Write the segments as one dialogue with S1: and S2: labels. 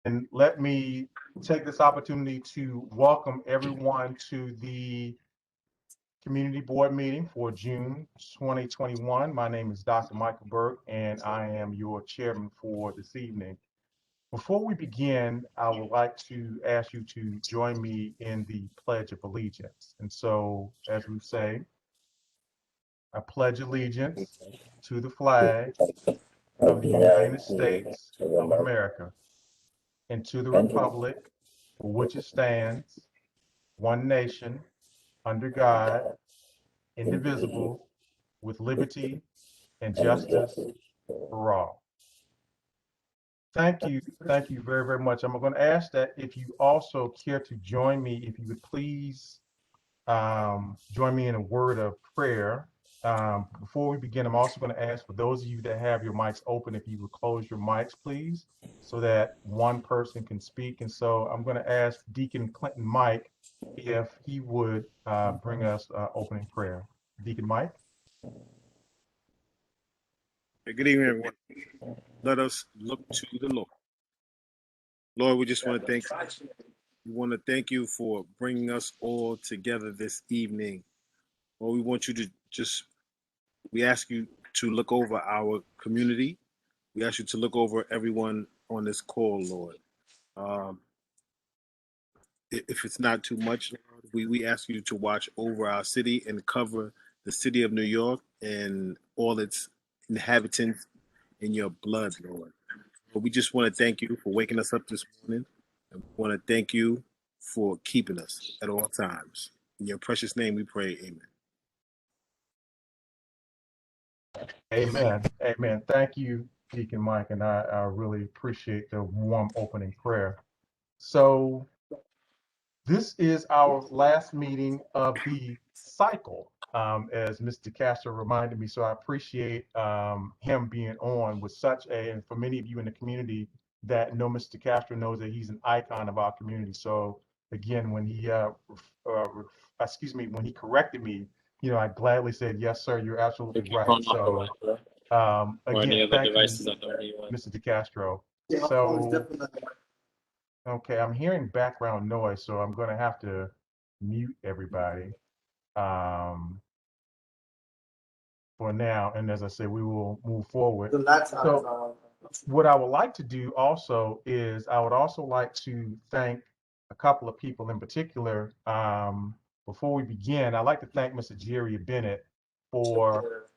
S1: And let me take this opportunity to welcome everyone to the Community Board meeting for June 2021. My name is Dr. Michael Burke, and I am your chairman for this evening. Before we begin, I would like to ask you to join me in the Pledge of Allegiance. And so, as we say, I pledge allegiance to the flag of the United States of America and to the republic for which it stands, one nation, under God, indivisible, with liberty and justice for all. Thank you very, very much. I'm going to ask that if you also care to join me, if you would please join me in a word of prayer. Before we begin, I'm also going to ask for those of you that have your mics open, if you would close your mics, please, so that one person can speak. And so I'm going to ask Deacon Clinton Mike if he would bring us opening prayer. Deacon Mike.
S2: Good evening, everyone. Let us look to the Lord. Lord, we just want to thank you for bringing us all together this evening. Lord, we ask you to look over our community. We ask you to look over everyone on this call, Lord. If it's not too much, Lord, we ask you to watch over our city and cover the city of New York and all its inhabitants in your blood, Lord. But we just want to thank you for waking us up this morning, and we want to thank you for keeping us at all times. In your precious name we pray,
S1: Amen. Amen. Thank you, Deacon Mike, and I really appreciate the warm opening prayer. So this is our last meeting of the cycle, as Mr. Castro reminded me. So I appreciate him being on with such a, and for many of you in the community that know Mr. Castro knows that he's an icon of our community. So again, when he, when he corrected me, I gladly said, yes, sir, you're absolutely right. So again, thank you, Mr. DeCastro. So, okay, I'm hearing background noise, so I'm going to have to mute everybody for now. And as I said, we will move forward. So what I would like to do also is I would also like to thank a couple of people in particular. Before we begin, I'd like to thank Mr. Jerry Bennett for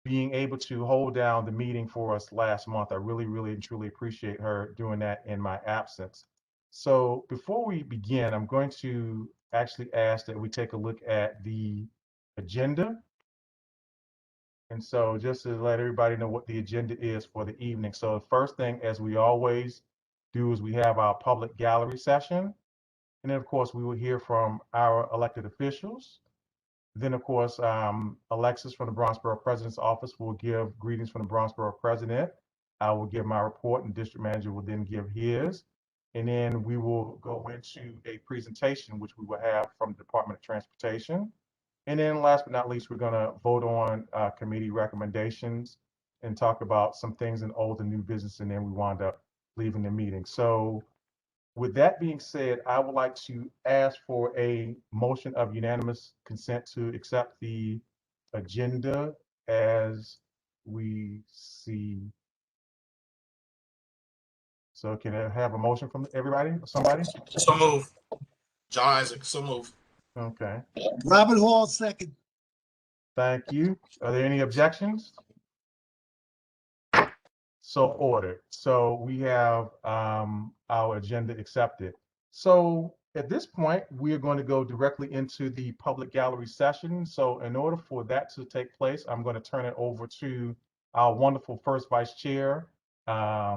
S1: being able to hold down the meeting for us last month. I really, really, and truly appreciate her doing that in my absence. So before we begin, I'm going to actually ask that we take a look at the agenda. And so just to let everybody know what the agenda is for the evening. So the first thing, as we always do, is we have our public gallery session. And then, of course, we will hear from our elected officials. Then, of course, Alexis from the Bronxborough President's Office will give greetings from the Bronxborough President. I will give my report, and the district manager will then give his. And then we will go into a presentation, which we will have from the Department of Transportation. And then last but not least, we're going to vote on committee recommendations and talk about some things in old and new business, and then we wind up leaving the meeting. So with that being said, I would like to ask for a motion of unanimous consent to accept the agenda as we see. So can I have a motion from everybody, somebody?
S3: So move. John Isaac, so move.
S1: Okay.
S4: Robert Hall, second.
S1: Thank you. Are there any objections? So ordered. So we have our agenda accepted. So at this point, we are going to go directly into the public gallery session. So in order for that to take place, I'm going to turn it over to our wonderful first vice chair. I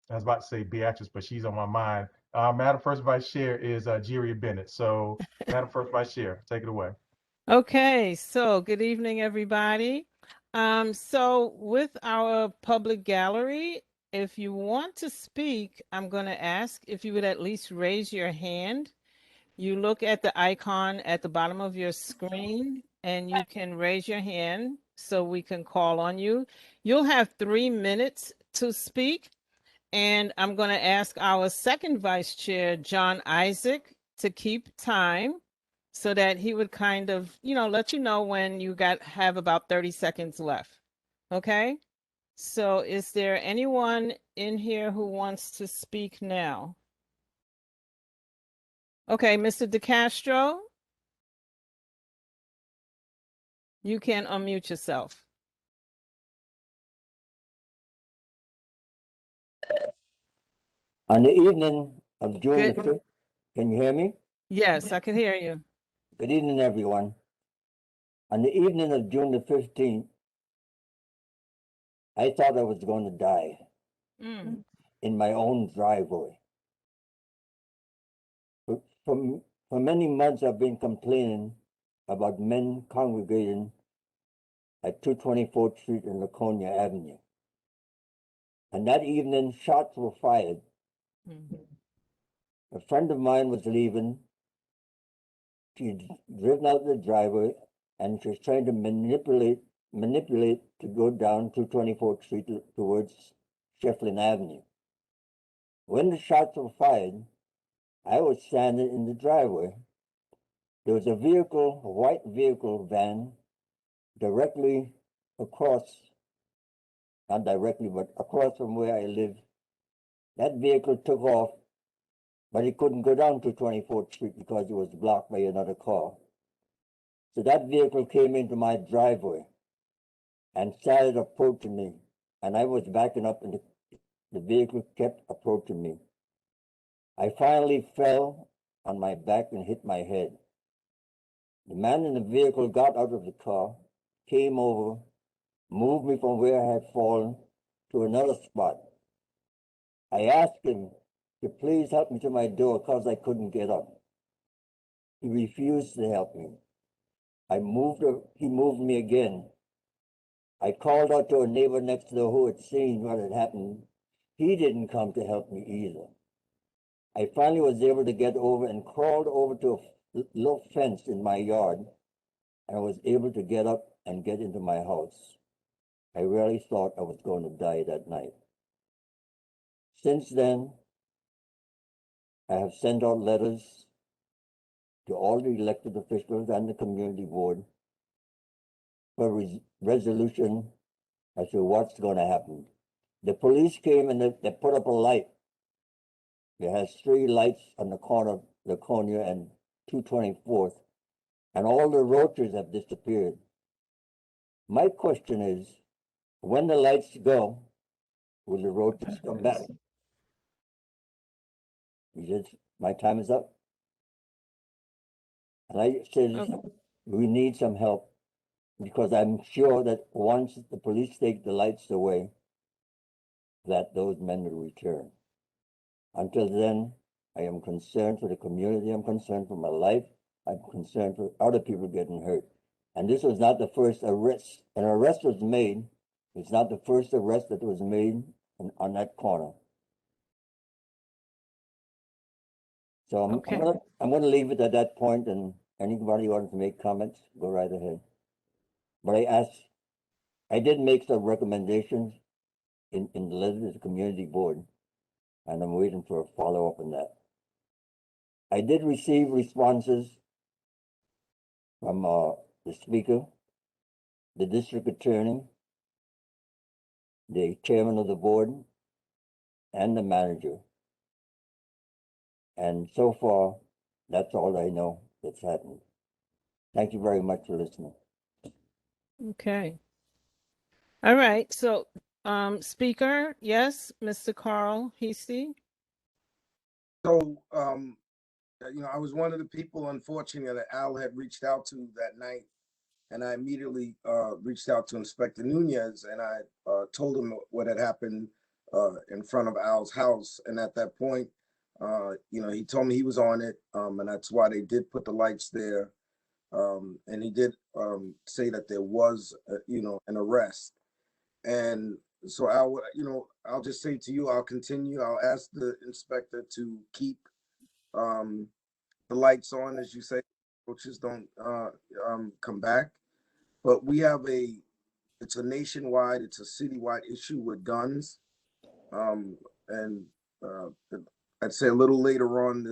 S1: was about to say Beatrice, but she's on my mind. Madam First Vice Chair is Jerry Bennett. So Madam First Vice Chair, take it away.
S5: Okay, so good evening, everybody. So with our public gallery, if you want to speak, I'm going to ask if you would at least raise your hand. You look at the icon at the bottom of your screen and you can raise your hand so we can call on you. You'll have 3 minutes to speak. And I'm going to ask our second vice chair, John Isaac, to keep time so that he would kind of, let you know when you have about 30 seconds left. Okay? So is there anyone in here who wants to speak now? Okay, Mr. DeCastro, you can unmute yourself.
S6: On the evening of June the
S5: Good.
S6: 5th, can you hear me?
S5: Yes, I can hear you.
S6: Good evening, everyone. On the evening of June the 15th, I thought I was going to die in my own driveway. For many months, I've been complaining about men congregating at 224th Street and Laconia Avenue. And that evening, shots were fired. A friend of mine was leaving. She'd driven out the driveway and she was trying to manipulate to go down 224th Street towards Shefflin Avenue. When the shots were fired, I was standing in the driveway. There was a white vehicle van, directly across, not directly, but across from where I live. That vehicle took off, but it couldn't go down to 24th Street because it was blocked by another car. So that vehicle came into my driveway and started approaching me. And I was backing up and the vehicle kept approaching me. I finally fell on my back and hit my head. The man in the vehicle got out of the car, came over, moved me from where I had fallen to another spot. I asked him to please help me to my door because I couldn't get up. He refused to help me. He moved me again. I called out to a neighbor next door who had seen what had happened. He didn't come to help me either. I finally was able to get over and crawled over to a little fence in my yard, and I was able to get up and get into my house. I really thought I was going to die that night. Since then, I have sent out letters to all the elected officials and the community board for resolution as to what's going to happen. The police came and they put up a light. It has 3 lights on the corner of Laconia and 224th, and all the roaches have disappeared. My question is, when the lights go, will the roaches come back? My time is up. And I said, we need some help because I'm sure that once the police take the lights away, that those men will return. Until then, I am concerned for the community. I'm concerned for my life. I'm concerned for other people getting hurt. And this was not the first arrest. An arrest was made. It's not the first arrest that was made on that corner. So I'm going to leave it at that point, and anybody wants to make comments, go right ahead. But I did make some recommendations in the letter to the community board, and I'm waiting for a follow-up on that. I did receive responses from the speaker, the district attorney, the chairman of the board, and the manager. And so far, that's all I know that's happened. Thank you very much for listening.
S5: Okay. All right. So, speaker, yes, Mr. Carl Hasty.
S7: So, I was one of the people, unfortunately, that Al had reached out to that night. And I immediately reached out to Inspector Nunez and I told him what had happened in front of Al's house. And at that point, he told me he was on it. And that's why they did put the lights there. And he did say that there was, an arrest. And so I'll just say to you, I'll continue. I'll ask the inspector to keep the lights on, as you say, roaches don't come back. But we have it's a nationwide, it's a citywide issue with guns. and I'd say a little later on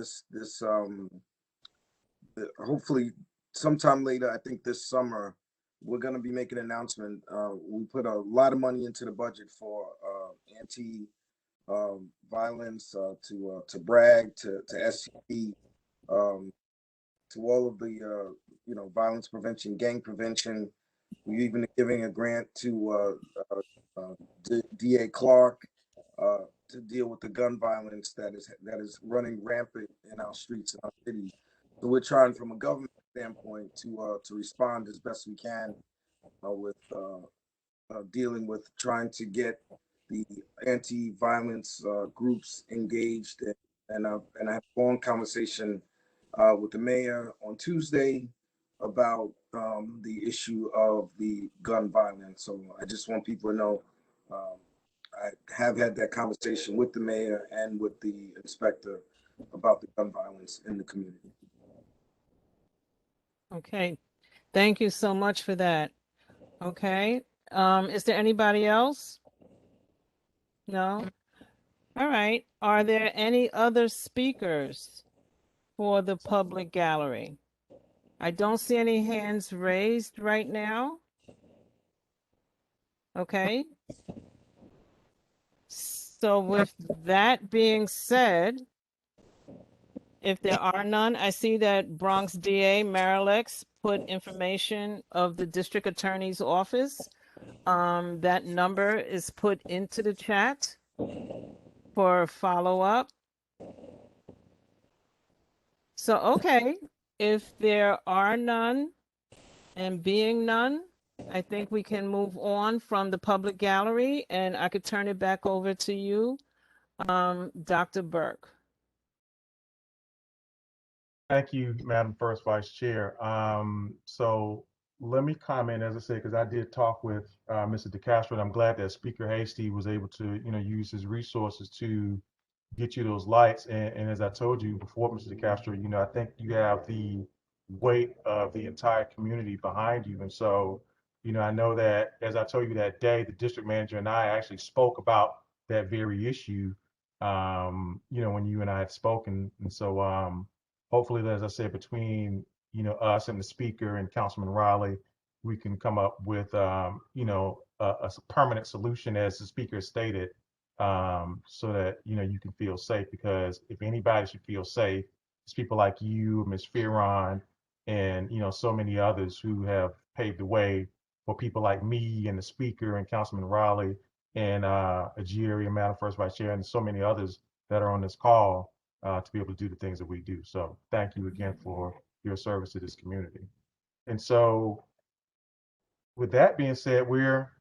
S7: hopefully sometime later, I think this summer, we're going to be making an announcement. We put a lot of money into the budget for anti violence, to BRAG, to SCP, to all of the violence prevention, gang prevention. We're even giving a grant to DA Clark to deal with the gun violence that is running rampant in our streets and our cities. So we're trying, from a government standpoint, to respond as best we can with dealing with trying to get the anti-violence groups engaged, and I had a long conversation with the mayor on Tuesday about the issue of the gun violence. So I just want people to know I have had that conversation with the mayor and with the inspector about the gun violence in the community.
S5: Okay, thank you so much for that. Okay, is there anybody else? No? All right, are there any other speakers for the public gallery? I don't see any hands raised right now. Okay. So with that being said, if there are none, I see that Bronx DA Marilex put information of the district attorney's office. That number is put into the chat for follow-up. So, okay, if there are none and being none, I think we can move on from the public gallery, and I could turn it back over to you, Dr. Burke.
S1: Thank you, Madam First Vice Chair. So let me comment, as I said, because I did talk with Mr. DeCastro, and I'm glad that Speaker Hasty was able to, use his resources to get you those lights. And as I told you before, Mr. DeCastro, I think you have the weight of the entire community behind you. And so, I know that, as I told you that day, the district manager and I actually spoke about that very issue, when you and I had spoken. And so, hopefully, as I said, between us and the speaker and Councilman Riley, we can come up with a permanent solution, as the speaker stated, so that you can feel safe. Because if anybody should feel safe, it's people like you, Ms. Fearon, and so many others who have paved the way for people like me and the speaker and Councilman Riley and Ajiri and Madam First Vice Chair and so many others that are on this call. To be able to do the things that we do. So thank you again for your service to this community. And so with that being said, we're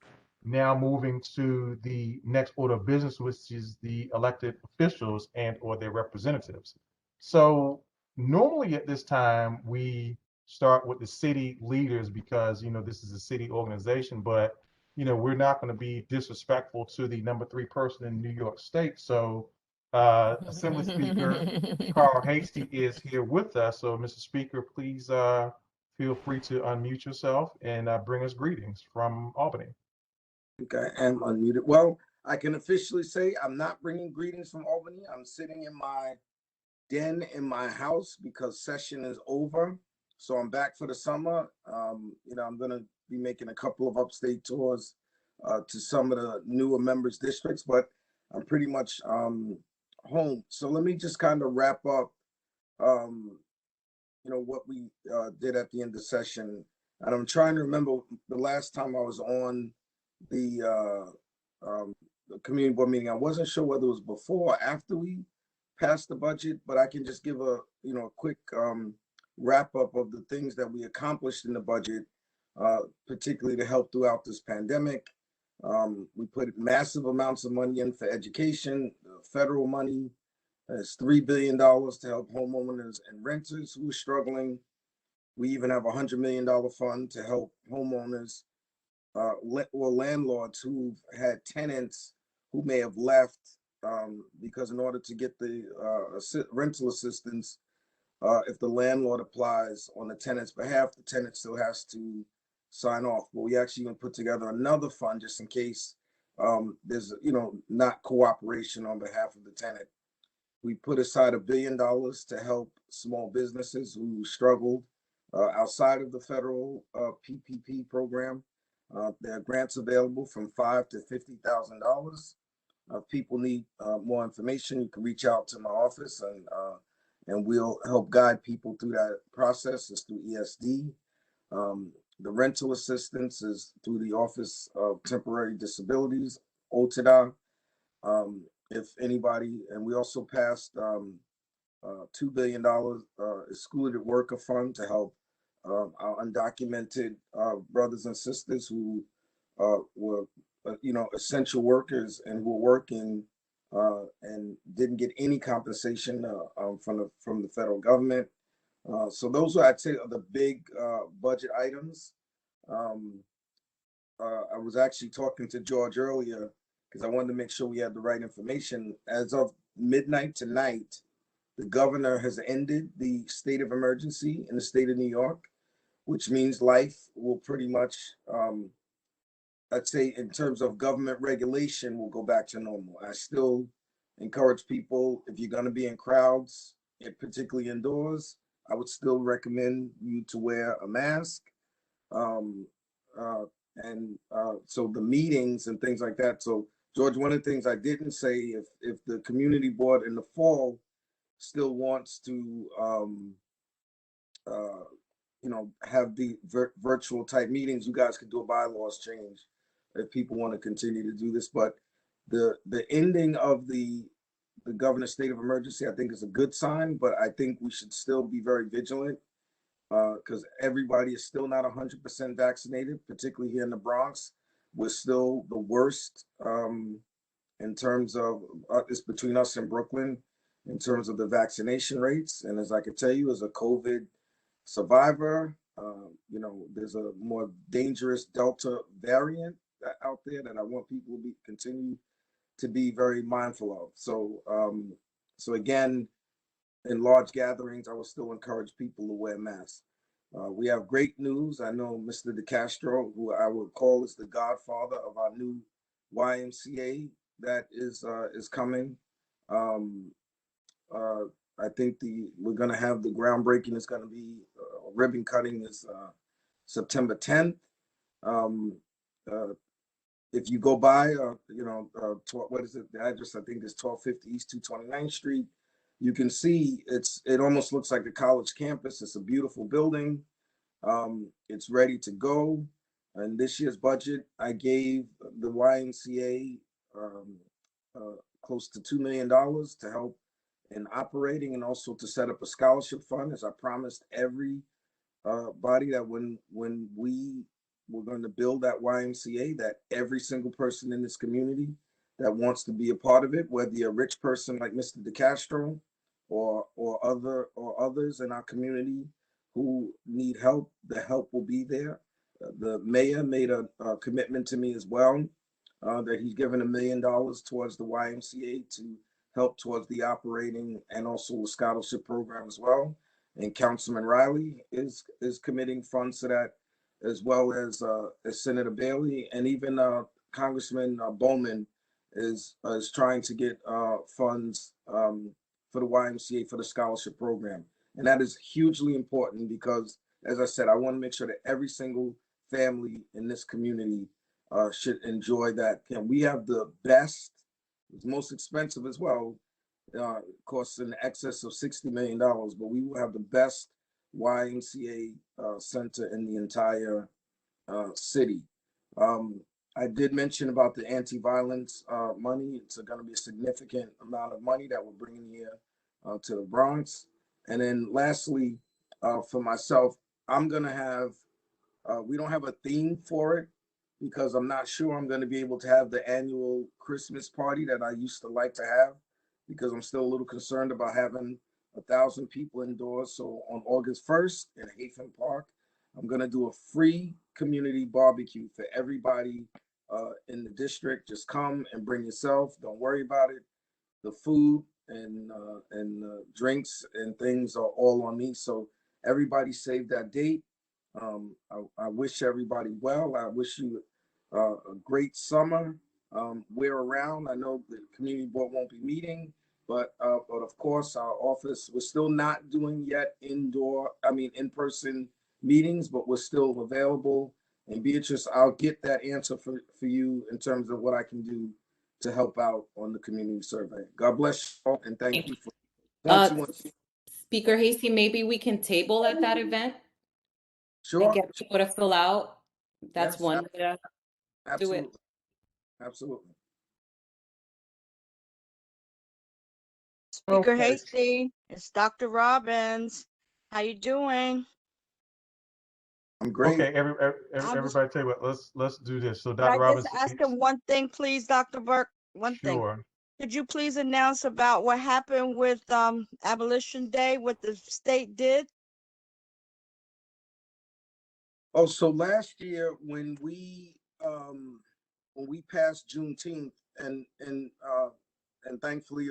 S1: now moving to the next order of business, which is the elected officials and or their representatives. So normally at this time, we start with the city leaders because, this is a city organization, but, we're not going to be disrespectful to the number 3 person in New York State. So Assembly Speaker Carl Hasty is here with us. So, Mr. Speaker, please feel free to unmute yourself and bring us greetings from Albany.
S7: Okay, I'm unmuted. Well, I can officially say I'm not bringing greetings from Albany. I'm sitting in my den in my house because session is over. So I'm back for the summer. I'm going to be making a couple of upstate tours to some of the newer members districts, but I'm pretty much home. So let me just kind of wrap up, what we did at the end of the session. And I'm trying to remember the last time I was on the community board meeting. I wasn't sure whether it was before or after we passed the budget, but I can just give a quick wrap up of the things that we accomplished in the budget, particularly to help throughout this pandemic. We put massive amounts of money in for education, federal money. It's $3 billion to help homeowners and renters who are struggling. We even have a $100 million fund to help homeowners or landlords who've had tenants who may have left because in order to get the rental assistance, if the landlord applies on the tenant's behalf, the tenant still has to sign off. But we actually even put together another fund just in case there's, not cooperation on behalf of the tenant. We put aside $1 billion to help small businesses who struggled outside of the federal PPP program. There are grants available from $5,000 to $50,000. If people need more information, you can reach out to my office, and we'll help guide people through that process. It's through ESD. The rental assistance is through the Office of Temporary Disabilities, OTDA. If anybody, and we also passed $2 billion excluded worker fund to help our undocumented brothers and sisters who were, essential workers and who were working and didn't get any compensation from the federal government. So those are, I'd say, are the big budget items. I was actually talking to George earlier because I wanted to make sure we had the right information. As of midnight tonight, the governor has ended the state of emergency in the state of New York, which means life will pretty much, I'd say in terms of government regulation, will go back to normal. I still encourage people, if you're going to be in crowds, particularly indoors, I would still recommend you to wear a mask. So the meetings and things like that. So George, one of the things I didn't say, if the community board in the fall still wants to, have the virtual type meetings, you guys could do a bylaws change if people want to continue to do this. But the ending of the governor's state of emergency, I think, is a good sign, but I think we should still be very vigilant because everybody is still not 100% vaccinated, particularly here in the Bronx. We're still the worst in terms of, it's between us and Brooklyn in terms of the vaccination rates. And as I can tell you, as a COVID survivor, there's a more dangerous Delta variant out there that I want people to continue to be very mindful of. So again, in large gatherings, I will still encourage people to wear masks. We have great news. I know Mr. DeCastro, who I would call is the godfather of our new YMCA that is coming. I think we're going to have the groundbreaking. Is going to be ribbon cutting is September 10th. If you go by, what is it? The address I think is 1250 East 229th Street. You can see it almost looks like the college campus. It's a beautiful building. It's ready to go. And this year's budget, I gave the YMCA close to $2 million to help in operating and also to set up a scholarship fund, as I promised everybody that when we were going to build that YMCA, that every single person in this community that wants to be a part of it, whether you're a rich person like Mr. DeCastro or others in our community who need help, the help will be there. The mayor made a commitment to me as well that he's given $1 million towards the YMCA to help towards the operating and also a scholarship program as well. And Councilman Riley is committing funds to that, as well as Senator Bailey, and even Congressman Bowman is trying to get funds for the YMCA for the scholarship program. And that is hugely important because, as I said, I want to make sure that every single family in this community should enjoy that. And we have the best, it's most expensive as well, costs in excess of $60 million, but we will have the best YMCA center in the entire city. I did mention about the anti-violence money. It's going to be a significant amount of money that we're bringing here to the Bronx. And then lastly, for myself, I'm going to have, we don't have a theme for it because I'm not sure I'm going to be able to have the annual Christmas party that I used to like to have, because I'm still a little concerned about having 1,000 people indoors. So on August 1st in Hafen Park, I'm going to do a free community barbecue for everybody in the district. Just come and bring yourself. Don't worry about it. The food and drinks and things are all on me. So everybody save that date. I wish everybody well. I wish you a great summer. We're around. I know the community board won't be meeting, but of course our office, we're still not doing yet in-person meetings, but we're still available. And Beatrice, I'll get that answer for you in terms of what I can do to help out on the community survey. God bless you all, and thank you for.
S8: Speaker Hasty, maybe we can table at that event and
S7: Sure.
S8: get people to fill out. That's
S7: Yes,
S8: one way to do it.
S7: absolutely. Absolutely.
S9: Speaker
S1: Okay.
S9: Hasty, it's Dr. Robbins. How you doing?
S7: I'm great.
S1: Okay, everybody tell you what, let's do this. So
S9: Could I
S1: Dr. Robbins,
S9: just ask him one thing, please, Dr. Burke? One thing.
S1: sure.
S9: Could you please announce about what happened with Abolition Day, what the state did?
S7: Oh, so last year when we passed Juneteenth and thankfully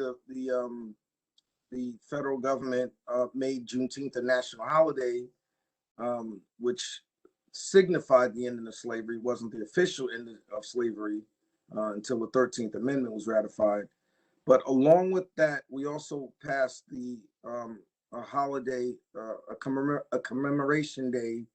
S7: the federal government made Juneteenth a national holiday, which signified the end of slavery. It wasn't the official end of slavery until the 13th Amendment was ratified. But along with that, we also passed a holiday, a commemoration day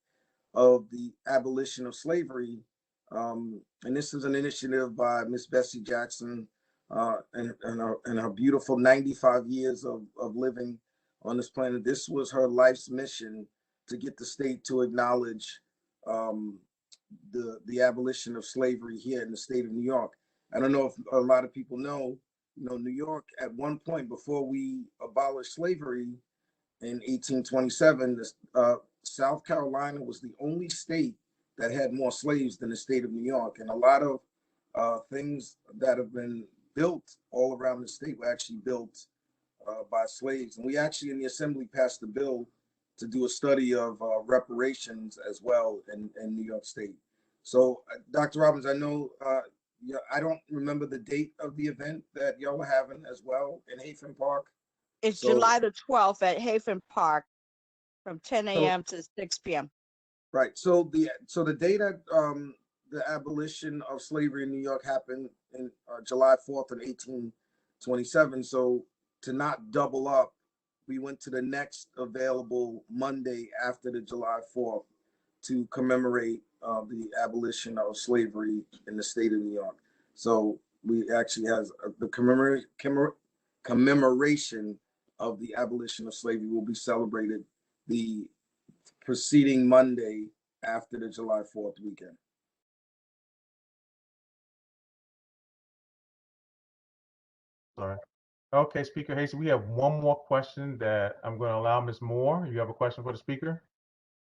S7: of the abolition of slavery. And this is an initiative by Miss Bessie Jackson and her beautiful 95 years of living on this planet. This was her life's mission to get the state to acknowledge the abolition of slavery here in the state of New York. I don't know if a lot of people know, New York at one point before we abolished slavery in 1827, South Carolina was the only state that had more slaves than the state of New York. And a lot of things that have been built all around the state were actually built by slaves. And we actually in the assembly passed a bill to do a study of reparations as well in New York State. So Dr. Robbins, I know, I don't remember the date of the event that y'all are having as well in Hafen Park.
S9: It's July the 12th at Hafen Park from 10 a.m. to 6 p.m.
S7: Right. So the day that the abolition of slavery in New York happened in July 4th of 1827. So to not double up, we went to the next available Monday after the July 4th to commemorate the abolition of slavery in the state of New York. So we actually has the commemoration of the abolition of slavery will be celebrated the preceding Monday after the July 4th weekend.
S1: Sorry. Okay, Speaker Hasty, we have one more question that I'm going to allow Ms. Moore. You have a question for the speaker?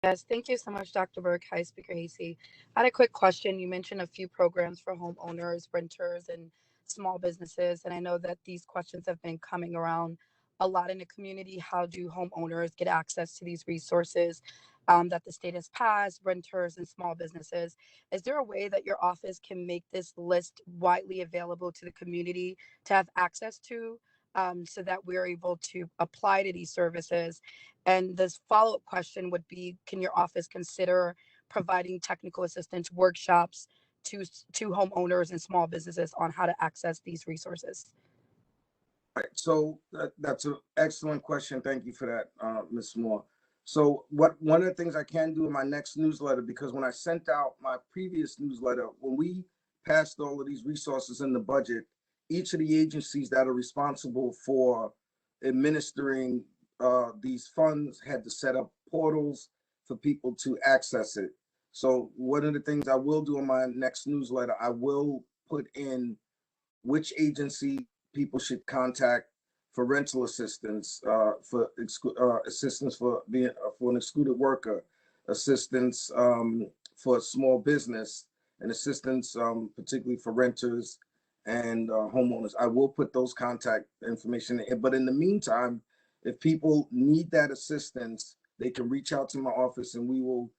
S10: Yes, thank you so much, Dr. Burke. Hi, Speaker Hasty. I had a quick question. You mentioned a few programs for homeowners, renters, and small businesses. And I know that these questions have been coming around a lot in the community. How do homeowners get access to these resources that the state has passed, renters and small businesses? Is there a way that your office can make this list widely available to the community to have access to so that we're able to apply to these services? And this follow-up question would be, can your office consider providing technical assistance workshops to homeowners and small businesses on how to access these resources?
S7: Right. So that's an excellent question. Thank you for that, Ms. Moore. So one of the things I can do in my next newsletter, because when I sent out my previous newsletter, when we passed all of these resources in the budget, each of the agencies that are responsible for administering these funds had to set up portals for people to access it. So one of the things I will do in my next newsletter, I will put in which agency people should contact for rental assistance, for assistance for being for an excluded worker, assistance for a small business, and assistance particularly for renters and homeowners. I will put those contact information in. But in the meantime, if people need that assistance, they can reach out to my office and we will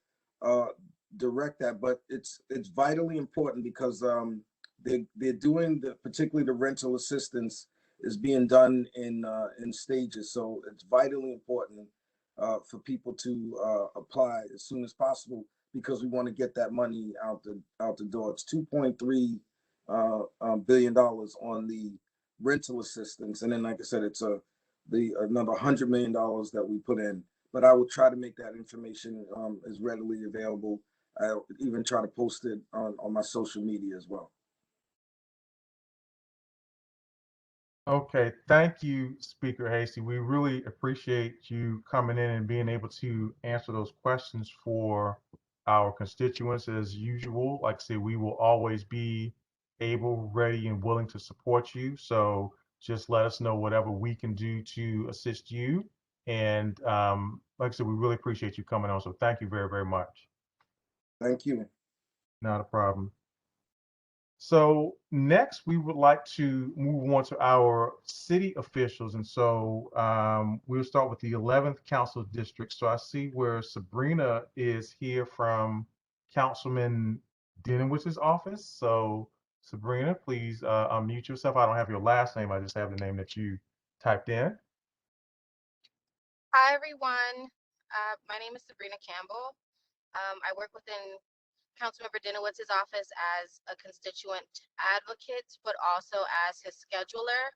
S7: direct that. But it's vitally important because they're doing particularly the rental assistance is being done in stages. So it's vitally important for people to apply as soon as possible because we want to get that money out the door. It's $2.3 billion on the rental assistance. And then, like I said, it's another $100 million that we put in. But I will try to make that information as readily available. I'll even try to post it on my social media as well.
S1: Okay, thank you, Speaker Hasty. We really appreciate you coming in and being able to answer those questions for our constituents as usual. Like I said, we will always be able, ready, and willing to support you. So just let us know whatever we can do to assist you. And like I said, we really appreciate you coming on. So thank you very, very much.
S7: Thank you.
S1: Not a problem. So next, we would like to move on to our city officials. And so we'll start with the 11th Council District. So I see where Sabrina is here from Councilman Denowitz's office. So Sabrina, please unmute yourself. I don't have your last name. I just have the name that you typed in.
S11: Hi, everyone. My name is Sabrina Campbell. I work within Councilmember Denowitz's office as a constituent advocate, but also as his scheduler.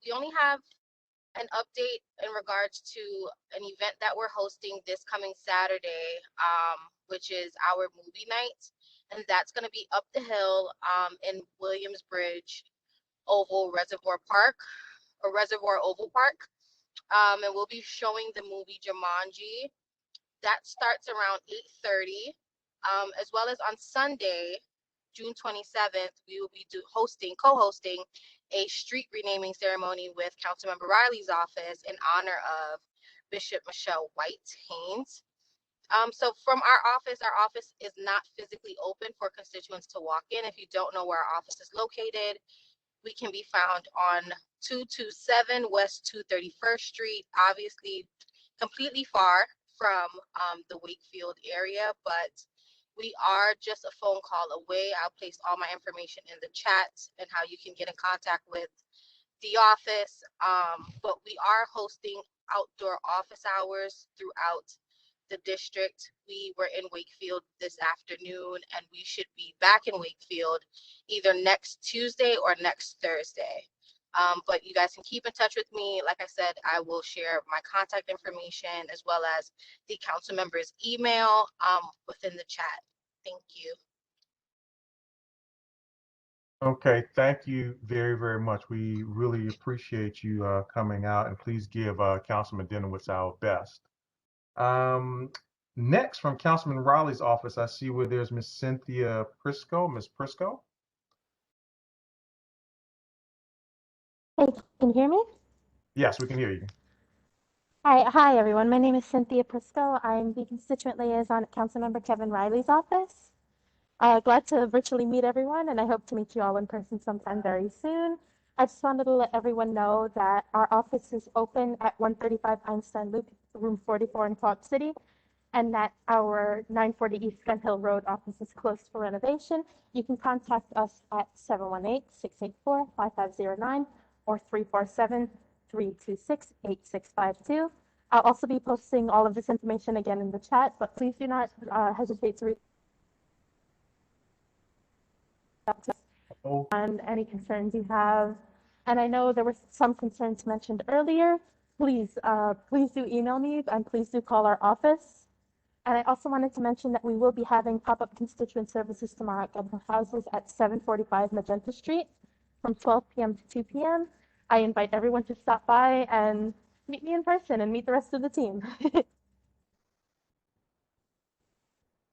S11: We only have an update in regards to an event that we're hosting this coming Saturday, which is our movie night. And that's going to be up the hill in Williamsbridge Oval Reservoir Park, or Reservoir Oval Park. And we'll be showing the movie Jumanji. That starts around 8:30. As well as on Sunday, June 27th, we will be co-hosting a street renaming ceremony with Councilmember Riley's office in honor of Bishop Michelle White Haynes. So from our office is not physically open for constituents to walk in. If you don't know where our office is located, we can be found on 227 West 231st Street, obviously completely far from the Wakefield area, but we are just a phone call away. I'll place all my information in the chat and how you can get in contact with the office. But we are hosting outdoor office hours throughout the district. We were in Wakefield this afternoon, and we should be back in Wakefield either next Tuesday or next Thursday. But you guys can keep in touch with me. Like I said, I will share my contact information as well as the council member's email within the chat. Thank you.
S1: Okay, thank you very, very much. We really appreciate you coming out, and please give Councilman Denowitz our best. Next, from Councilman Riley's office, I see where there's Miss Cynthia Prisco. Miss Prisco?
S12: Hey, can you hear me?
S1: Yes, we can hear you.
S12: Hi everyone. My name is Cynthia Prisco. I'm the constituent liaison at Councilmember Kevin Riley's office. Glad to virtually meet everyone, and I hope to meet you all in person sometime very soon. I just wanted to let everyone know that our office is open at 135 Einstein Loop, room 44 in Clark City, and that our 940 East Gun Hill Road office is closed for renovation. You can contact us at 718-684-5509 or 347-326-8652. I'll also be posting all of this information again in the chat, but please do not hesitate to reach out to us on any concerns you have. And I know there were some concerns mentioned earlier. Please do email me, and please do call our office. And I also wanted to mention that we will be having pop-up constituent services tomorrow at Governor Houses at 745 Magenta Street from 12 p.m. to 2 p.m. I invite everyone to stop by and meet me in person and meet the rest of the team.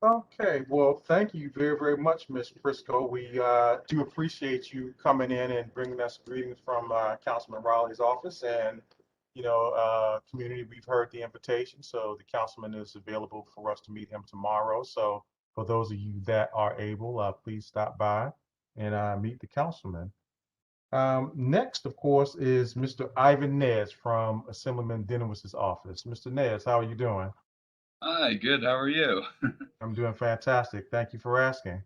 S1: Okay, well, thank you very, very much, Ms. Prisco. We do appreciate you coming in and bringing us greetings from Councilman Riley's office. And, you know, community, we've heard the invitation, so the councilman is available for us to meet him tomorrow. So for those of you that are able, please stop by and meet the councilman. Next, of course, is Mr. Ivan Nez from Assemblyman Denowitz's office. Mr. Nez, how are you doing?
S13: Hi, good. How are you?
S1: I'm doing fantastic. Thank you for asking.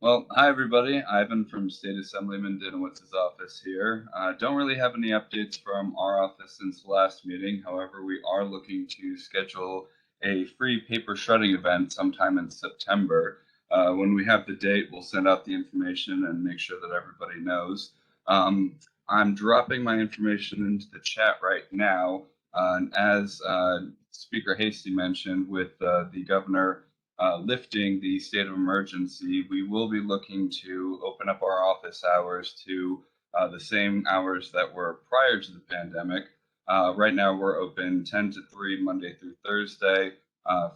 S13: Well, hi, everybody. Ivan from State Assemblyman Denowitz's office here. Don't really have any updates from our office since the last meeting. However, we are looking to schedule a free paper shredding event sometime in September. when we have the date, we'll send out the information and make sure that everybody knows. I'm dropping my information into the chat right now. And as Speaker Hasty mentioned, with the governor lifting the state of emergency, we will be looking to open up our office hours to the same hours that were prior to the pandemic. Right now, we're open 10 to 3 Monday through Thursday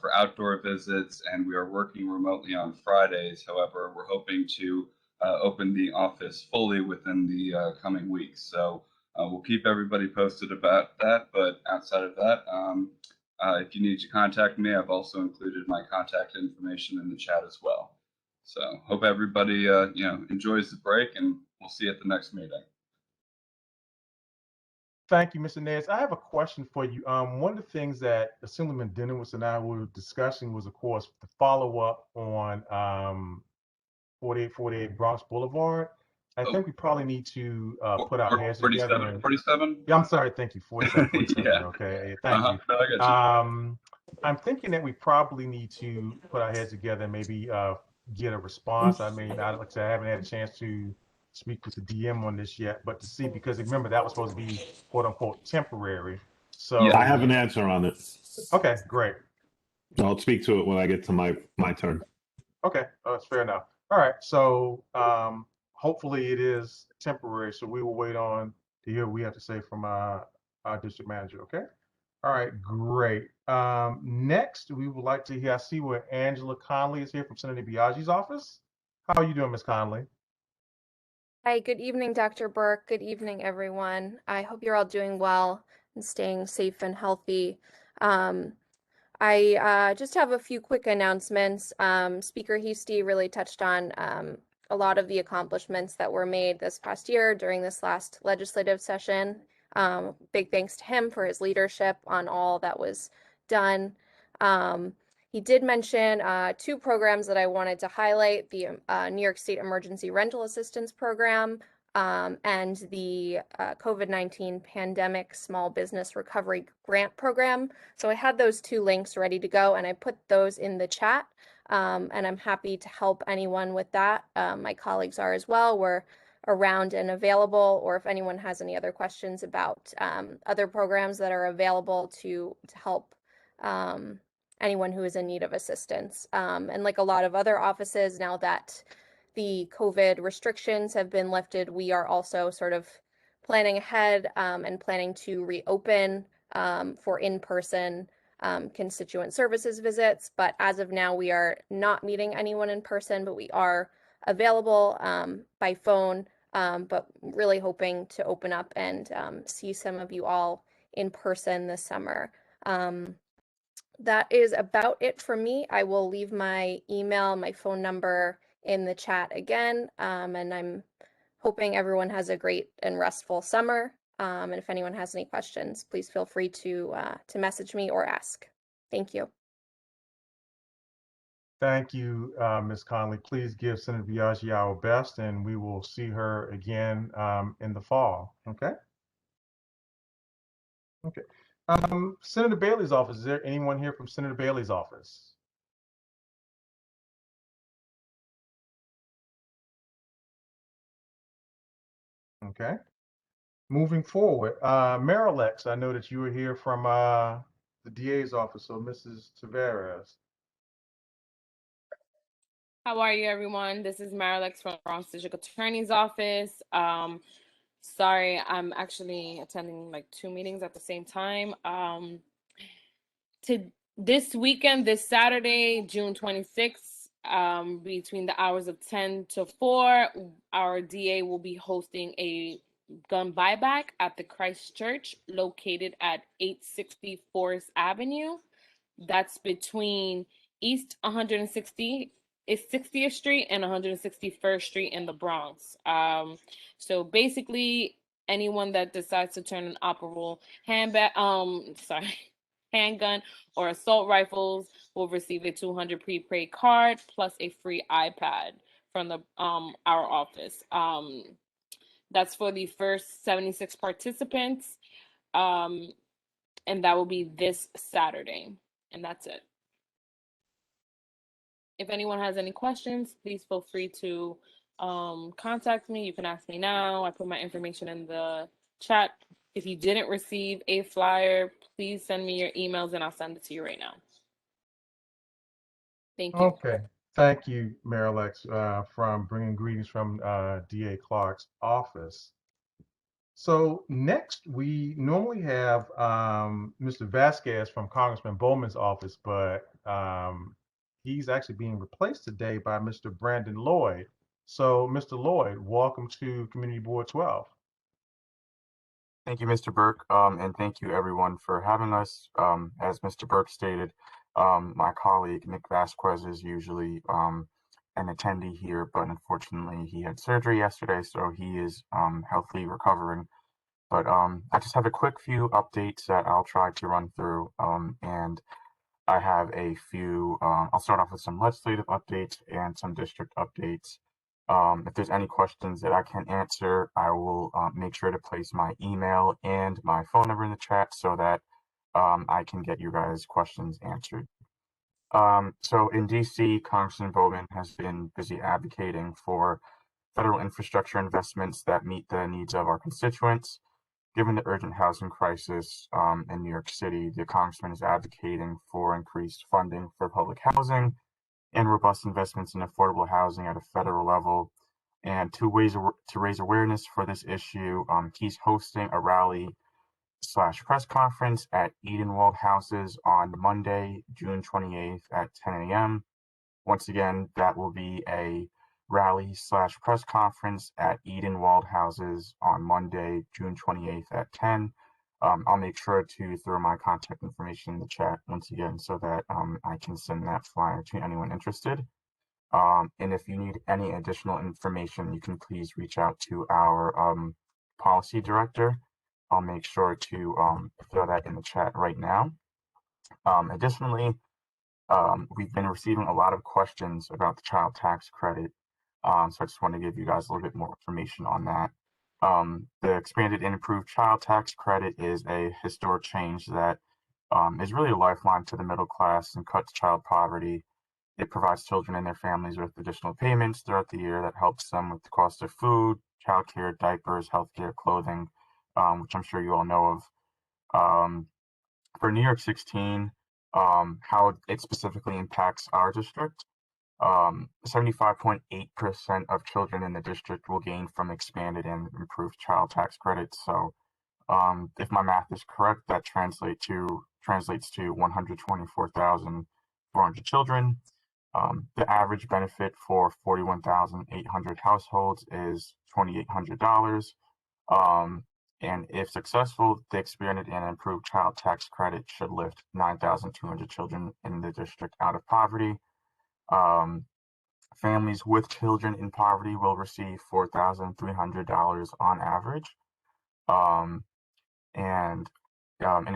S13: for outdoor visits, and we are working remotely on Fridays. However, we're hoping to open the office fully within the coming weeks. So we'll keep everybody posted about that. But outside of that, if you need to contact me, I've also included my contact information in the chat as well. So hope everybody enjoys the break, and we'll see you at the next meeting.
S1: Thank you, Mr. Nez. I have a question for you. One of the things that Assemblyman Denowitz and I were discussing was, of course, the follow-up on 4848 Bronx Boulevard. I think we probably need to put our heads together.
S13: 47?
S1: Yeah, I'm sorry. Thank you. 47, 47.
S13: Yeah.
S1: Okay. Thank you.
S13: No, I got you.
S1: I'm thinking that we probably need to put our heads together and maybe get a response. I mean, like I said, I haven't had a chance to speak with the DM on this yet, but to see, because remember that was supposed to be quote unquote temporary. So
S13: Yeah.
S14: I have an answer on it.
S1: Okay, great.
S14: I'll speak to it when I get to my turn.
S1: Okay, that's fair enough. All right, so hopefully it is temporary. So we will wait on to hear what we have to say from our district manager. Okay. All right, great. Next, we would like to hear. I see where Angela Conley is here from Senator Biaggi's office. How are you doing, Ms. Conley?
S15: Hi, good evening, Dr. Burke. Good evening, everyone. I hope you're all doing well and staying safe and healthy. I just have a few quick announcements. Speaker Hasty really touched on a lot of the accomplishments that were made this past year during this last legislative session. Big thanks to him for his leadership on all that was done. He did mention 2 programs that I wanted to highlight, the New York State Emergency Rental Assistance Program and the COVID-19 Pandemic Small Business Recovery Grant Program. So I had those 2 links ready to go, and I put those in the chat, and I'm happy to help anyone with that. My colleagues are as well. We're around and available, or if anyone has any other questions about other programs that are available to help anyone who is in need of assistance. And like a lot of other offices, now that the COVID restrictions have been lifted, we are also sort of planning ahead and planning to reopen for in-person constituent services visits. But as of now, we are not meeting anyone in person, but we are available by phone, but really hoping to open up and see some of you all in person this summer. That is about it for me. I will leave my email, my phone number in the chat again, and I'm hoping everyone has a great and restful summer. And if anyone has any questions, please feel free to message me or ask. Thank you.
S1: Thank you, Ms. Conley. Please give Senator Biaggi our best, and we will see her again in the fall. Okay. Okay. Senator Bailey's office. Is there anyone here from Senator Bailey's office? Okay. Moving forward, Marilex, I know that you were here from the DA's office, so Mrs. Tavares.
S16: How are you, everyone? This is Marilex from Bronx District Attorney's Office. Sorry, I'm actually attending like 2 meetings at the same time. This weekend, this Saturday, June 26th, between the hours of 10 to 4, our DA will be hosting a gun buyback at the Christ Church located at 860 Forest Avenue. That's between East 160th Street and 161st Street in the Bronx. So basically, anyone that decides to turn an operable handgun or assault rifles will receive a $200 prepaid card plus a free iPad from our office. That's for the first 76 participants, and that will be this Saturday. And that's it. If anyone has any questions, please feel free to contact me. You can ask me now. I put my information in the chat. If you didn't receive a flyer, please send me your emails and I'll send it to you right now. Thank you.
S1: Okay. Thank you, Mayor-elect, from bringing greetings from DA Clark's office. So next, we normally have Mr. Vasquez from Congressman Bowman's office, but he's actually being replaced today by Mr. Brandon Lloyd. So, Mr. Lloyd, welcome to Community Board 12.
S17: Thank you, Mr. Burke, and thank you everyone for having us. As Mr. Burke stated, my colleague Nick Vasquez is usually an attendee here, but unfortunately he had surgery yesterday, so he is healthily recovering. But I just have a quick few updates that I'll try to run through, and I have a few, I'll start off with some legislative updates and some district updates. If there's any questions that I can't answer, I will make sure to place my email and my phone number in the chat so that I can get you guys' questions answered. So in DC, Congressman Bowman has been busy advocating for federal infrastructure investments that meet the needs of our constituents. Given the urgent housing crisis in New York City, the Congressman is advocating for increased funding for public housing and robust investments in affordable housing at a federal level. And to raise awareness for this issue, he's hosting a rally/press conference at Edenwald Houses on Monday, June 28th at 10 a.m. Once again, that will be a rally/press conference at Edenwald Houses on Monday, June 28th at 10. I'll make sure to throw my contact information in the chat once again so that I can send that flyer to anyone interested. And if you need any additional information, you can please reach out to our policy director. I'll make sure to throw that in the chat right now. Additionally, we've been receiving a lot of questions about the child tax credit. So I just want to give you guys a little bit more information on that. The expanded and improved child tax credit is a historic change that is really a lifeline to the middle class and cuts child poverty. It provides children and their families with additional payments throughout the year that helps them with the cost of food, childcare, diapers, healthcare, clothing, which I'm sure you all know of. For New York 16, how it specifically impacts our district, 75.8% of children in the district will gain from expanded and improved child tax credits. So if my math is correct, that translates to 124,400 children. The average benefit for 41,800 households is $2,800. And if successful, the expanded and improved child tax credit should lift 9,200 children in the district out of poverty. Families with children in poverty will receive $4,300 on average. In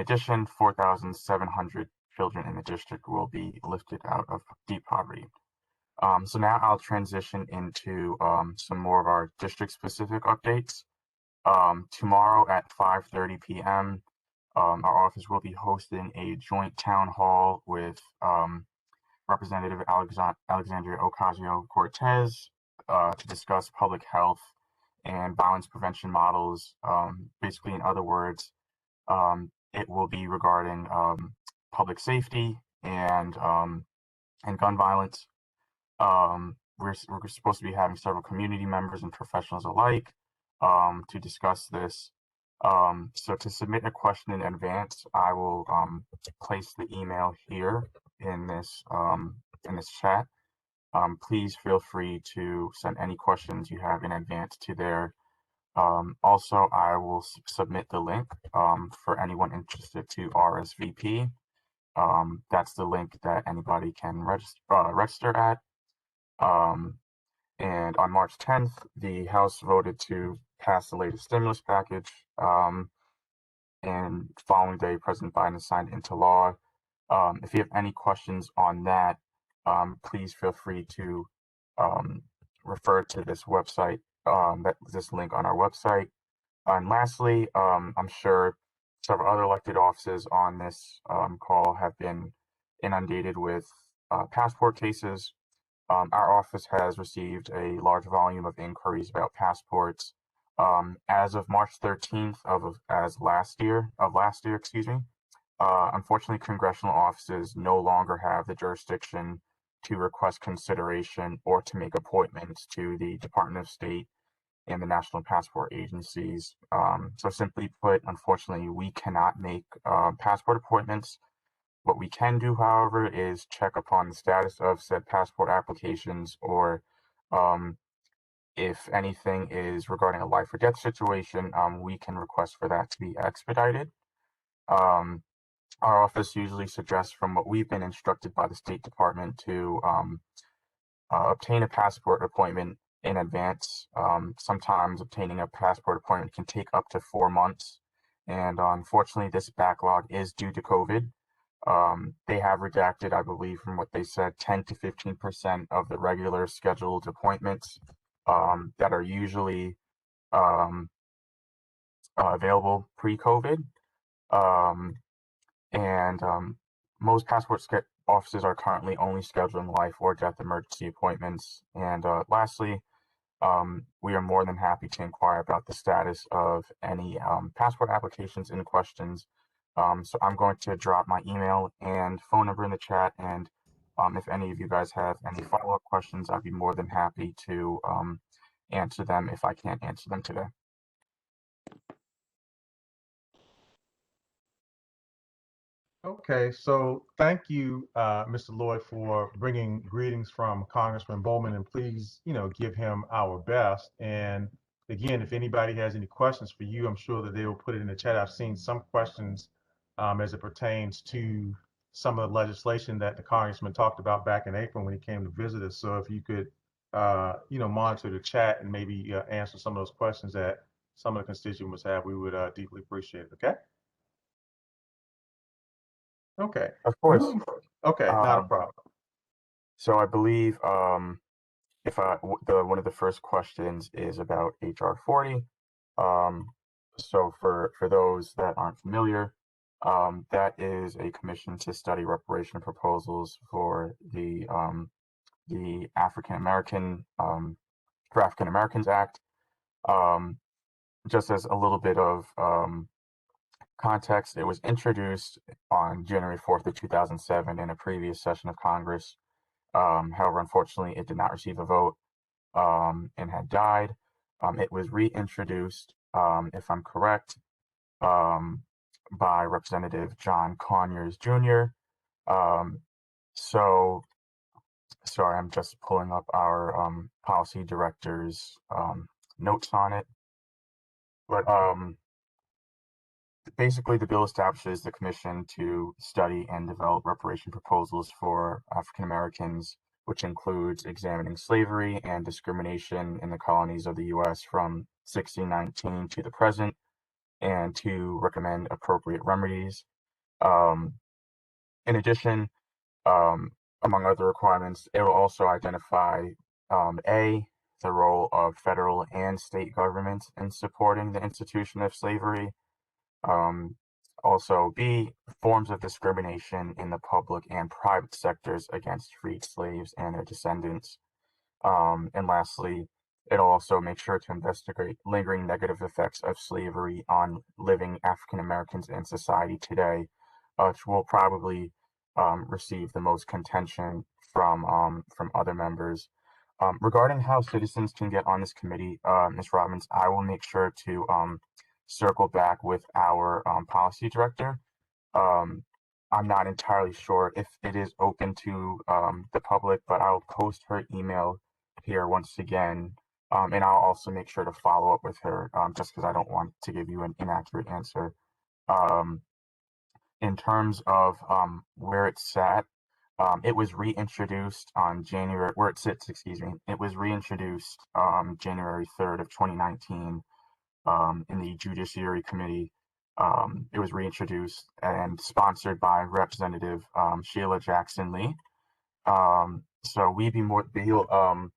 S17: addition, 4,700 children in the district will be lifted out of deep poverty. So now I'll transition into some more of our district-specific updates. Tomorrow at 5:30 p.m., our office will be hosting a joint town hall with Representative Alexandria Ocasio-Cortez to discuss public health and violence prevention models. Basically, in other words, it will be regarding public safety and gun violence. We're supposed to be having several community members and professionals alike to discuss this. So to submit a question in advance, I will place the email here in this chat. Please feel free to send any questions you have in advance to there. Also, I will submit the link for anyone interested to RSVP. That's the link that anybody can register at. And on March 10th, the House voted to pass the latest stimulus package. And following day, President Biden signed into law. If you have any questions on that, please feel free to refer to this website, this link on our website. And lastly, I'm sure several other elected offices on this call have been inundated with passport cases. Our office has received a large volume of inquiries about passports. As of March 13th of last year, unfortunately, congressional offices no longer have the jurisdiction to request consideration or to make appointments to the Department of State and the national passport agencies. So simply put, unfortunately, we cannot make passport appointments. What we can do, however, is check upon the status of said passport applications, or if anything is regarding a life or death situation, we can request for that to be expedited. Our office usually suggests, from what we've been instructed by the State Department, to obtain a passport appointment in advance. Sometimes obtaining a passport appointment can take up to 4 months. And unfortunately, this backlog is due to COVID. They have redacted, I believe, from what they said, 10 to 15% of the regular scheduled appointments that are usually available pre-COVID. Most passport offices are currently only scheduling life or death emergency appointments. And lastly, we are more than happy to inquire about the status of any passport applications and questions. So I'm going to drop my email and phone number in the chat, and if any of you guys have any follow-up questions, I'd be more than happy to answer them if I can't answer them today.
S1: Okay, so thank you, Mr. Lloyd, for bringing greetings from Congressman Bowman, and please, give him our best. And again, if anybody has any questions for you, I'm sure that they will put it in the chat. I've seen some questions as it pertains to some of the legislation that the congressman talked about back in April when he came to visit us. So if you could, monitor the chat and maybe answer some of those questions that some of the constituents have, we would deeply appreciate it. Okay. Okay.
S17: Of course.
S1: Okay, not a problem.
S17: So I believe if one of the first questions is about HR 40. So for those that aren't familiar, that is a commission to study reparation proposals for the African Americans Act. Just as a little bit of context, it was introduced on January 4th of 2007 in a previous session of Congress. However, unfortunately, it did not receive a vote and had died. It was reintroduced, if I'm correct, by Representative John Conyers Jr. So, sorry, I'm just pulling up our policy director's notes on it. But basically, the bill establishes the commission to study and develop reparation proposals for African Americans, which includes examining slavery and discrimination in the colonies of the U.S. from 1619 to the present, and to recommend appropriate remedies. In addition, among other requirements, it will also identify the role of federal and state governments in supporting the institution of slavery. Also, B, forms of discrimination in the public and private sectors against freed slaves and their descendants. And lastly, it'll also make sure to investigate lingering negative effects of slavery on living African Americans in society today, which will probably receive the most contention from other members. Regarding how citizens can get on this committee, Ms. Robbins, I will make sure to circle back with our policy director. I'm not entirely sure if it is open to the public, but I'll post her email here once again, and I'll also make sure to follow up with her, just because I don't want to give you an inaccurate answer. In terms of where it sat, it was reintroduced on where it sits, excuse me. It was reintroduced January 3rd of 2019 in the Judiciary Committee. It was reintroduced and sponsored by Representative Sheila Jackson Lee. So we'll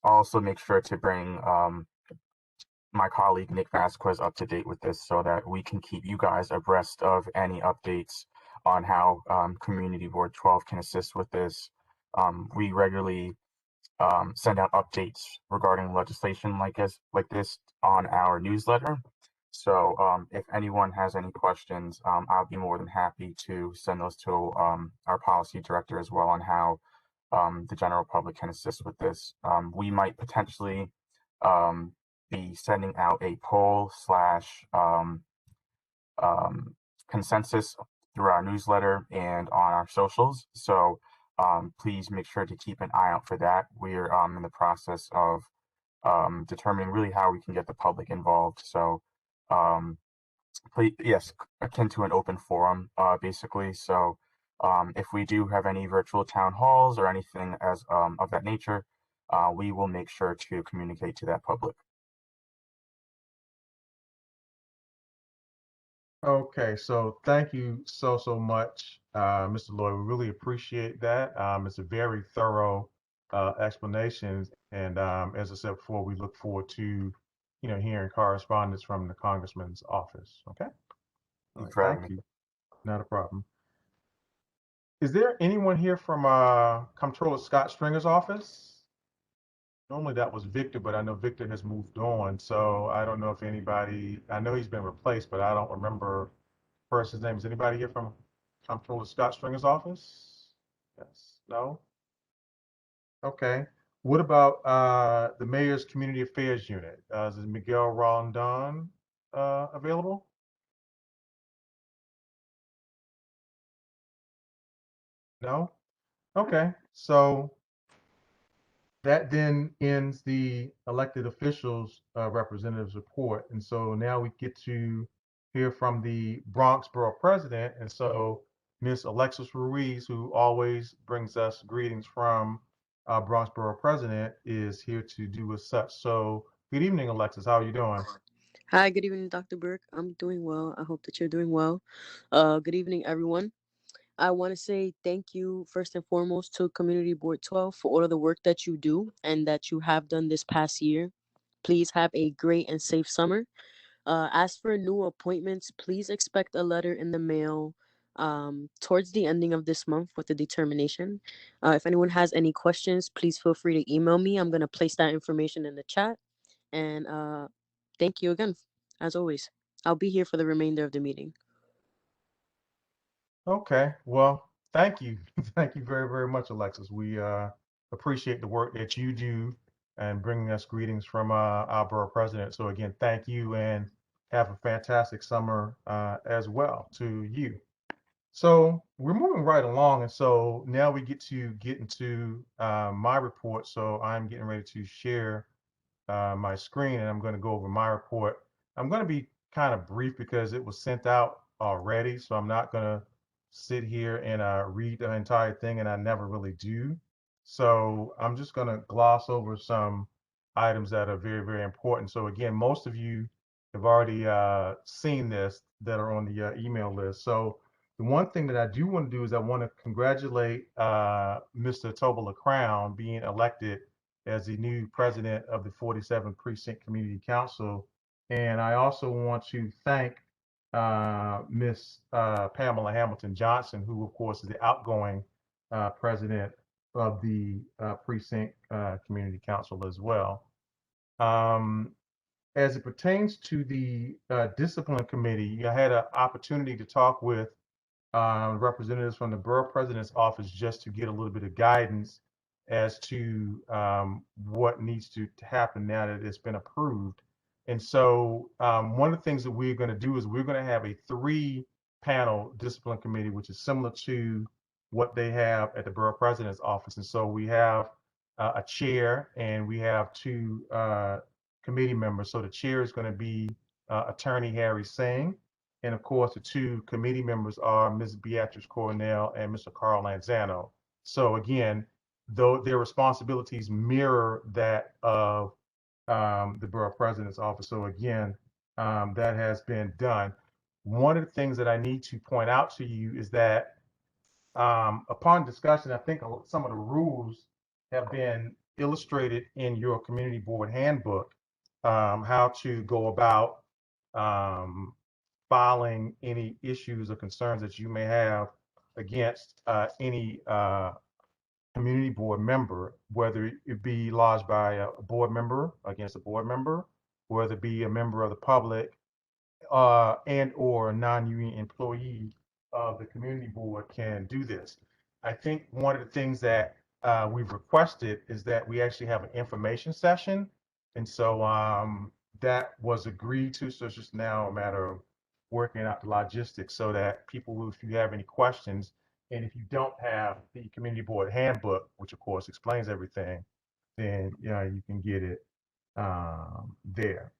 S17: also make sure to bring my colleague Nick Vasquez up to date with this, so that we can keep you guys abreast of any updates on how Community Board 12 can assist with this. We regularly send out updates regarding legislation like this on our newsletter. So if anyone has any questions, I'll be more than happy to send those to our policy director as well on how the general public can assist with this. We might potentially be sending out a poll / consensus through our newsletter and on our socials. So please make sure to keep an eye out for that. We're in the process of determining really how we can get the public involved. So please, yes, akin to an open forum, basically. So if we do have any virtual town halls or anything as of that nature, we will make sure to communicate to that public.
S1: Okay, so thank you so much, Mr. Lloyd. We really appreciate that. It's a very thorough explanation, and as I said before, we look forward to hearing correspondence from the congressman's office. Okay, all right, thank you. Not a problem. Is there anyone here from Comptroller Scott Stringer's office? Normally that was Victor, but I know Victor has moved on, so I don't know if anybody, I know he's been replaced, but I don't remember the person's name. Is anybody here from Comptroller Scott Stringer's office? Yes, no? Okay. What about the Mayor's Community Affairs Unit? Is Miguel Rondon available? No? Okay, so that then ends the elected officials representatives report. And so now we get to hear from the Bronx Borough President. And so Miss Alexis Ruiz, who always brings us greetings from Bronx Borough President, is here to do as such. So good evening, Alexis. How are you doing?
S18: Hi, good evening, Dr. Burke. I'm doing well. I hope that you're doing well. Good evening, everyone. I want to say thank you first and foremost to Community Board 12 for all of the work that you do and that you have done this past year. Please have a great and safe summer. As for new appointments, please expect a letter in the mail towards the ending of this month with the determination. If anyone has any questions, please feel free to email me. I'm going to place that information in the chat. And thank you again, as always. I'll be here for the remainder of the meeting.
S1: Okay, well, thank you. Thank you very much, Alexis. We appreciate the work that you do and bringing us greetings from our borough president. So again, thank you and have a fantastic summer as well to you. So we're moving right along. And so now we get into my report. So I'm getting ready to share my screen and I'm going to go over my report. I'm going to be kind of brief because it was sent out already. So I'm not going to sit here and read the entire thing, and I never really do. So I'm just going to gloss over some items that are very important. So again, most of you have already seen this that are on the email list. So the one thing that I do want to do is I want to congratulate Mr. Tobola Crown being elected as the new president of the 47th Precinct Community Council. And I also want to thank Miss Pamela Hamilton Johnson, who of course is the outgoing president of the Precinct Community Council as well. As it pertains to the Discipline Committee, I had an opportunity to talk with representatives from the Borough President's Office just to get a little bit of guidance as to what needs to happen now that it's been approved. And so one of the things that we're going to do is we're going to have a 3-panel discipline committee, which is similar to what they have at the Borough President's Office. And so we have a chair and we have 2 committee members. So the chair is going to be Attorney Harry Singh. And of course, the 2 committee members are Ms. Beatrice Cornell and Mr. Carl Lanzano. So again, though their responsibilities mirror that of the Borough President's Office. So again, that has been done. One of the things that I need to point out to you is that upon discussion, I think some of the rules have been illustrated in your community board handbook, how to go about filing any issues or concerns that you may have against any community board member, whether it be lodged by a board member against a board member, whether it be a member of the public, and or a non-union employee of the community board can do this. I think one of the things that we've requested is that we actually have an information session. And so that was agreed to. So it's just now a matter of working out the logistics so that people, if you have any questions, and if you don't have the community board handbook, which of course explains everything, then you can get it there.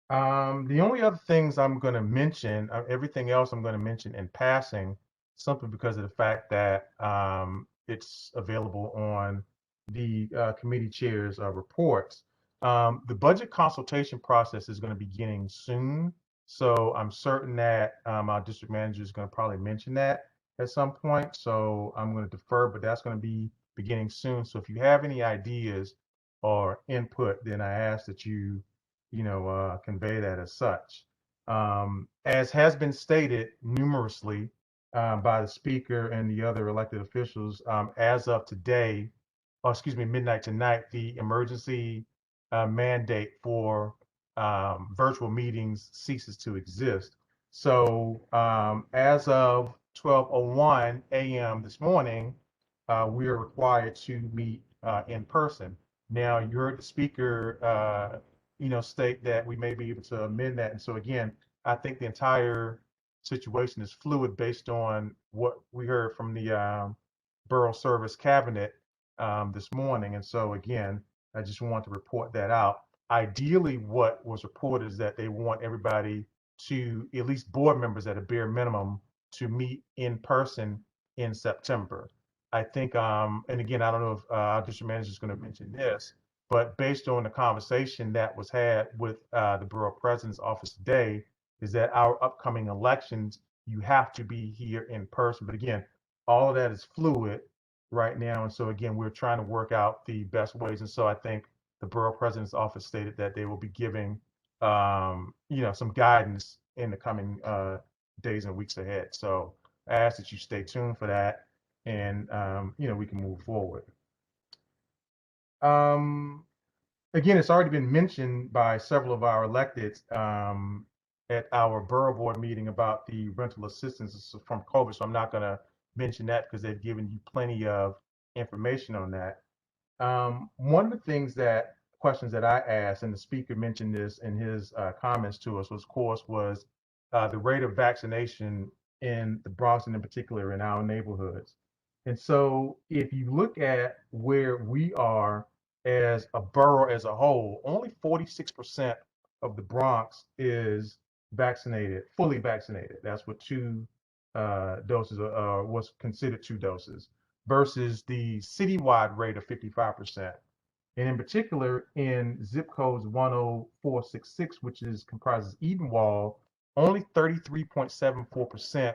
S1: The only other things I'm going to mention, everything else I'm going to mention in passing, simply because of the fact that it's available on the committee chair's reports. The budget consultation process is going to be beginning soon. So I'm certain that our district manager is going to probably mention that at some point. So I'm going to defer, but that's going to be beginning soon. So if you have any ideas or input, then I ask that you convey that as such. As has been stated numerously by the speaker and the other elected officials, as of today, or excuse me, midnight tonight, the emergency mandate for virtual meetings ceases to exist. So as of 12:01 a.m. this morning, we are required to meet in person. Now, you heard the speaker state that we may be able to amend that. And so again, I think the entire situation is fluid based on what we heard from the Borough Service Cabinet this morning. And so again, I just want to report that out. Ideally, what was reported is that they want everybody to, at least board members at a bare minimum, to meet in person in September. I think, and again, I don't know if our district manager is going to mention this, but based on the conversation that was had with the borough president's office today, is that our upcoming elections, you have to be here in person. But again, all of that is fluid right now. And so again, we're trying to work out the best ways. And so I think the borough president's office stated that they will be giving, some guidance in the coming days and weeks ahead. So I ask that you stay tuned for that, and we can move forward. Again, it's already been mentioned by several of our electeds at our borough board meeting about the rental assistance from COVID. So I'm not going to mention that because they've given you plenty of information on that. One of the questions that I asked, and the speaker mentioned this in his comments to us, was the rate of vaccination in the Bronx and in particular in our neighborhoods. And so if you look at where we are as a borough as a whole, only 46% of the Bronx is vaccinated, fully vaccinated. That's what 2 doses was considered 2 doses, versus the citywide rate of 55%. And in particular, in zip codes 10466, which comprises Edenwald, only 33.74%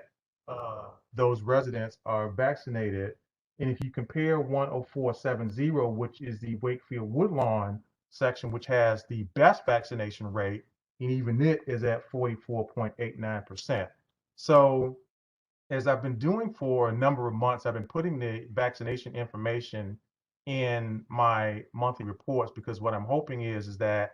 S1: those residents are vaccinated. And if you compare 10470, which is the Wakefield Woodlawn section, which has the best vaccination rate, and even it is at 44.89%. So as I've been doing for a number of months, I've been putting the vaccination information in my monthly reports, because what I'm hoping is that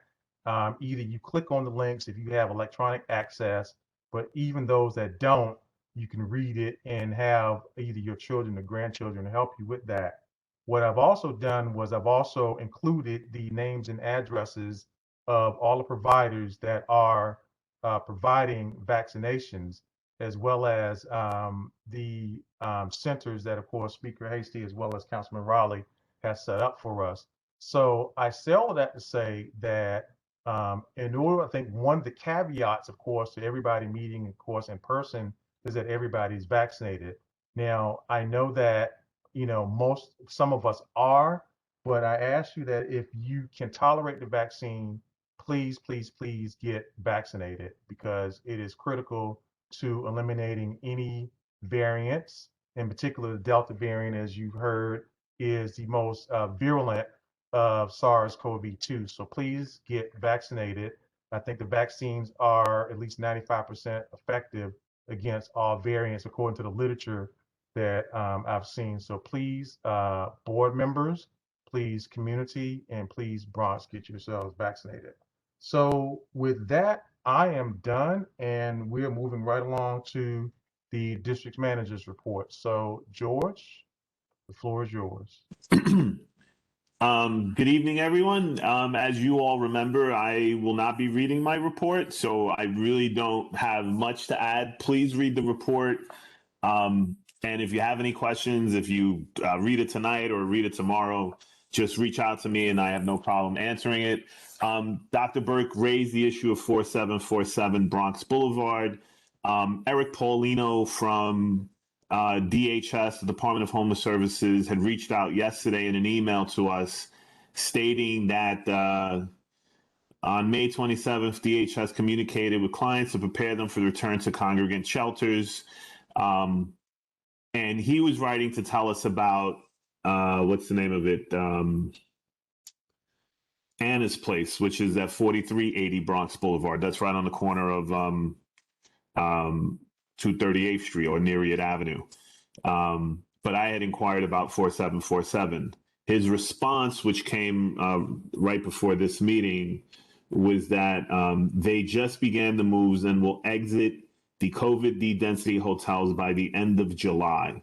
S1: either you click on the links if you have electronic access, but even those that don't, you can read it and have either your children or grandchildren help you with that. What I've also done was I've also included the names and addresses of all the providers that are providing vaccinations, as well as the centers that, of course, Speaker Hasty as well as Councilman Raleigh has set up for us. So I say all of that to say that in order, I think one of the caveats, of course, to everybody meeting, of course, in person, is that everybody's vaccinated. Now, I know that, some of us are, but I ask you that if you can tolerate the vaccine, please, please, please get vaccinated, because it is critical to eliminating any variants. In particular, the Delta variant, as you've heard, is the most virulent of SARS-CoV-2. So please get vaccinated. I think the vaccines are at least 95% effective against all variants, according to the literature that I've seen. So please, board members, please community, and please Bronx, get yourselves vaccinated. So with that, I am done, and we're moving right along to the district manager's report. So George, the floor is yours.
S14: Good evening, everyone. As you all remember, I will not be reading my report, so I really don't have much to add. Please read the report. And if you have any questions, if you read it tonight or read it tomorrow, just reach out to me and I have no problem answering it. Dr. Burke raised the issue of 4747 Bronx Boulevard. Eric Paulino from DHS, the Department of Homeless Services, had reached out yesterday in an email to us stating that on May 27th, DHS communicated with clients to prepare them for the return to congregant shelters. And he was writing to tell us about, what's the name of it? Anna's Place, which is at 4380 Bronx Boulevard. That's right on the corner of 238th Street or Nereid Avenue. But I had inquired about 4747. His response, which came right before this meeting, was that they just began the moves and will exit the COVID D-density hotels by the end of July.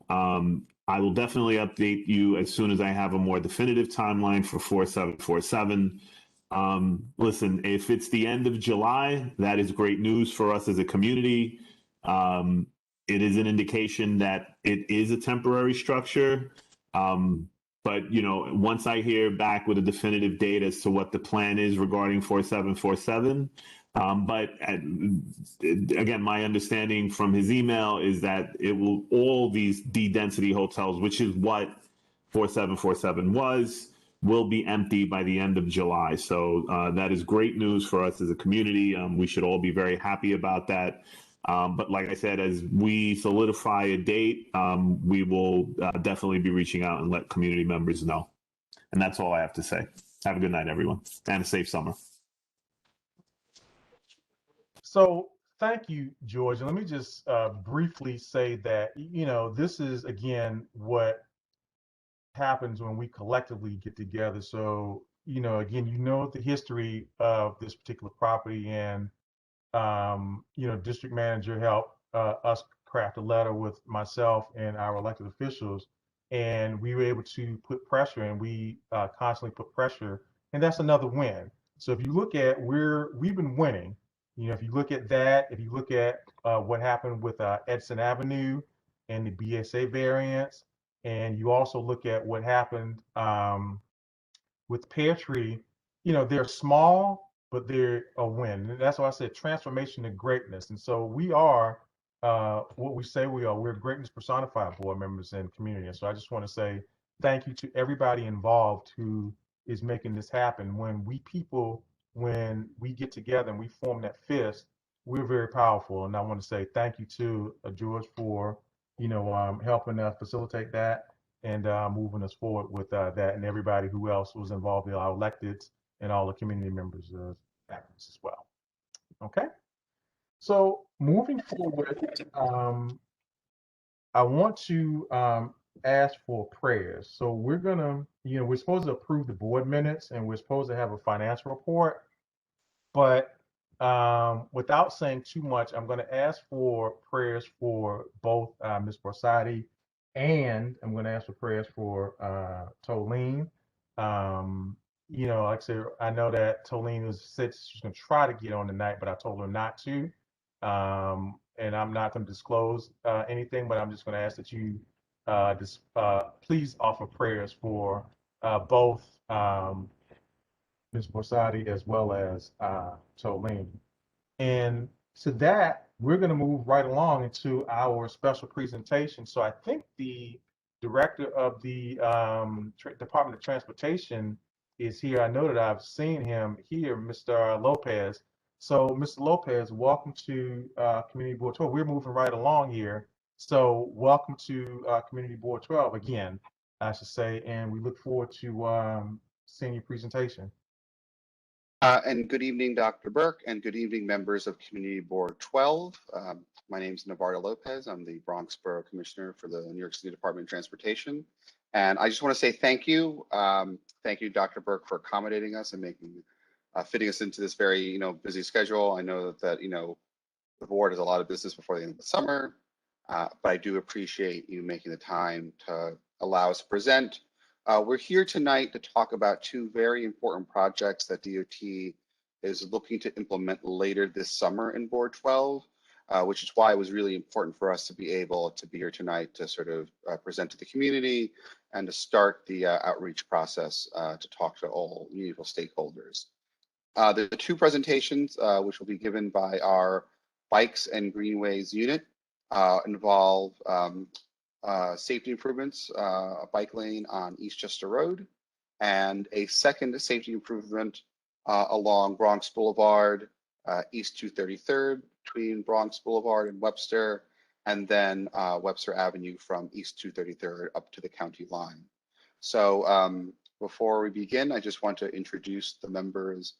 S14: I will definitely update you as soon as I have a more definitive timeline for 4747. Listen, if it's the end of July, that is great news for us as a community. It is an indication that it is a temporary structure. But, you know, once I hear back with a definitive date as to what the plan is regarding 4747, but again, my understanding from his email is that it will, all these D-density hotels, which is what 4747 was, will be empty by the end of July. So that is great news for us as a community. We should all be very happy about that. But like I said, as we solidify a date, we will definitely be reaching out and let community members know. And that's all I have to say. Have a good night, everyone, and a safe summer.
S1: So thank you, George. And let me just briefly say that, you know, this is, again, what happens when we collectively get together. So, you know, again, you know the history of this particular property, and, you know, district manager helped us craft a letter with myself and our elected officials, and we were able to put pressure, and we constantly put pressure, and that's another win. So if you look at we've been winning. You know, if you look at that, if you look at what happened with Edson Avenue and the BSA variants, and you also look at what happened with Pear Tree, you know, they're small, but they're a win. And that's why I said transformation to greatness. And so we are what we say we are. We're greatness personified, board members and community. And so I just want to say thank you to everybody involved who is making this happen. When we get together and we form that fist, we're very powerful. And I want to say thank you to George for, you know, helping us facilitate that and moving us forward with that, and everybody who else was involved, our electeds and all the community members as well. Okay. So moving forward, I want to ask for prayers. So we're gonna, you know, we're supposed to approve the board minutes and we're supposed to have a financial report, but without saying too much, I'm going to ask for prayers for both Ms. Borsati, and I'm going to ask for prayers for Tolene. You know, like I said, I know that Tolene said she's going to try to get on tonight, but I told her not to. And I'm not going to disclose anything, but I'm just going to ask that you please offer prayers for both Ms. Borsati as well as Tolene. And to that, we're going to move right along into our special presentation. So I think the director of the Department of Transportation is here. I know that I've seen him here, Mr. Lopez. So Mr. Lopez, welcome to Community Board 12. We're moving right along here. So welcome to Community Board 12 again, I should say, and we look forward to seeing your presentation.
S19: And good evening, Dr. Burke, and good evening, members of Community Board 12. My name is Navarro Lopez. I'm the Bronx Borough Commissioner for the New York City Department of Transportation. And I just want to say thank you. Thank you, Dr. Burke, for accommodating us and fitting us into this very, busy schedule. I know that, the board has a lot of business before the end of the summer, but I do appreciate you making the time to allow us to present. We're here tonight to talk about two very important projects that DOT is looking to implement later this summer in Board 12, which is why it was really important for us to be able to be here tonight to sort of present to the community and to start the outreach process to talk to all meaningful stakeholders. The two presentations, which will be given by our Bikes and Greenways unit, involve safety improvements, a bike lane on East Chester Road, and a second safety improvement along Bronx Boulevard, East 233rd between Bronx Boulevard and Webster, and then Webster Avenue from East 233rd up to the county line. So before we begin, I just want to introduce the members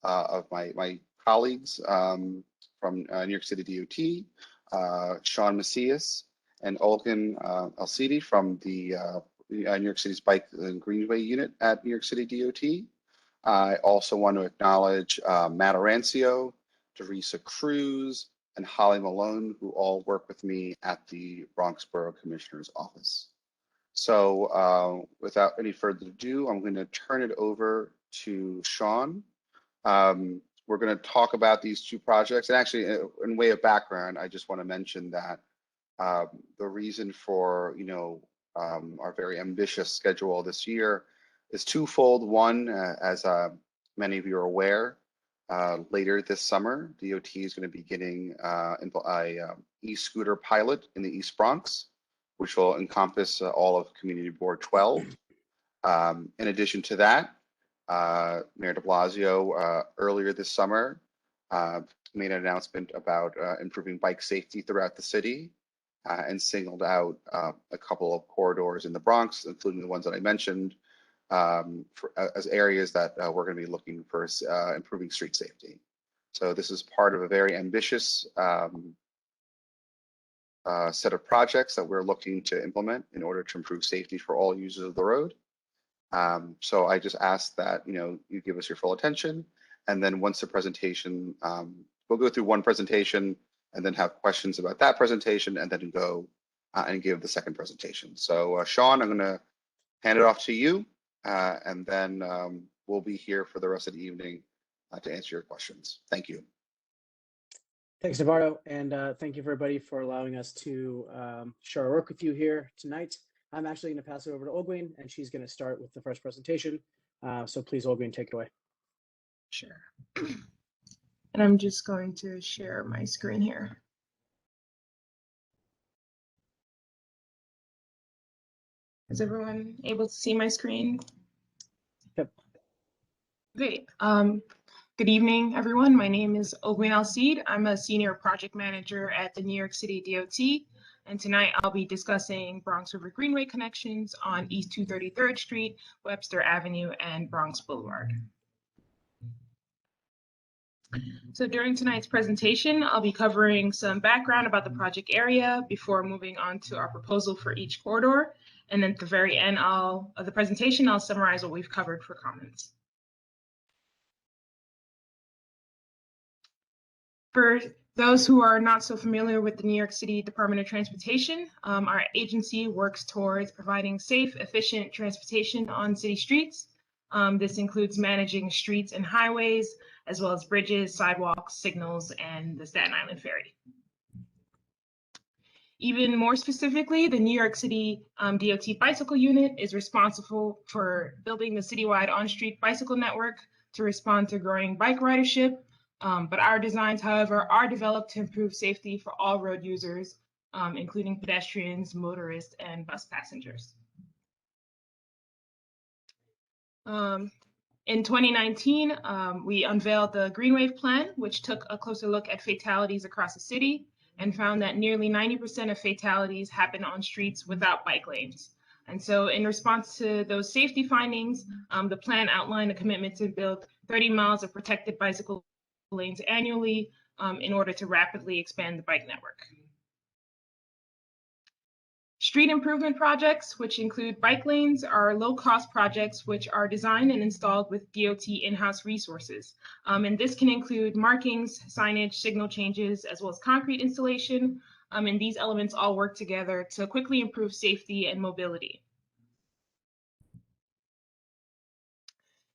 S19: of my colleagues from New York City DOT, Sean Macias, and Olgan Alcidi from the New York City's Bike and Greenway unit at New York City DOT. I also want to acknowledge Matt Arancio, Teresa Cruz, and Holly Malone, who all work with me at the Bronx Borough Commissioner's Office. So without any further ado, I'm going to turn it over to Sean. We're going to talk about these two projects. And actually, in way of background, I just want to mention that the reason for our very ambitious schedule this year is twofold. One, as many of you are aware, later this summer, DOT is going to be beginning an e-scooter pilot in the East Bronx, which will encompass all of Community Board 12. In addition to that, Mayor de Blasio earlier this summer made an announcement about improving bike safety throughout the city. And singled out a couple of corridors in the Bronx, including the ones that I mentioned, as areas that we're going to be looking for improving street safety. So this is part of a very ambitious set of projects that we're looking to implement in order to improve safety for all users of the road. So I just ask that you give us your full attention, and then once the presentation, we'll go through one presentation and then have questions about that presentation, and then go and give the second presentation. So Sean, I'm going to hand it off to you, and then we'll be here for the rest of the evening to answer your questions. Thank you.
S20: Thanks, Navarro, and thank you everybody for allowing us to share our work with you here tonight. I'm actually going to pass it over to Olguin, and she's going to start with the first presentation. So please, Olguin, take it away.
S21: Sure. And I'm just going to share my screen here. Is everyone able to see my screen?
S20: Yep.
S21: Great. Good evening, everyone. My name is Olguin Alcide. I'm a senior project manager at the New York City DOT. And tonight I'll be discussing Bronx River Greenway connections on East 233rd Street, Webster Avenue, and Bronx Boulevard. So during tonight's presentation, I'll be covering some background about the project area before moving on to our proposal for each corridor. And then at the very end of the presentation, I'll summarize what we've covered for comments. For those who are not so familiar with the New York City Department of Transportation, our agency works towards providing safe, efficient transportation on city streets. This includes managing streets and highways, as well as bridges, sidewalks, signals, and the Staten Island Ferry. Even more specifically, the New York City DOT Bicycle Unit is responsible for building the citywide on-street bicycle network to respond to growing bike ridership. But our designs, however, are developed to improve safety for all road users, including pedestrians, motorists, and bus passengers. In 2019, we unveiled the Greenwave Plan, which took a closer look at fatalities across the city and found that nearly 90% of fatalities happen on streets without bike lanes. And so in response to those safety findings, the plan outlined a commitment to build 30 miles of protected bicycle lanes annually in order to rapidly expand the bike network. Street improvement projects, which include bike lanes, are low-cost projects which are designed and installed with DOT in-house resources. And this can include markings, signage, signal changes, as well as concrete installation. And these elements all work together to quickly improve safety and mobility.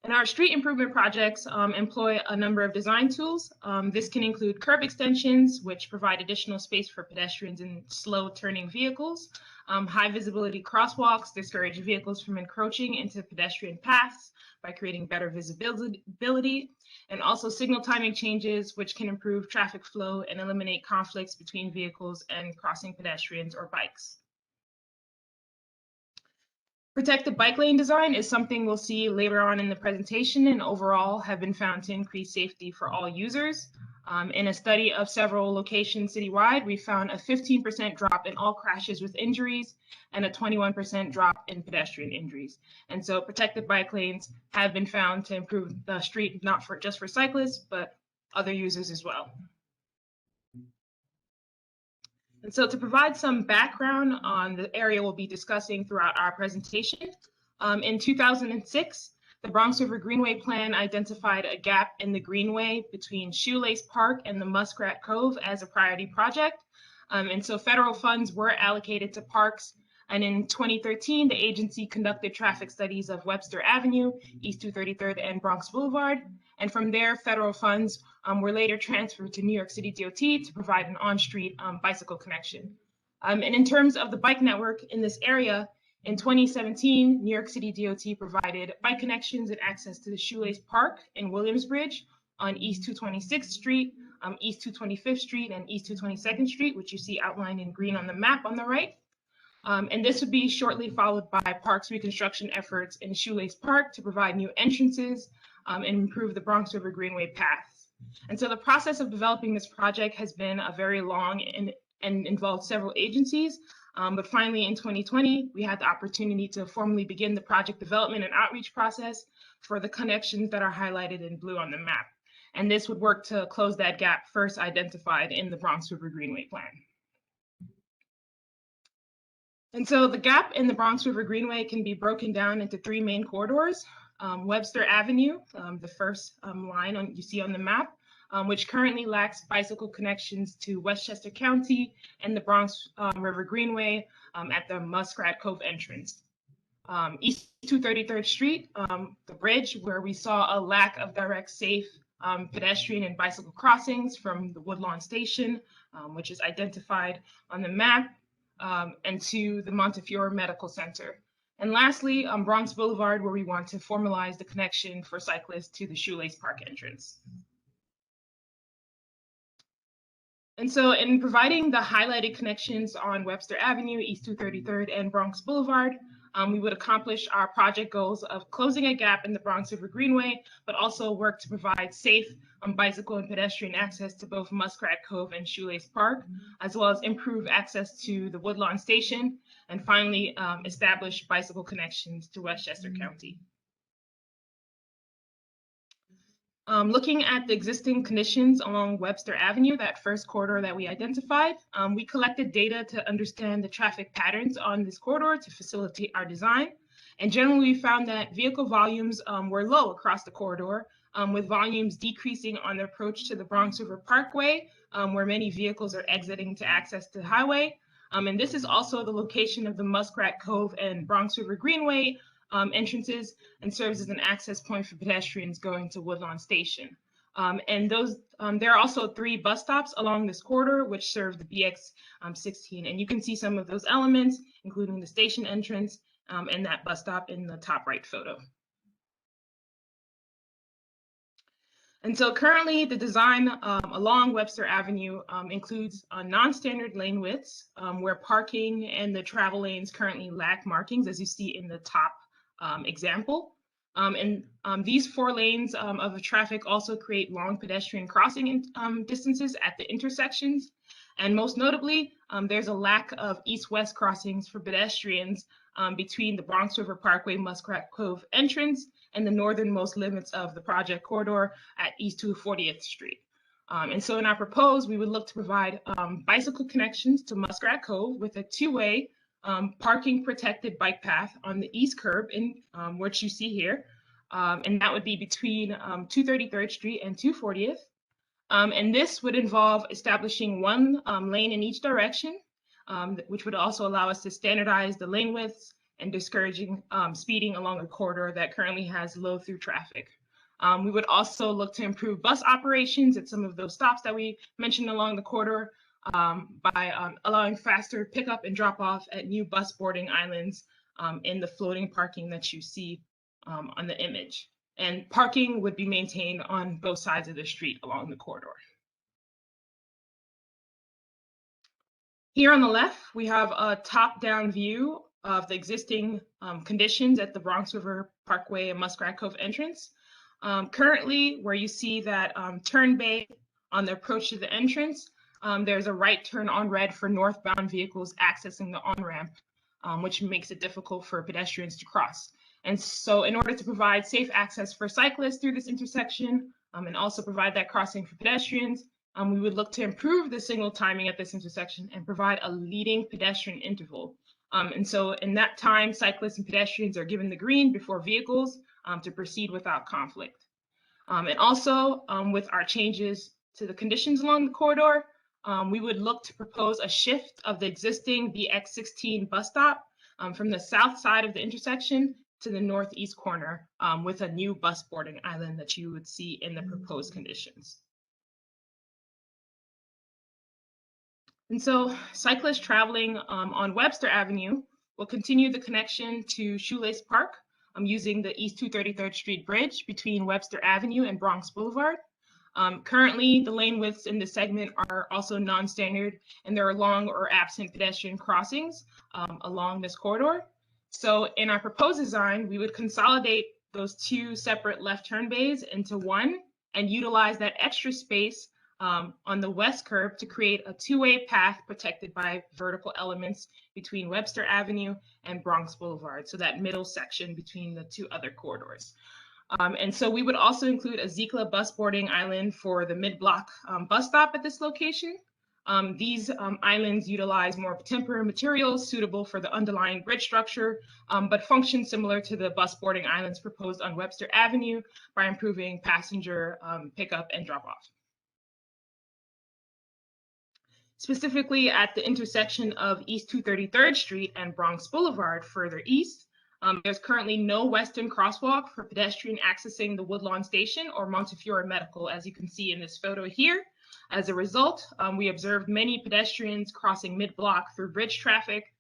S21: And our street improvement projects employ a number of design tools. This can include curb extensions, which provide additional space for pedestrians and slow turning vehicles. High visibility crosswalks discourage vehicles from encroaching into pedestrian paths by creating better visibility. And also signal timing changes, which can improve traffic flow and eliminate conflicts between vehicles and crossing pedestrians or bikes. Protected bike lane design is something we'll see later on in the presentation, and overall have been found to increase safety for all users. In a study of several locations citywide, we found a 15% drop in all crashes with injuries and a 21% drop in pedestrian injuries. And so protected bike lanes have been found to improve the street, not just for cyclists, but other users as well. And so to provide some background on the area we'll be discussing throughout our presentation, in 2006, the Bronx River Greenway Plan identified a gap in the Greenway between Shoelace Park and the Muskrat Cove as a priority project. And so federal funds were allocated to parks. And in 2013, the agency conducted traffic studies of Webster Avenue, East 233rd, and Bronx Boulevard. And from there, federal funds were later transferred to New York City DOT to provide an on-street bicycle connection. And in terms of the bike network in this area, in 2017, New York City DOT provided bike connections and access to the Shoelace Park in Williamsbridge on East 226th Street, East 225th Street, and East 222nd Street, which you see outlined in green on the map on the right. And this would be shortly followed by parks reconstruction efforts in Shoelace Park to provide new entrances and improve the Bronx River Greenway paths. And so the process of developing this project has been a very long and involved several agencies. But finally, in 2020, we had the opportunity to formally begin the project development and outreach process for the connections that are highlighted in blue on the map. And this would work to close that gap first identified in the Bronx River Greenway Plan. And so the gap in the Bronx River Greenway can be broken down into three main corridors. Webster Avenue, the first line you see on the map, which currently lacks bicycle connections to Westchester County and the Bronx River Greenway at the Muskrat Cove entrance. East 233rd Street, the bridge, where we saw a lack of direct, safe pedestrian and bicycle crossings from the Woodlawn Station, which is identified on the map, and to the Montefiore Medical Center. And lastly, Bronx Boulevard, where we want to formalize the connection for cyclists to the Shoelace Park entrance. And so in providing the highlighted connections on Webster Avenue, East 233rd, and Bronx Boulevard, we would accomplish our project goals of closing a gap in the Bronx River Greenway, but also work to provide safe bicycle and pedestrian access to both Muskrat Cove and Shoelace Park, as well as improve access to the Woodlawn Station, and finally establish bicycle connections to Westchester County. Looking at the existing conditions along Webster Avenue, that first corridor that we identified, we collected data to understand the traffic patterns on this corridor to facilitate our design. And generally, we found that vehicle volumes were low across the corridor, with volumes decreasing on the approach to the Bronx River Parkway, where many vehicles are exiting to access the highway. And this is also the location of the Muskrat Cove and Bronx River Greenway entrances, and serves as an access point for pedestrians going to Woodlawn Station. And there are also 3 bus stops along this corridor, which serve the BX16. And you can see some of those elements, including the station entrance and that bus stop in the top right photo. And so currently the design along Webster Avenue includes non-standard lane widths where parking and the travel lanes currently lack markings, as you see in the top example. These 4 lanes of traffic also create long pedestrian crossing distances at the intersections. And most notably, there's a lack of east-west crossings for pedestrians between the Bronx River Parkway Muskrat Cove entrance and the northernmost limits of the project corridor at East 240th Street. And so in our proposed, we would look to provide bicycle connections to Muskrat Cove with a two-way parking protected bike path on the east curb in which you see here. And that would be between 233rd Street and 240th. And this would involve establishing one lane in each direction, which would also allow us to standardize the lane widths and discouraging speeding along a corridor that currently has low through traffic. We would also look to improve bus operations at some of those stops that we mentioned along the corridor by allowing faster pickup and drop off at new bus boarding islands in the floating parking that you see on the image. And parking would be maintained on both sides of the street along the corridor. Here on the left, we have a top-down view of the existing conditions at the Bronx River Parkway and Muskrat Cove entrance. Currently, where you see that turn bay on the approach to the entrance, there's a right turn on red for northbound vehicles accessing the on-ramp, which makes it difficult for pedestrians to cross. And so in order to provide safe access for cyclists through this intersection and also provide that crossing for pedestrians, we would look to improve the signal timing at this intersection and provide a leading pedestrian interval. And so in that time, cyclists and pedestrians are given the green before vehicles to proceed without conflict. And also with our changes to the conditions along the corridor, we would look to propose a shift of the existing BX16 bus stop from the south side of the intersection to the northeast corner with a new bus boarding island that you would see in the proposed conditions. And so cyclists traveling on Webster Avenue will continue the connection to Shoelace Park using the East 233rd Street Bridge between Webster Avenue and Bronx Boulevard. Currently, the lane widths in this segment are also non-standard, and there are long or absent pedestrian crossings along this corridor. So in our proposed design, we would consolidate those two separate left turn bays into one and utilize that extra space on the west curb to create a two-way path protected by vertical elements between Webster Avenue and Bronx Boulevard, so that middle section between the two other corridors. And so we would also include a Zikla bus boarding island for the mid-block bus stop at this location. These islands utilize more temporary materials suitable for the underlying bridge structure, but function similar to the bus boarding islands proposed on Webster Avenue by improving passenger pickup and drop-off. Specifically at the intersection of East 233rd Street and Bronx Boulevard further east, there's currently no western crosswalk for pedestrian accessing the Woodlawn Station or Montefiore Medical, as you can see in this photo here. As a result, we observed many pedestrians crossing mid-block through bridge traffic.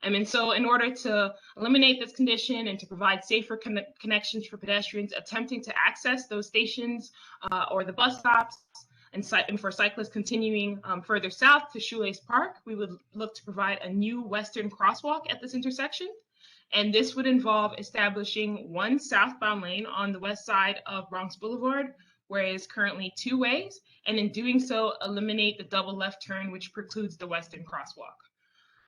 S21: And so in order to eliminate this condition and to provide safer connections for pedestrians attempting to access those stations or the bus stops, and for cyclists continuing further south to Shoelace Park, we would look to provide a new western crosswalk at this intersection. And this would involve establishing one southbound lane on the west side of Bronx Boulevard, where it is currently two ways, and in doing so, eliminate the double left turn, which precludes the western crosswalk.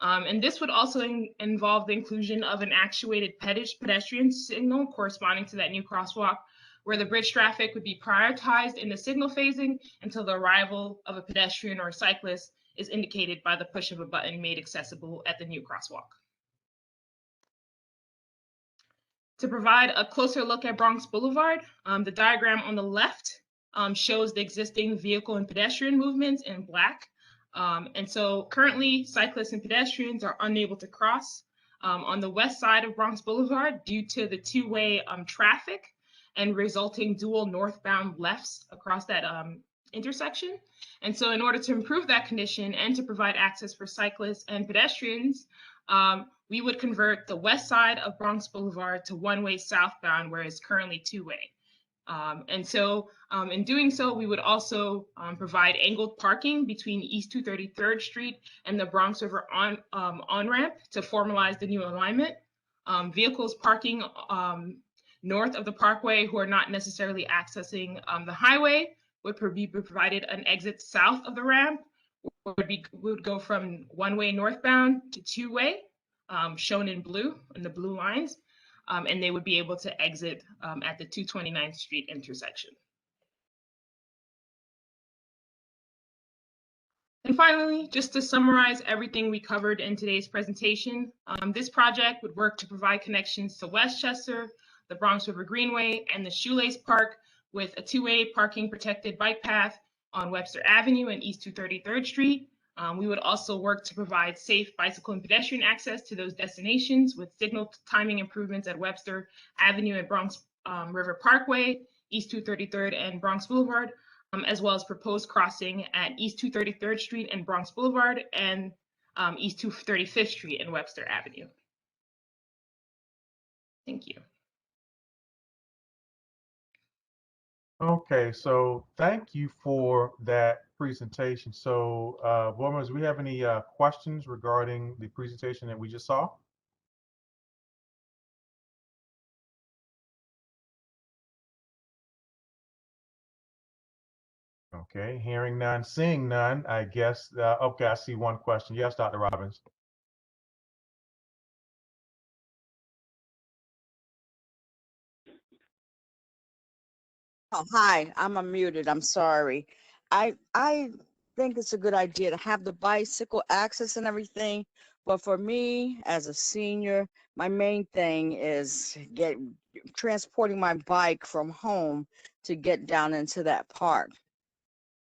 S21: And this would also involve the inclusion of an actuated pedestrian signal corresponding to that new crosswalk, where the bridge traffic would be prioritized in the signal phasing until the arrival of a pedestrian or a cyclist is indicated by the push of a button made accessible at the new crosswalk. To provide a closer look at Bronx Boulevard, the diagram on the left shows the existing vehicle and pedestrian movements in black. And so currently cyclists and pedestrians are unable to cross on the west side of Bronx Boulevard due to the two-way traffic and resulting dual northbound lefts across that intersection. And so in order to improve that condition and to provide access for cyclists and pedestrians, we would convert the west side of Bronx Boulevard to one-way southbound, where it's currently two-way. And so in doing so, we would also provide angled parking between East 233rd Street and the Bronx River on-ramp to formalize the new alignment. Vehicles parking north of the parkway who are not necessarily accessing the highway would be provided an exit south of the ramp, would go from one-way northbound to two-way, shown in blue, in the blue lines. and they would be able to exit at the 229th Street intersection. And finally, just to summarize everything we covered in today's presentation, this project would work to provide connections to Westchester, the Bronx River Greenway, and the Shoelace Park with a two-way parking protected bike path on Webster Avenue and East 233rd Street. We would also work to provide safe bicycle and pedestrian access to those destinations with signal timing improvements at Webster Avenue and Bronx River Parkway, East 233rd and Bronx Boulevard, as well as proposed crossing at East 233rd Street and Bronx Boulevard and East 235th Street and Webster Avenue. Thank you.
S1: Okay, so thank you for that presentation. So, board members, do we have any questions regarding the presentation that we just saw? Okay, hearing none, seeing none, I guess, okay, I see one question. Yes, Dr. Robbins.
S9: Oh, hi, I'm unmuted. I'm sorry. I think it's a good idea to have the bicycle access and everything, but for me as a senior, my main thing is transporting my bike from home to get down into that park.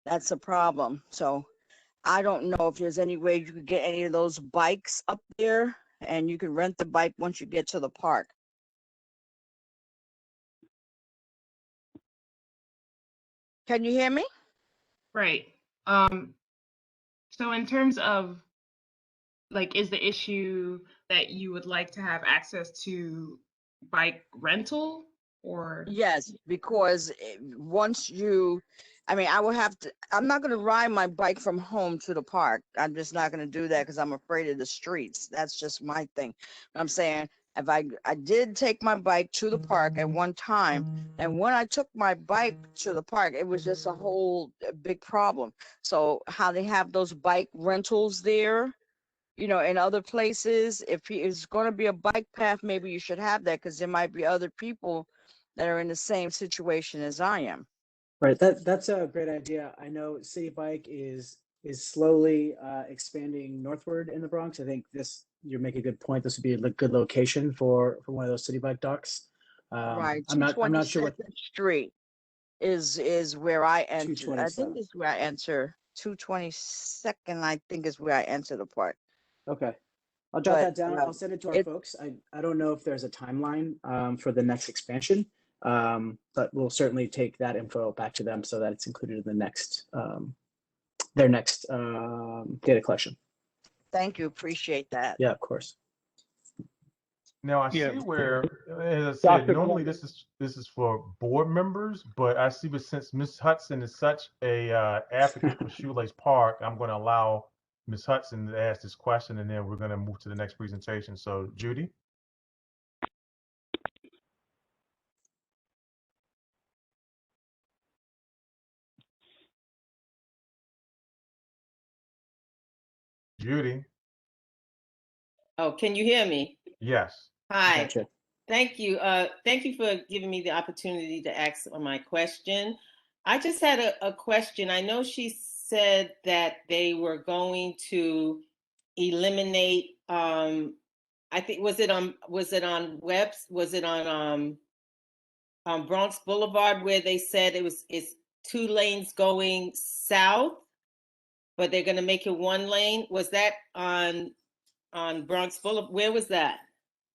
S9: That's a problem. So I don't know if there's any way you could get any of those bikes up there and you can rent the bike once you get to the park. Can you hear me?
S21: Right. So in terms of, like, is the issue that you would like to have access to bike rental or?
S9: Yes, because once you, I mean, I will have to, I'm not going to ride my bike from home to the park. I'm just not going to do that because I'm afraid of the streets. That's just my thing. I'm saying if I did take my bike to the park at one time, and when I took my bike to the park, it was just a whole big problem. So how they have those bike rentals there, you know, in other places, if it's going to be a bike path, maybe you should have that because there might be other people that are in the same situation as I am.
S20: Right, that's a great idea. I know City Bike is slowly expanding northward in the Bronx. I think you make a good point. This would be a good location for one of those City Bike docks.
S9: Right,
S20: I'm not sure what
S9: 222nd Street is where I enter. I think
S20: 227.
S9: is where I enter. 222nd, I think, is where I enter the park.
S20: Okay, I'll jot
S9: But
S20: that down. I'll send it to our folks. I don't know if there's a timeline for the next expansion, but we'll certainly take that info back to them so that it's included in the next their next data collection.
S9: Thank you, appreciate that.
S20: Yeah, of course.
S1: Now I see where, as I said, normally this is for board members, but I see, but since Ms. Hudson is such a advocate for Shoelace Park, I'm going to allow Ms. Hudson to ask this question, and then we're going to move to the next presentation. So, Judy. Judy.
S2: Oh, can you hear me?
S1: Yes.
S2: Hi.
S20: Gotcha.
S2: Thank you. Thank you for giving me the opportunity to ask my question. I just had a question. I know she said that they were going to eliminate, I think, was it on Bronx Boulevard where they said it's 2 lanes going south, but they're going to make it 1 lane? Was that on Bronx Boulevard? Where was that?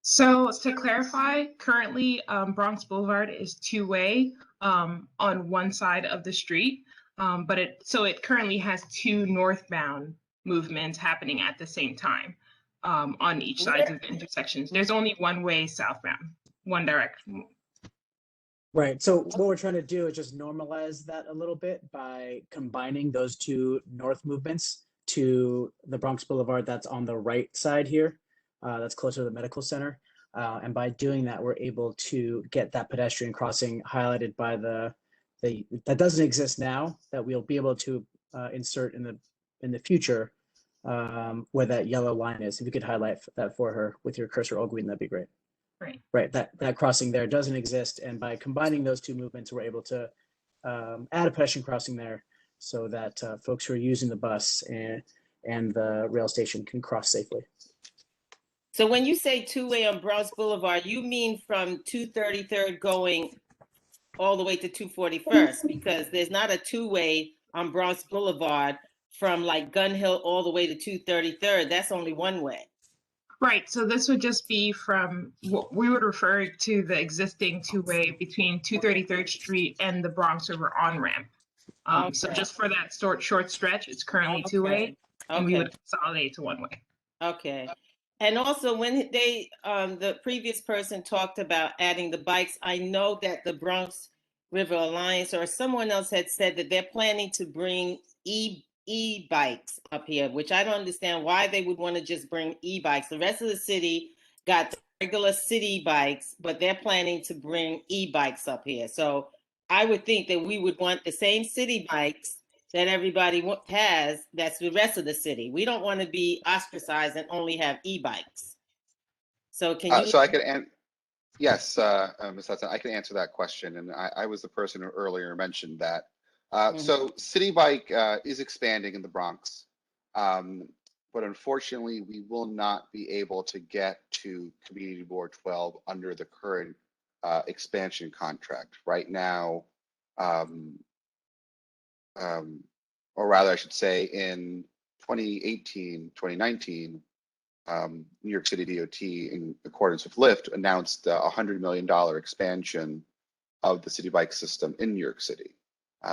S21: So to clarify, currently Bronx Boulevard is two-way on one side of the street, but it currently has 2 northbound movements happening at the same time on each side of the intersections. There's only one way southbound, one direction.
S20: Right. So what we're trying to do is just normalize that a little bit by combining those 2 north movements to the Bronx Boulevard that's on the right side here. That's closer to the medical center. And by doing that, we're able to get that pedestrian crossing highlighted by that doesn't exist now, that we'll be able to insert in the future where that yellow line is. If you could highlight that for her with your cursor, Ogwin, that'd be great. Right, that crossing there doesn't exist, and by combining those two movements, we're able to add a pedestrian crossing there so that folks who are using the bus and the rail station can cross safely.
S2: So when you say two-way on Bronx Boulevard, you mean from 233rd going all the way to 241st? Because there's not a two-way on Bronx Boulevard from like Gun Hill all the way to 233rd. That's only one way.
S21: Right, so this would just be from what we would refer to the existing two-way between 233rd Street and the Bronx River on-ramp. So
S2: Okay.
S21: just for that short stretch, it's currently two-way, and we would consolidate to one-way.
S2: Okay. And also when they, the previous person talked about adding the bikes, I know that the Bronx River Alliance or someone else had said that they're planning to bring e-bikes up here, which I don't understand why they would want to just bring e-bikes. The rest of the city got the regular city bikes, but they're planning to bring e-bikes up here. So I would think that we would want the same city bikes that everybody has, that's the rest of the city. We don't want to be ostracized and only have e-bikes. So can you?
S19: So I could, yes, Ms. Hudson, I can answer that question. And I was the person who earlier mentioned that. So City Bike is expanding in the Bronx, but unfortunately we will not be able to get to Community Board 12 under the current expansion contract. Right now, or rather I should say in 2018, 2019, New York City DOT, in accordance with LIFT, announced a $100 million expansion of the city bike system in New York City.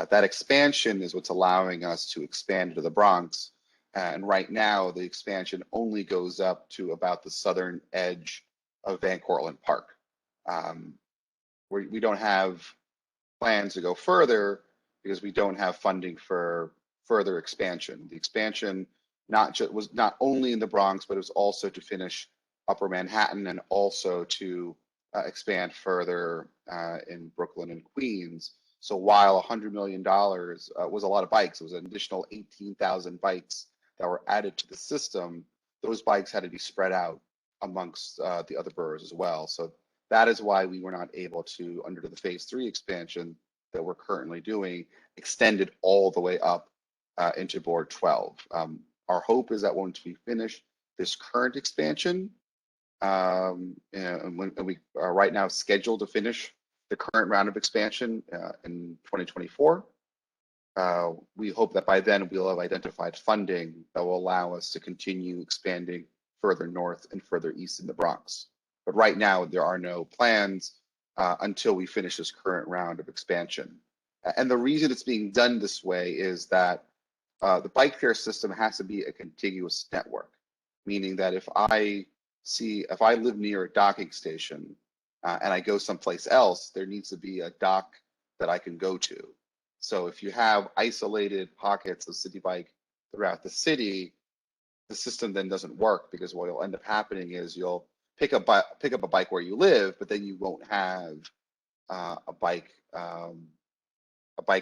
S19: That expansion is what's allowing us to expand to the Bronx. And right now, the expansion only goes up to about the southern edge of Van Cortlandt Park. We don't have plans to go further because we don't have funding for further expansion. The expansion was not only in the Bronx, but it was also to finish Upper Manhattan and also to expand further in Brooklyn and Queens. So while $100 million was a lot of bikes, it was an additional 18,000 bikes that were added to the system. Those bikes had to be spread out amongst the other boroughs as well. So that is why we were not able to, under the phase 3 expansion that we're currently doing, extend it all the way up into Board 12. Our hope is that once we finish this current expansion, and we are right now scheduled to finish the current round of expansion in 2024, we hope that by then we'll have identified funding that will allow us to continue expanding further north and further east in the Bronx. But right now there are no plans until we finish this current round of expansion. And the reason it's being done this way is that the bike share system has to be a contiguous network, meaning that if I live near a docking station and I go someplace else, there needs to be a dock that I can go to. So if you have isolated pockets of city bike throughout the city, the system then doesn't work, because what will end up happening is you'll pick up a bike where you live, but then you won't have a bike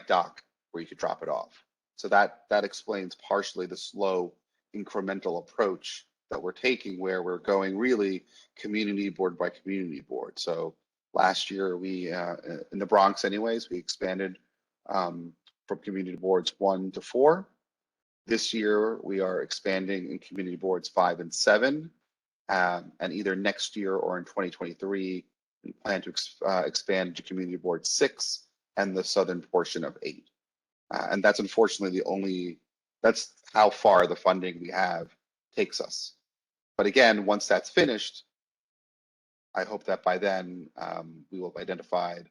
S19: dock where you could drop it off. So that explains partially the slow incremental approach that we're taking, where we're going really community board by community board. So last year we, in the Bronx anyways, we expanded from community boards 1 to 4. This year we are expanding in community boards 5 and 7. And either next year or in 2023, we plan to expand to community board 6 and the southern portion of 8. And that's unfortunately that's how far the funding we have takes us. But again, once that's finished, I hope that by then we will have identified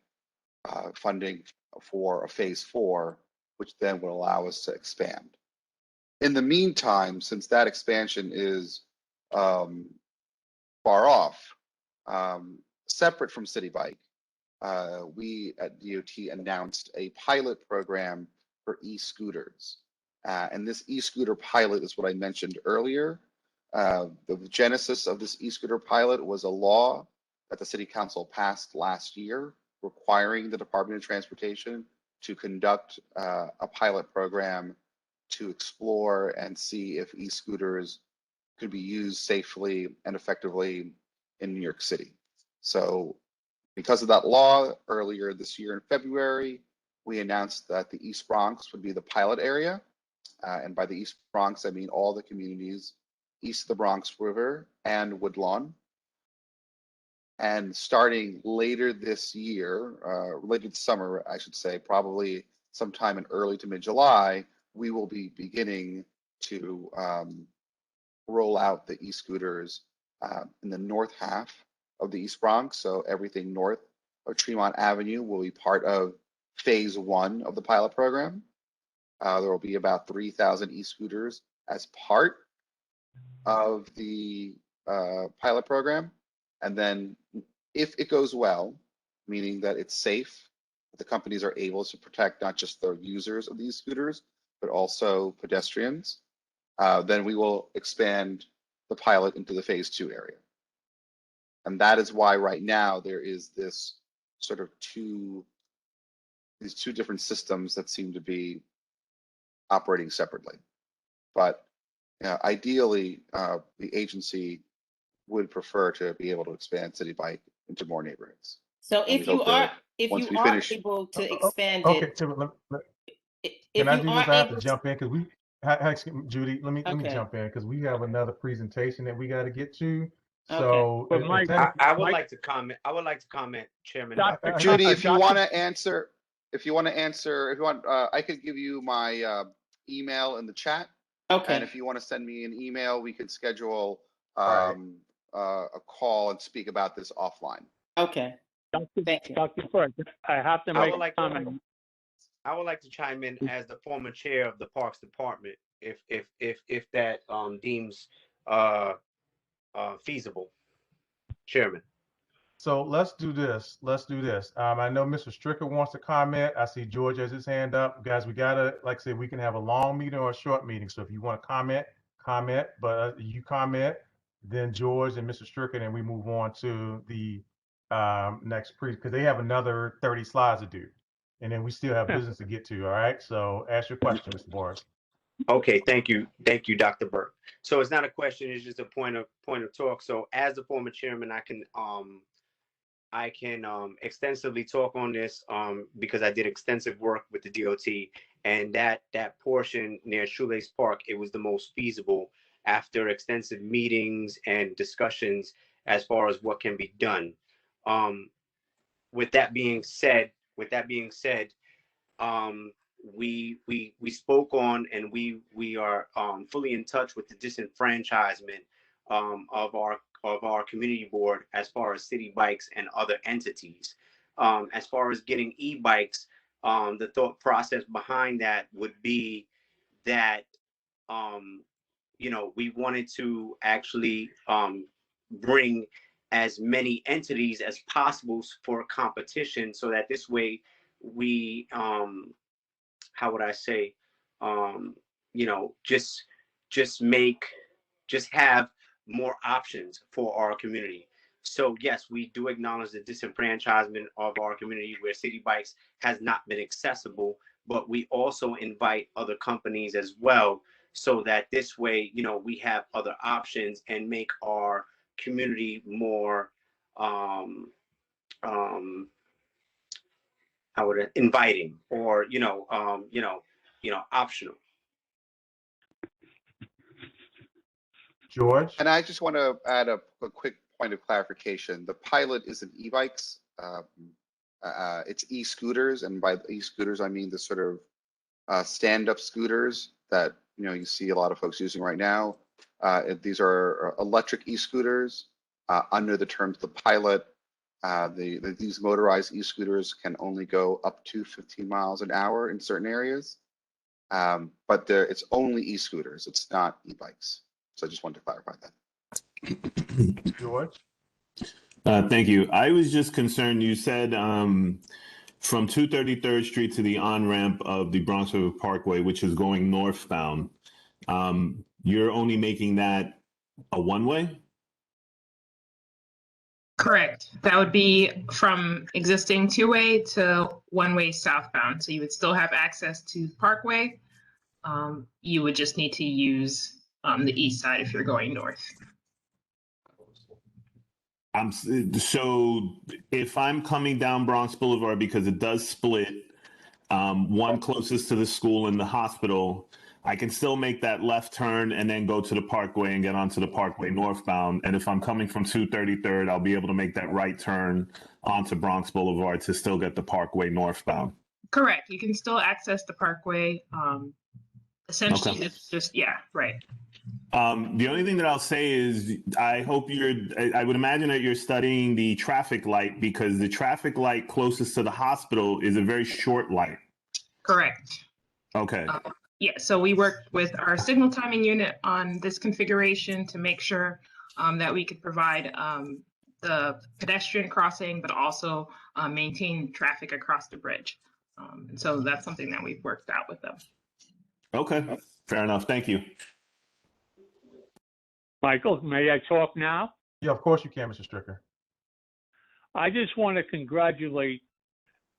S19: funding for a phase 4, which then will allow us to expand. In the meantime, since that expansion is far off, separate from City Bike, we at DOT announced a pilot program for e-scooters. And this e-scooter pilot is what I mentioned earlier. The genesis of this e-scooter pilot was a law that the City Council passed last year, requiring the Department of Transportation to conduct a pilot program to explore and see if e-scooters could be used safely and effectively in New York City. So because of that law, earlier this year in February, we announced that the East Bronx would be the pilot area. And by the East Bronx, I mean all the communities east of the Bronx River and Woodlawn. And starting later this year, later this summer, I should say, probably sometime in early to mid-July, we will be beginning to roll out the e-scooters in the north half of the East Bronx. So everything north of Tremont Avenue will be part of phase 1 of the pilot program. There will be about 3,000 e-scooters as part of the pilot program. And then if it goes well, meaning that it's safe, the companies are able to protect not just the users of these scooters, but also pedestrians, then we will expand the pilot into the phase 2 area. And that is why right now there is this sort of these two different systems that seem to be operating separately. But ideally, the agency would prefer to be able to expand City Bike into more neighborhoods.
S2: So
S19: And
S2: if
S19: we
S2: you
S19: hope
S2: are
S19: that once we finish,
S2: able to expand
S1: Okay,
S2: it,
S1: Tim,
S2: if
S1: can I
S2: you
S1: do
S2: are
S1: this? I have to
S2: able to,
S1: jump in because Judy, let me
S2: okay,
S1: jump in because we have another presentation that we got to get to.
S2: okay.
S1: So
S3: But
S1: if
S3: Mike,
S1: that-
S3: I would like to comment. I would like to comment, Chairman.
S19: Judy, if you want to answer, if you want, I could give you my email in the chat.
S2: Okay.
S19: And if you want to send me an email, we could schedule
S3: Right.
S19: a call and speak about this offline.
S2: Okay. Thank you.
S3: Dr. Burke, I have to
S19: I
S3: make
S19: would
S3: a
S19: like
S3: comment. I would like to chime in as the former chair of the Parks Department, if that deems feasible, Chairman.
S1: So let's do this. I know Mr. Stricker wants to comment. I see George has his hand up. Guys, we gotta, like I said, we can have a long meeting or a short meeting. So if you want to comment, but you comment, then George and Mr. Stricker, and we move on to the next because they have another 30 slides to do. And then we still have business to get to. All right. So ask your question, Mr. Boris.
S3: Okay, thank you, Dr. Burke. So it's not a question; it's just a point of talk. So as the former chairman, I can extensively talk on this because I did extensive work with the DOT, and that portion near Shoelace Park, it was the most feasible after extensive meetings and discussions as far as what can be done. With that being said, we spoke on, and we are fully in touch with the disenfranchisement of our community board as far as City Bikes and other entities. As far as getting e-bikes, the thought process behind that would be that we wanted to actually bring as many entities as possible for competition, so that this way we how would I say, just have more options for our community. So yes, we do acknowledge the disenfranchisement of our community where City Bikes has not been accessible, but we also invite other companies as well, so that this way, we have other options and make our community more inviting, or optional.
S1: George?
S19: And I just want to add a quick point of clarification. The pilot isn't e-bikes. It's e-scooters, and by e-scooters I mean the sort of stand-up scooters that you see a lot of folks using right now. These are electric e-scooters. Under the terms of the pilot, these motorized e-scooters can only go up to 15 miles an hour in certain areas, but it's only e-scooters. It's not e-bikes. So I just wanted to clarify that.
S1: George?
S14: Thank you. I was just concerned, you said from 233rd Street to the on-ramp of the Bronx River Parkway, which is going northbound, you're only making that a one-way?
S21: Correct. That would be from existing two-way to one-way southbound. So you would still have access to the Parkway. You would just need to use the east side if you're going north.
S14: So if I'm coming down Bronx Boulevard, because it does split, one closest to the school and the hospital, I can still make that left turn and then go to the Parkway and get onto the Parkway northbound. And if I'm coming from 233rd, I'll be able to make that right turn onto Bronx Boulevard to still get the Parkway northbound.
S21: Correct. You can still access the Parkway. Essentially,
S14: Okay.
S21: it's just, yeah, right.
S14: The only thing that I'll say is I hope I would imagine that you're studying the traffic light, because the traffic light closest to the hospital is a very short light.
S21: Correct.
S14: Okay.
S21: Yeah, so we worked with our signal timing unit on this configuration to make sure that we could provide the pedestrian crossing, but also maintain traffic across the bridge. And so that's something that we've worked out with them.
S14: Okay, fair enough. Thank you.
S4: Michael, may I talk now?
S1: Yeah, of course you can, Mr. Stricker.
S4: I just want to congratulate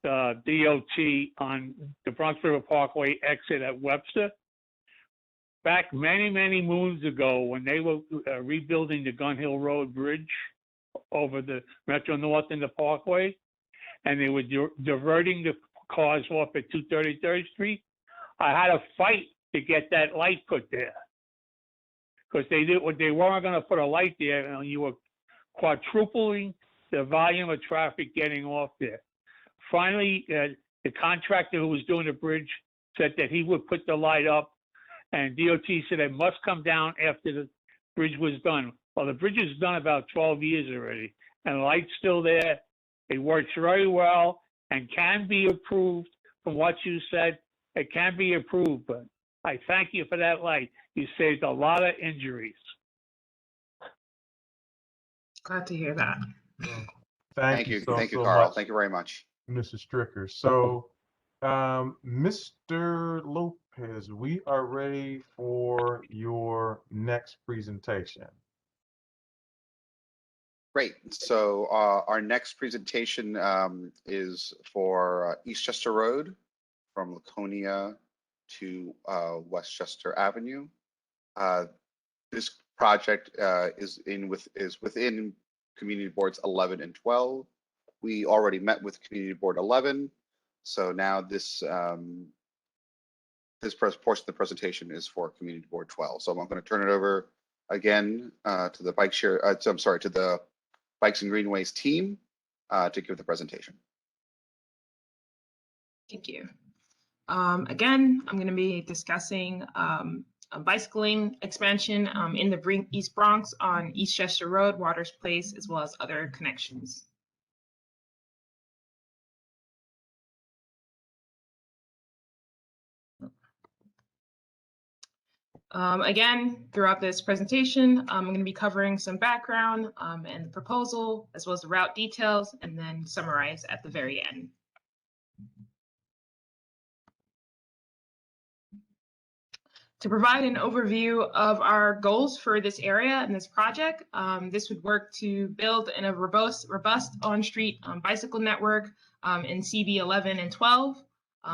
S4: DOT on the Bronx River Parkway exit at Webster. Back many, many moons ago, when they were rebuilding the Gun Hill Road Bridge over the Metro North and the Parkway, and they were diverting the cars off at 233rd Street, I had a fight to get that light put there. Because they weren't going to put a light there, and you were quadrupling the volume of traffic getting off there. Finally, the contractor who was doing the bridge said that he would put the light up, and DOT said it must come down after the bridge was done. Well, the bridge is done about 12 years already, and the light's still there. It works very well and can be approved. From what you said, it can be approved, but I thank you for that light. You saved a lot of injuries.
S21: Glad to hear that.
S1: Thank you so
S19: Carl.
S1: much,
S19: Thank you very much,
S1: Mrs. Stricker. So, Mr. Lopez, we are ready for your next presentation.
S19: Great. So our next presentation is for Eastchester Road from Laconia to Westchester Avenue. This project is within Community Boards 11 and 12. We already met with Community Board 11, so now this portion of the presentation is for Community Board 12. So I'm going to turn it over again to the to the Bikes and Greenways team to give the presentation.
S21: Thank you. Again, I'm going to be discussing a bicycling expansion in the East Bronx on Eastchester Road, Waters Place, as well as other connections. Again, throughout this presentation, I'm going to be covering some background and the proposal, as well as the route details, and then summarize at the very end. To provide an overview of our goals for this area and this project, this would work to build a robust on-street bicycle network in CB 11 and 12,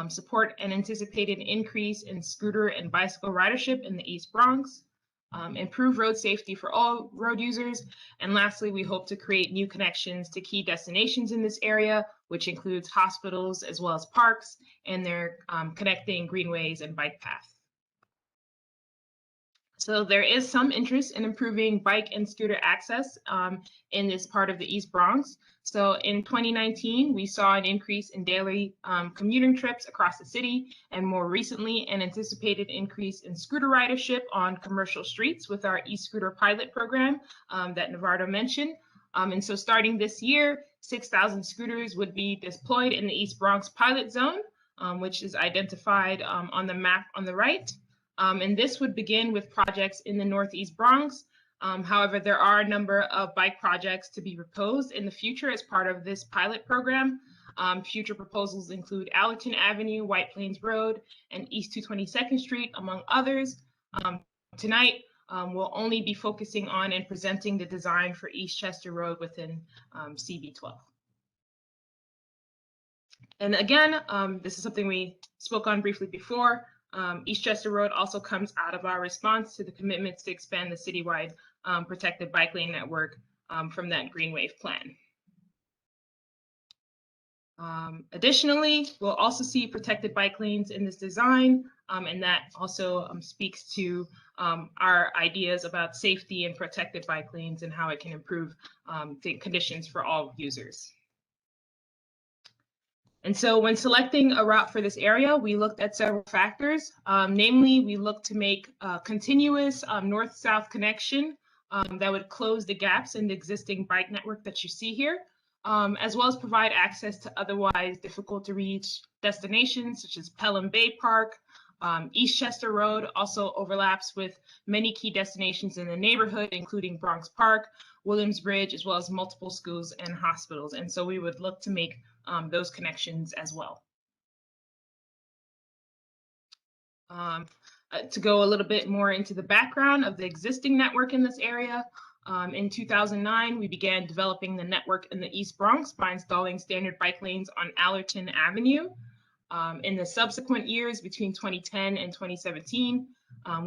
S21: support an anticipated increase in scooter and bicycle ridership in the East Bronx, improve road safety for all road users, and lastly, we hope to create new connections to key destinations in this area, which includes hospitals as well as parks and their connecting greenways and bike paths. So there is some interest in improving bike and scooter access in this part of the East Bronx. So in 2019, we saw an increase in daily commuting trips across the city, and more recently, an anticipated increase in scooter ridership on commercial streets with our e-scooter pilot program that Navarro mentioned. And so starting this year, 6,000 scooters would be deployed in the East Bronx pilot zone, which is identified on the map on the right. And this would begin with projects in the Northeast Bronx. However, there are a number of bike projects to be proposed in the future as part of this pilot program. Future proposals include Allerton Avenue, White Plains Road, and East 222nd Street, among others. Tonight, we'll only be focusing on and presenting the design for Eastchester Road within CB12. And again, this is something we spoke on briefly before. Eastchester Road also comes out of our response to the commitments to expand the citywide protected bike lane network from that Green Wave plan. Additionally, we'll also see protected bike lanes in this design, and that also speaks to our ideas about safety and protected bike lanes and how it can improve the conditions for all users. And so when selecting a route for this area, we looked at several factors. Namely, we looked to make a continuous north-south connection that would close the gaps in the existing bike network that you see here, as well as provide access to otherwise difficult to reach destinations such as Pelham Bay Park. Eastchester Road also overlaps with many key destinations in the neighborhood, including Bronx Park, Williamsbridge, as well as multiple schools and hospitals. And so we would look to make those connections as well. To go a little bit more into the background of the existing network in this area, in 2009, we began developing the network in the East Bronx by installing standard bike lanes on Allerton Avenue. In the subsequent years, between 2010 and 2017,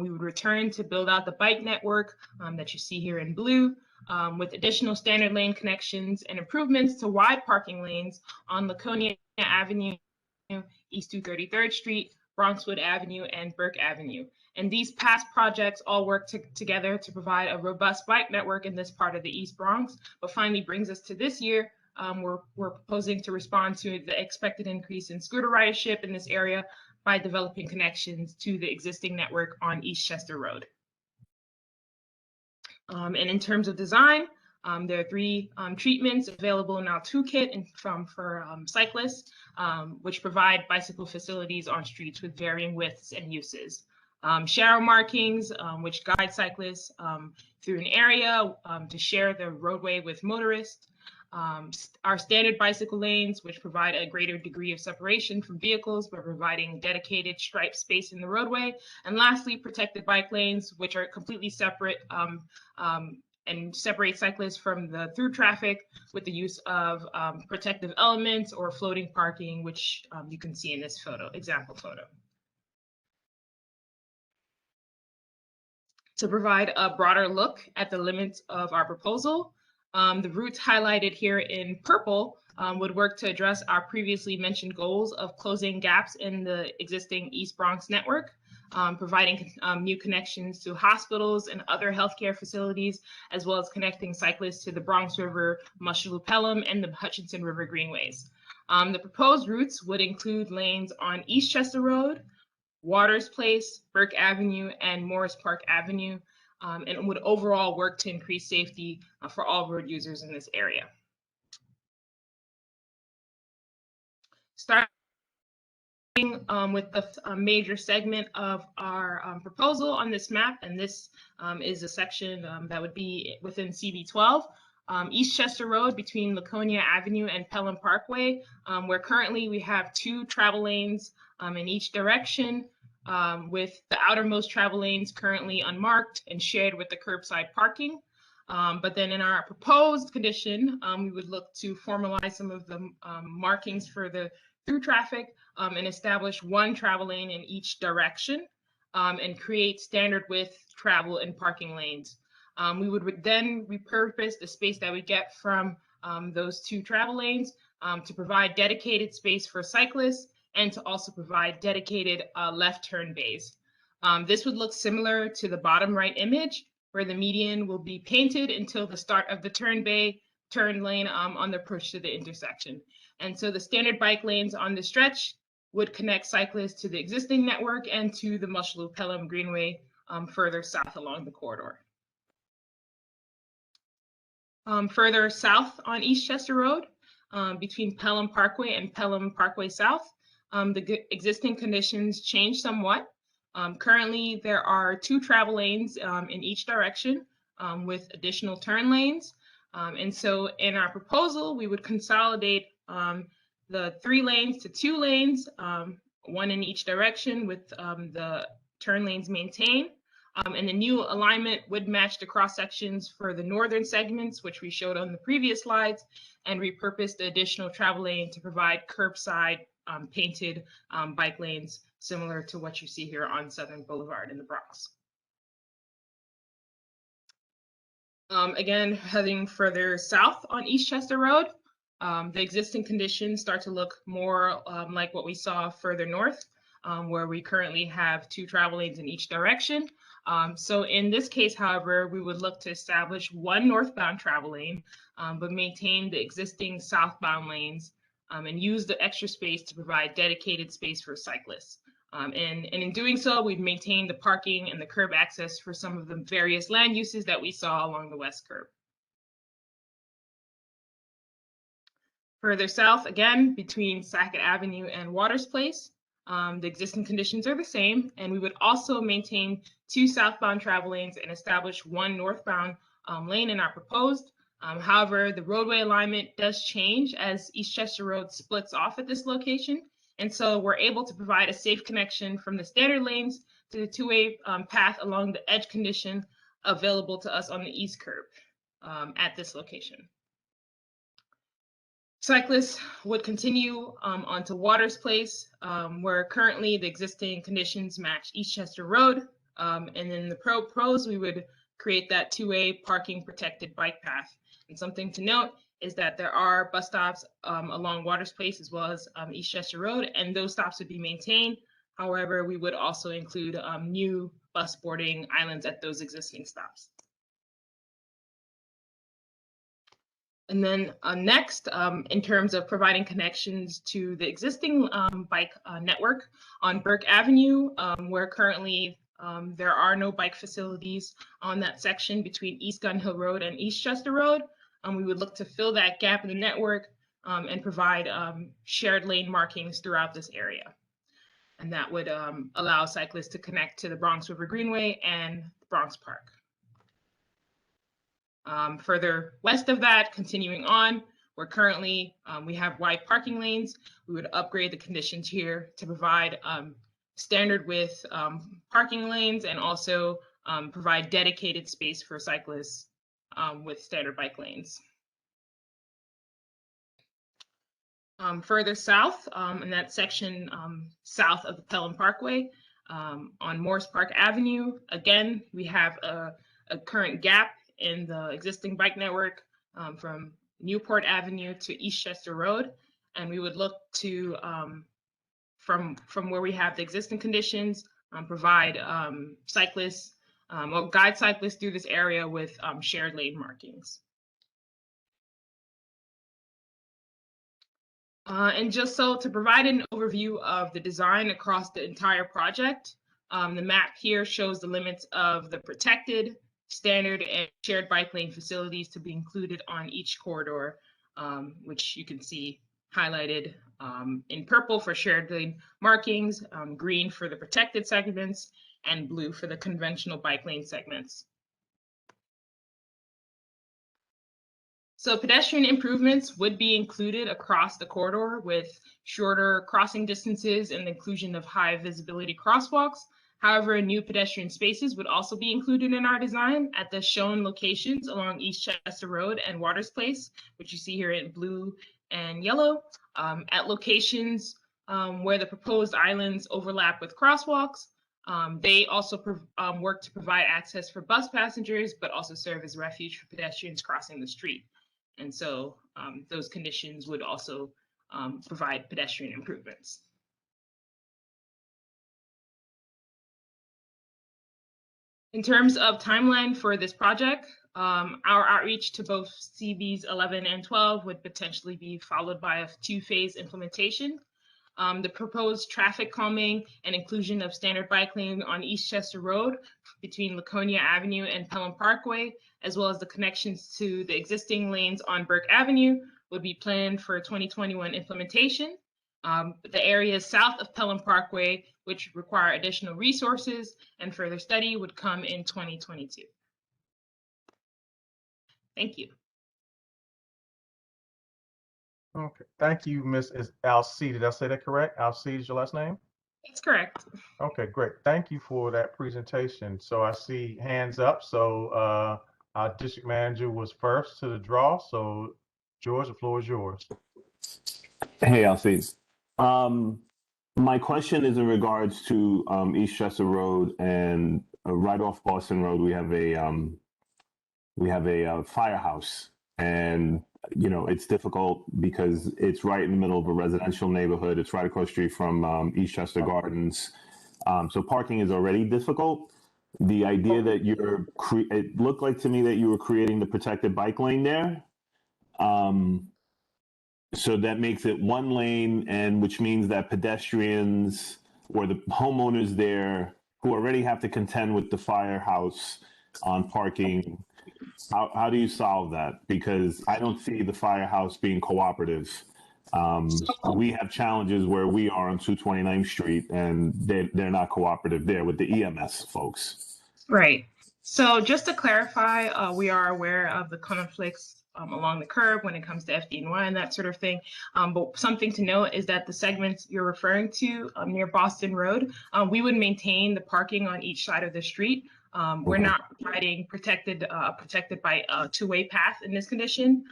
S21: we would return to build out the bike network that you see here in blue, with additional standard lane connections and improvements to wide parking lanes on Laconia Avenue, East 233rd Street, Bronxwood Avenue, and Burke Avenue. And these past projects all work together to provide a robust bike network in this part of the East Bronx, but finally brings us to this year. We're proposing to respond to the expected increase in scooter ridership in this area by developing connections to the existing network on Eastchester Road. And in terms of design, there are three treatments available in our toolkit for cyclists, which provide bicycle facilities on streets with varying widths and uses. Shadow markings, which guide cyclists through an area to share the roadway with motorists. Our standard bicycle lanes, which provide a greater degree of separation from vehicles by providing dedicated striped space in the roadway. And lastly, protected bike lanes, which are completely separate and separate cyclists from the through traffic with the use of protective elements or floating parking, which you can see in this example photo. To provide a broader look at the limits of our proposal, the routes highlighted here in purple would work to address our previously mentioned goals of closing gaps in the existing East Bronx network, providing new connections to hospitals and other healthcare facilities, as well as connecting cyclists to the Bronx River, Mushaloo Pelham, and the Hutchinson River Greenways. The proposed routes would include lanes on Eastchester Road, Waters Place, Burke Avenue, and Morris Park Avenue, and would overall work to increase safety for all road users in this area. Starting with the major segment of our proposal on this map, and this is a section that would be within CB12, Eastchester Road between Laconia Avenue and Pelham Parkway, where currently we have 2 travel lanes in each direction, with the outermost travel lanes currently unmarked and shared with the curbside parking. But then in our proposed condition, we would look to formalize some of the markings for the through traffic and establish 1 travel lane in each direction and create standard width travel and parking lanes. We would then repurpose the space that we get from those 2 travel lanes to provide dedicated space for cyclists and to also provide dedicated left turn bays. This would look similar to the bottom right image, where the median will be painted until the start of the turn lane on the approach to the intersection. And so the standard bike lanes on the stretch would connect cyclists to the existing network and to the Mushaloo Pelham Greenway further south along the corridor. Further south on Eastchester Road, between Pelham Parkway and Pelham Parkway South, the existing conditions change somewhat. Currently, there are 2 travel lanes in each direction with additional turn lanes. And so in our proposal, we would consolidate the 3 lanes to 2 lanes, 1 in each direction with the turn lanes maintained. And the new alignment would match the cross sections for the northern segments, which we showed on the previous slides, and repurpose the additional travel lane to provide curbside painted bike lanes, similar to what you see here on Southern Boulevard in the Bronx. Again, heading further south on East Chester Road, the existing conditions start to look more like what we saw further north, where we currently have 2 travel lanes in each direction. So in this case, however, we would look to establish 1 northbound travel lane, but maintain the existing southbound lanes and use the extra space to provide dedicated space for cyclists. And in doing so, we've maintained the parking and the curb access for some of the various land uses that we saw along the west curb. Further south, again, between Sackett Avenue and Waters Place, the existing conditions are the same, and we would also maintain 2 southbound travel lanes and establish 1 northbound lane in our proposed. However, the roadway alignment does change as East Chester Road splits off at this location. And so we're able to provide a safe connection from the standard lanes to the 2-way path along the edge condition available to us on the east curb at this location. Cyclists would continue onto Waters Place, where currently the existing conditions match East Chester Road. And in the pros, we would create that 2-way parking protected bike path. And something to note is that there are bus stops along Waters Place as well as East Chester Road, and those stops would be maintained. However, we would also include new bus boarding islands at those existing stops. And then next, in terms of providing connections to the existing bike network on Burke Avenue, where currently there are no bike facilities on that section between East Gun Hill Road and East Chester Road. We would look to fill that gap in the network and provide shared lane markings throughout this area. And that would allow cyclists to connect to the Bronx River Greenway and the Bronx Park. Further west of that, continuing on, where currently we have wide parking lanes, we would upgrade the conditions here to provide standard width parking lanes and also provide dedicated space for cyclists with standard bike lanes. Further south, in that section south of the Pelham Parkway, on Morse Park Avenue, again, we have a current gap in the existing bike network from Newport Avenue to East Chester Road, and we would look to, from where we have the existing conditions, provide cyclists or guide cyclists through this area with shared lane markings. And just so to provide an overview of the design across the entire project, the map here shows the limits of the protected, standard, and shared bike lane facilities to be included on each corridor, which you can see highlighted in purple for shared lane markings, green for the protected segments, and blue for the conventional bike lane segments. So pedestrian improvements would be included across the corridor with shorter crossing distances and the inclusion of high visibility crosswalks. However, new pedestrian spaces would also be included in our design at the shown locations along East Chester Road and Waters Place, which you see here in blue and yellow, at locations where the proposed islands overlap with crosswalks. They also work to provide access for bus passengers, but also serve as refuge for pedestrians crossing the street. And so those conditions would also provide pedestrian improvements. In terms of timeline for this project, our outreach to both CBs 11 and 12 would potentially be followed by a 2-phase implementation. The proposed traffic calming and inclusion of standard bike lane on East Chester Road between Laconia Avenue and Pelham Parkway, as well as the connections to the existing lanes on Burke Avenue, would be planned for 2021 implementation. The areas south of Pelham Parkway, which require additional resources and further study, would come in 2022. Thank you.
S1: Okay, thank you, Ms. Alcee. Did I say that correct? Alcee is your last name?
S21: That's correct.
S1: Okay, great. Thank you for that presentation. So I see hands up. So our district manager was first to the draw. So George, the floor is yours.
S14: Hey, Alcee. My question is in regards to East Chester Road and right off Boston Road. We have we have a firehouse, and it's difficult because it's right in the middle of a residential neighborhood. It's right across the street from Eastchester Gardens. So parking is already difficult. The idea that it looked like to me that you were creating the protected bike lane there. So that makes it one lane, and which means that pedestrians or the homeowners there who already have to contend with the firehouse on parking, how do you solve that? Because I don't see the firehouse being cooperative. We have challenges where we are on 229th Street, and they're not cooperative there with the EMS folks.
S21: Right. So just to clarify, we are aware of the conflicts along the curb when it comes to FDNY and that sort of thing. But something to note is that the segments you're referring to near Boston Road, we would maintain the parking on each side of the street. We're not providing protected by a two-way path in this condition.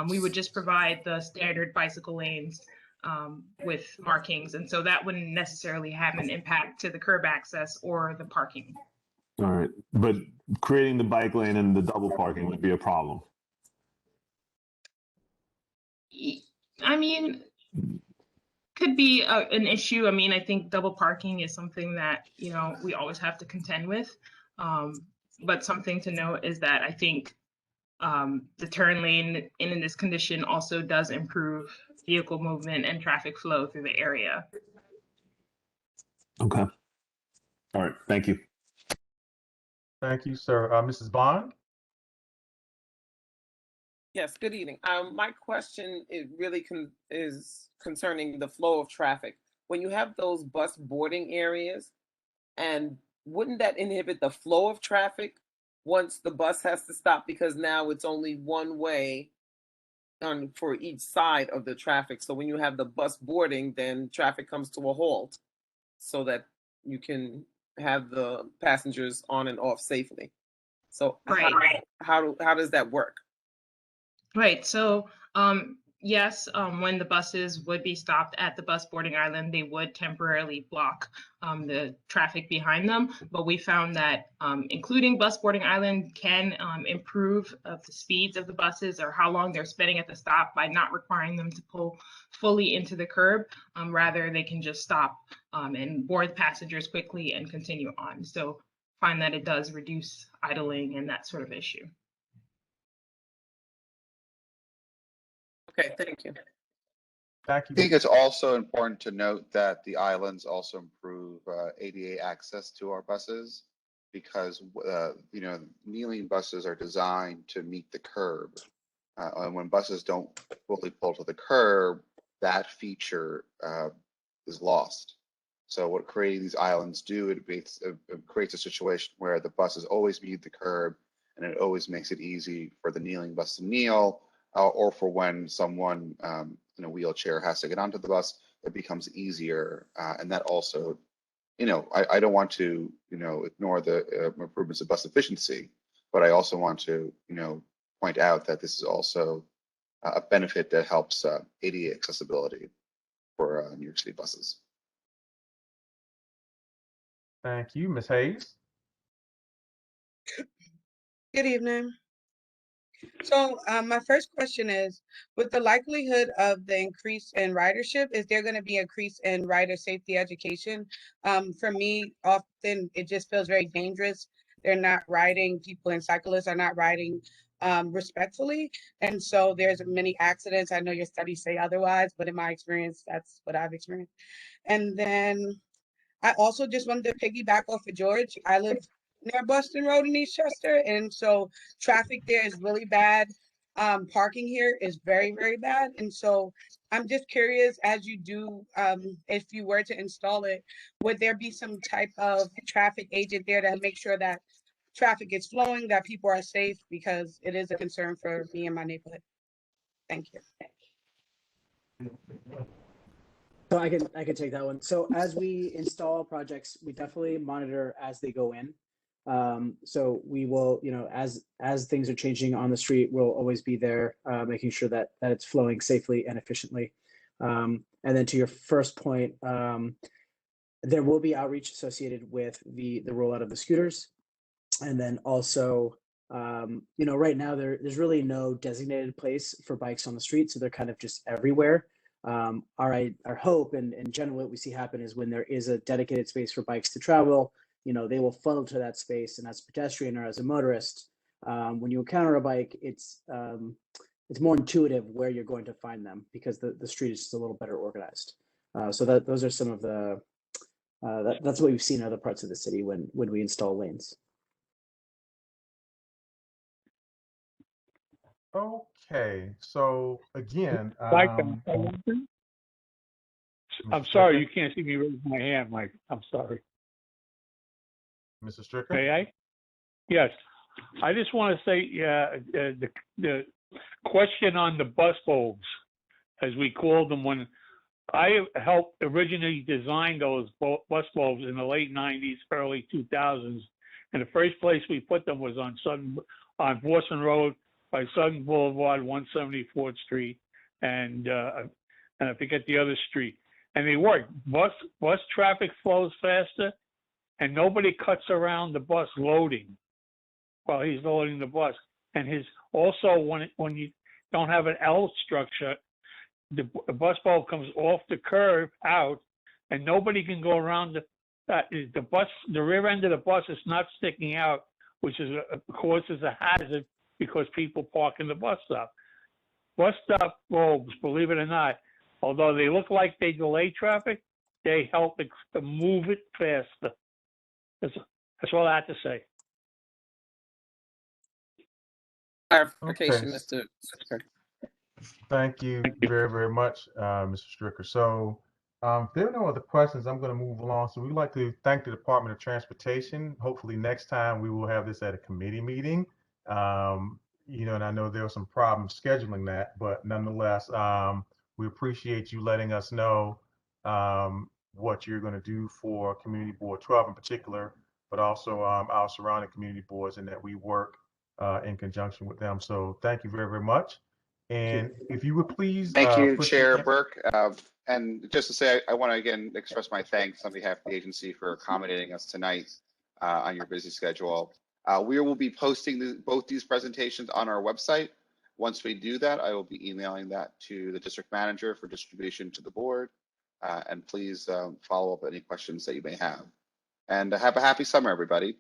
S21: We would just provide the standard bicycle lanes with markings. And so that wouldn't necessarily have an impact to the curb access or the parking.
S14: All right. But creating the bike lane and the double parking would be a problem.
S21: I mean, could be an issue. I mean, I think double parking is something that, we always have to contend with. But something to note is that I think the turn lane in this condition also does improve vehicle movement and traffic flow through the area.
S14: Okay. All right. Thank you.
S1: Thank you, sir. Mrs. Bond?
S6: Yes, good evening. My question is really is concerning the flow of traffic. When you have those bus boarding areas, and wouldn't that inhibit the flow of traffic once the bus has to stop, because now it's only one way for each side of the traffic? So when you have the bus boarding, then traffic comes to a halt so that you can have the passengers on and off safely. So
S21: Right.
S6: how does that work?
S21: Right. So, yes, when the buses would be stopped at the bus boarding island, they would temporarily block the traffic behind them. But we found that including bus boarding island can improve the speeds of the buses or how long they're spending at the stop by not requiring them to pull fully into the curb. Rather, they can just stop and board passengers quickly and continue on. So find that it does reduce idling and that sort of issue.
S6: Okay, thank you.
S1: Thank you.
S19: I think it's also important to note that the islands also improve ADA access to our buses, because kneeling buses are designed to meet the curb. And when buses don't fully pull to the curb, that feature is lost. So what creating these islands do, it creates a situation where the buses always meet the curb, and it always makes it easy for the kneeling bus to kneel, or for when someone in a wheelchair has to get onto the bus, it becomes easier. And that also, I don't want to, ignore the improvements of bus efficiency, but I also want to, point out that this is also a benefit that helps ADA accessibility for New York City buses.
S1: Thank you. Ms. Hayes?
S22: Good evening. So my first question is, with the likelihood of the increase in ridership, is there going to be an increase in rider safety education? For me, often it just feels very dangerous. They're not riding, people and cyclists are not riding respectfully. And so there's many accidents. I know your studies say otherwise, but in my experience, that's what I've experienced. And then I also just wanted to piggyback off of George. I live near Boston Road in Eastchester, and so traffic there is really bad. Parking here is very, very bad. And so I'm just curious, as you do, if you were to install it, would there be some type of traffic agent there to make sure that traffic is flowing, that people are safe, because it is a concern for me and my neighborhood. Thank you.
S20: So I can take that one. So as we install projects, we definitely monitor as they go in. So we will, as things are changing on the street, we'll always be there, making sure that it's flowing safely and efficiently. And then to your first point, there will be outreach associated with the rollout of the scooters. And then also You know, right now there's really no designated place for bikes on the street, so they're kind of just everywhere. Our hope and generally what we see happen is when there is a dedicated space for bikes to travel, you know, they will funnel to that space. And as a pedestrian or as a motorist, when you encounter a bike, it's more intuitive where you're going to find them because the street is just a little better organized. So those are some of the that's what we've seen in other parts of the city when we install lanes.
S1: Okay, so again,
S4: I'm sorry, you can't see me raise my hand, Mike. I'm sorry.
S1: Mr. Stricker?
S4: May I? Yes. I just want to say the question on the bus bulbs, as we called them when I helped originally design those bus bulbs in the late 90s, early 2000s. And the first place we put them was on Boston Road by Southern Boulevard, 174th Street, and I forget the other street. And they work. Bus traffic flows faster, and nobody cuts around the bus loading while he's loading the bus. And also when you don't have an L structure, the bus bulb comes off the curb out, and nobody can go around the rear end of the bus is not sticking out, which causes a hazard because people park in the bus stop. Bus stop bulbs, believe it or not, although they look like they delay traffic, they help to move it faster. That's all I have to say.
S6: Clarification,
S1: Okay.
S6: Mr. Stricker.
S1: Thank you very, very much, Mr. Stricker. So if there are no other questions, I'm going to move along. So we'd like to thank the Department of Transportation. Hopefully next time we will have this at a committee meeting. You know, and I know there were some problems scheduling that, but nonetheless, we appreciate you letting us know what you're going to do for Community Board 12 in particular, but also our surrounding community boards, and that we work in conjunction with them. So thank you very, very much. And if you would please.
S19: Thank you, Chair Burke. And just to say, I want to again express my thanks on behalf of the agency for accommodating us tonight on your busy schedule. We will be posting both these presentations on our website. Once we do that, I will be emailing that to the district manager for distribution to the board. And please follow up any questions that you may have. And have a happy summer, everybody.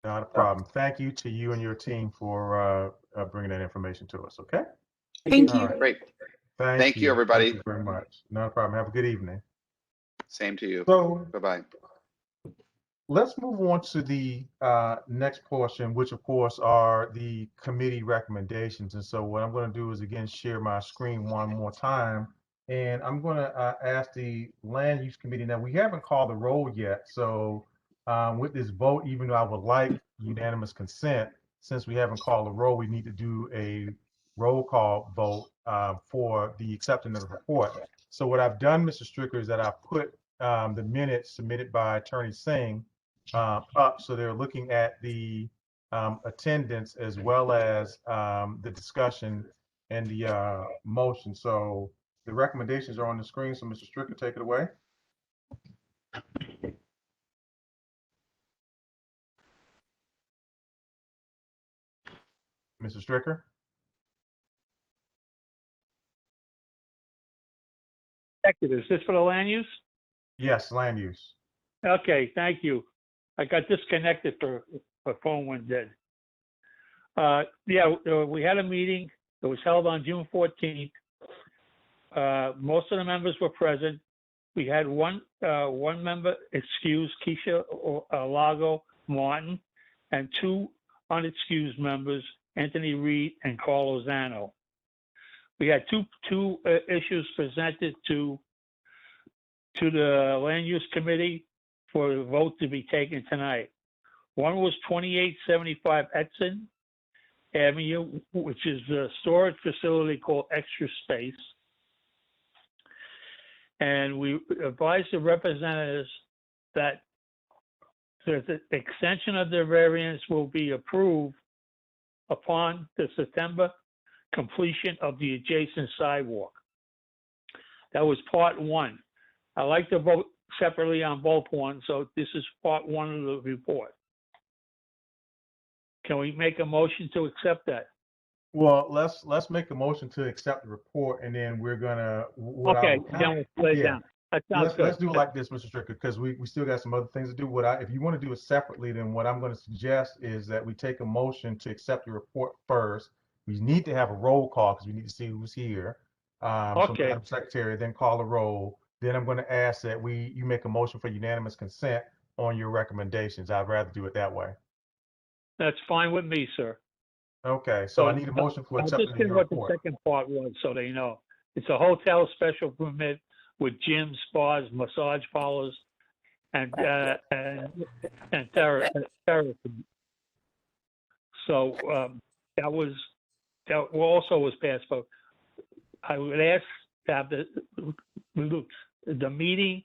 S1: Not a problem. Thank you to you and your team for bringing that information to us. Okay.
S22: Thank you.
S1: Right.
S19: Great.
S1: Thank
S19: you, everybody.
S1: Thank you very much. Not a problem. Have a good evening.
S19: Same to you.
S1: So
S19: bye-bye.
S1: Let's move on to the next portion, which of course are the committee recommendations. And so what I'm going to do is again share my screen one more time. And I'm going to ask the Land Use Committee. Now, we haven't called the roll yet. So with this vote, even though I would like unanimous consent, since we haven't called the roll, we need to do a roll call vote for the acceptance of the report. So what I've done, Mr. Stricker, is that I've put the minutes submitted by Attorney Singh up. So they're looking at the attendance as well as the discussion and the motion. So the recommendations are on the screen. So Mr. Stricker, take it away. Mr. Stricker?
S4: Is this for the land use?
S1: Yes, land use.
S4: Okay, thank you. I got disconnected for phone went dead. We had a meeting. It was held on June 14th. Most of the members were present. We had one member excused, Keisha Lago Martin, and two unexcused members, Anthony Reed and Carl Lozano. We had two issues presented to the Land Use Committee for a vote to be taken tonight. One was 2875 Edson Avenue, which is a storage facility called Extra Space. And we advised the representatives that the extension of the variance will be approved upon the September completion of the adjacent sidewalk. That was part one. I like to vote separately on both ones, so this is part one of the report. Can we make a motion to accept that?
S1: Well, let's make a motion to accept the report, and then we're gonna,
S4: Okay, then we'll play it
S1: yeah.
S4: down. That sounds
S1: Let's
S4: good.
S1: do it like this, Mr. Stricker, because we still got some other things to do. If you want to do it separately, then what I'm going to suggest is that we take a motion to accept the report first. We need to have a roll call because we need to see who's here. So
S4: Okay.
S1: Madam Secretary, then call a roll. Then I'm going to ask that you make a motion for unanimous consent on your recommendations. I'd rather do it that way.
S4: That's fine with me, sir.
S1: Okay, so I need a motion for
S4: I'll
S1: accepting
S4: just get
S1: the
S4: what the
S1: report.
S4: second part was so they know. It's a hotel special permit with gyms, spas, massage parlors, and therapy. So that also was passed. But I would ask to have the meeting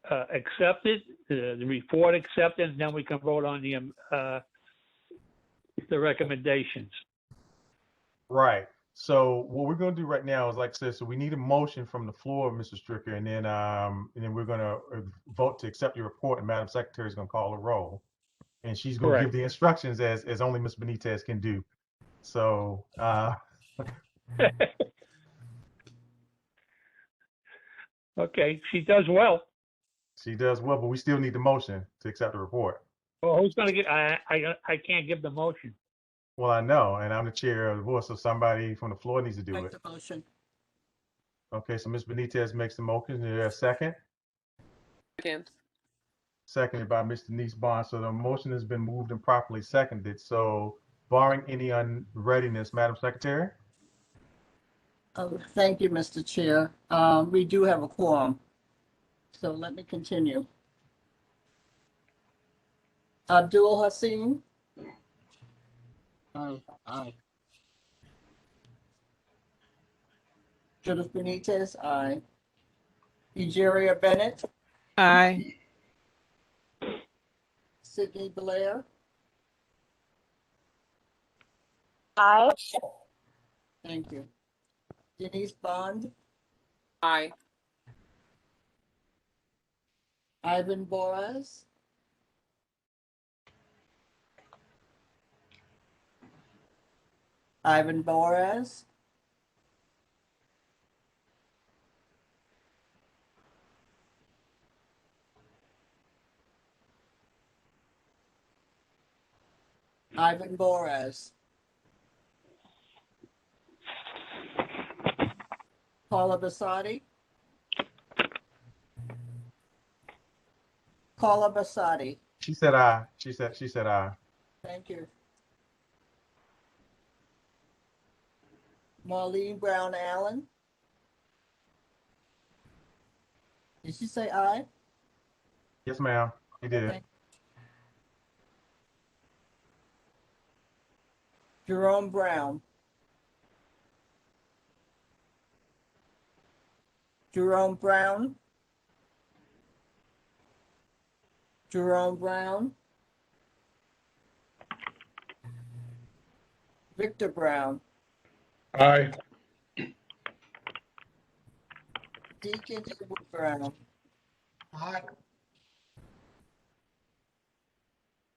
S4: accepted, the report accepted, and then we can vote on the recommendations.
S1: Right. So what we're going to do right now is, like I said, so we need a motion from the floor, Mr. Stricker, and then we're going to vote to accept your report, and Madam Secretary is going to call a roll, and she's going to give the instructions as only Ms. Benitez can do. So
S4: okay, she does well.
S1: She does well, but we still need the motion to accept the report.
S4: Well, who's going to get? I can't give the motion.
S1: Well, I know, and I'm the chair of the board, so somebody from the floor needs to do it.
S9: The motion.
S1: Okay, so Ms. Benitez makes the motion. Is there a second?
S6: Second.
S1: Seconded by Mr. Denise Bond. So the motion has been moved and properly seconded. So barring any unreadiness, Madam Secretary?
S9: Thank you, Mr. Chair. We do have a quorum. So let me continue. Abdul Hassim? Aye. Judith Benitez? Aye. Egeria Bennett?
S5: Aye.
S9: Sidney Blair?
S12: Aye.
S9: Thank you. Denise Bond?
S6: Aye.
S9: Ivan Boras? Ivan Boras? Ivan Boras? Paula Basati? Paula Basati?
S1: She said aye. She said aye.
S9: Thank you. Marlene Brown Allen? Did she say aye?
S1: Yes, ma'am. You did.
S9: Okay. Jerome Brown? Jerome Brown? Jerome Brown? Victor Brown?
S8: Aye.
S9: Deacon Brown?
S8: Aye.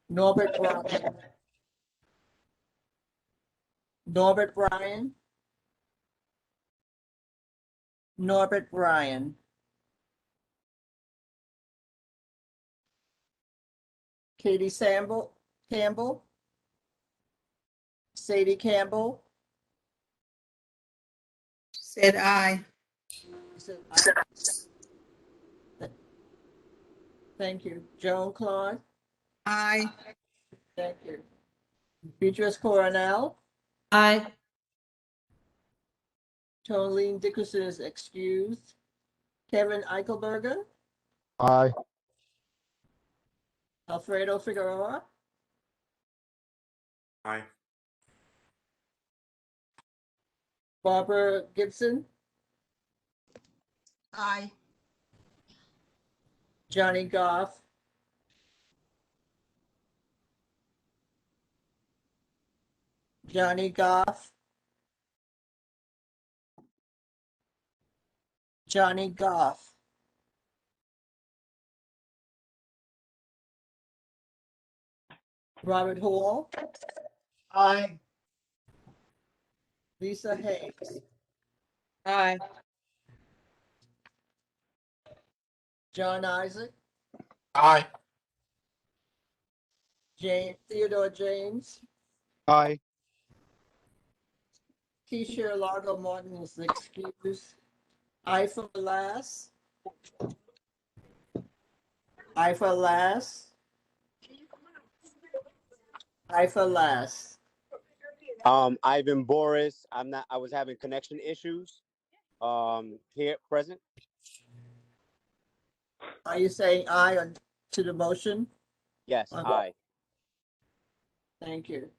S9: Norbert Bryan? Norbert Bryan? Norbert Bryan? Katie Campbell? Sadie Campbell?
S5: Said aye.
S9: Thank you. Joan Claude?
S5: Aye.
S9: Thank you. Beatrice Coronel?
S5: Aye.
S9: Tolene Dickerson is excused. Kevin Eichelberger?
S8: Aye.
S9: Alfredo Figueroa?
S8: Aye.
S9: Barbara Gibson?
S5: Aye.
S9: Johnny Goff? Johnny Goff? Johnny Goff?
S7: Robert Hall,
S8: Aye.
S7: Lisa Hayes,
S22: Aye.
S7: John Isaac,
S8: Aye.
S7: Theodore James,
S8: Aye.
S7: Keisha Largo Martin is excused. I for last. I for last. I for last.
S3: Ivan Boris. I was having connection issues. Here present.
S7: Are you saying aye to the motion?
S3: Yes, aye.
S7: Thank you.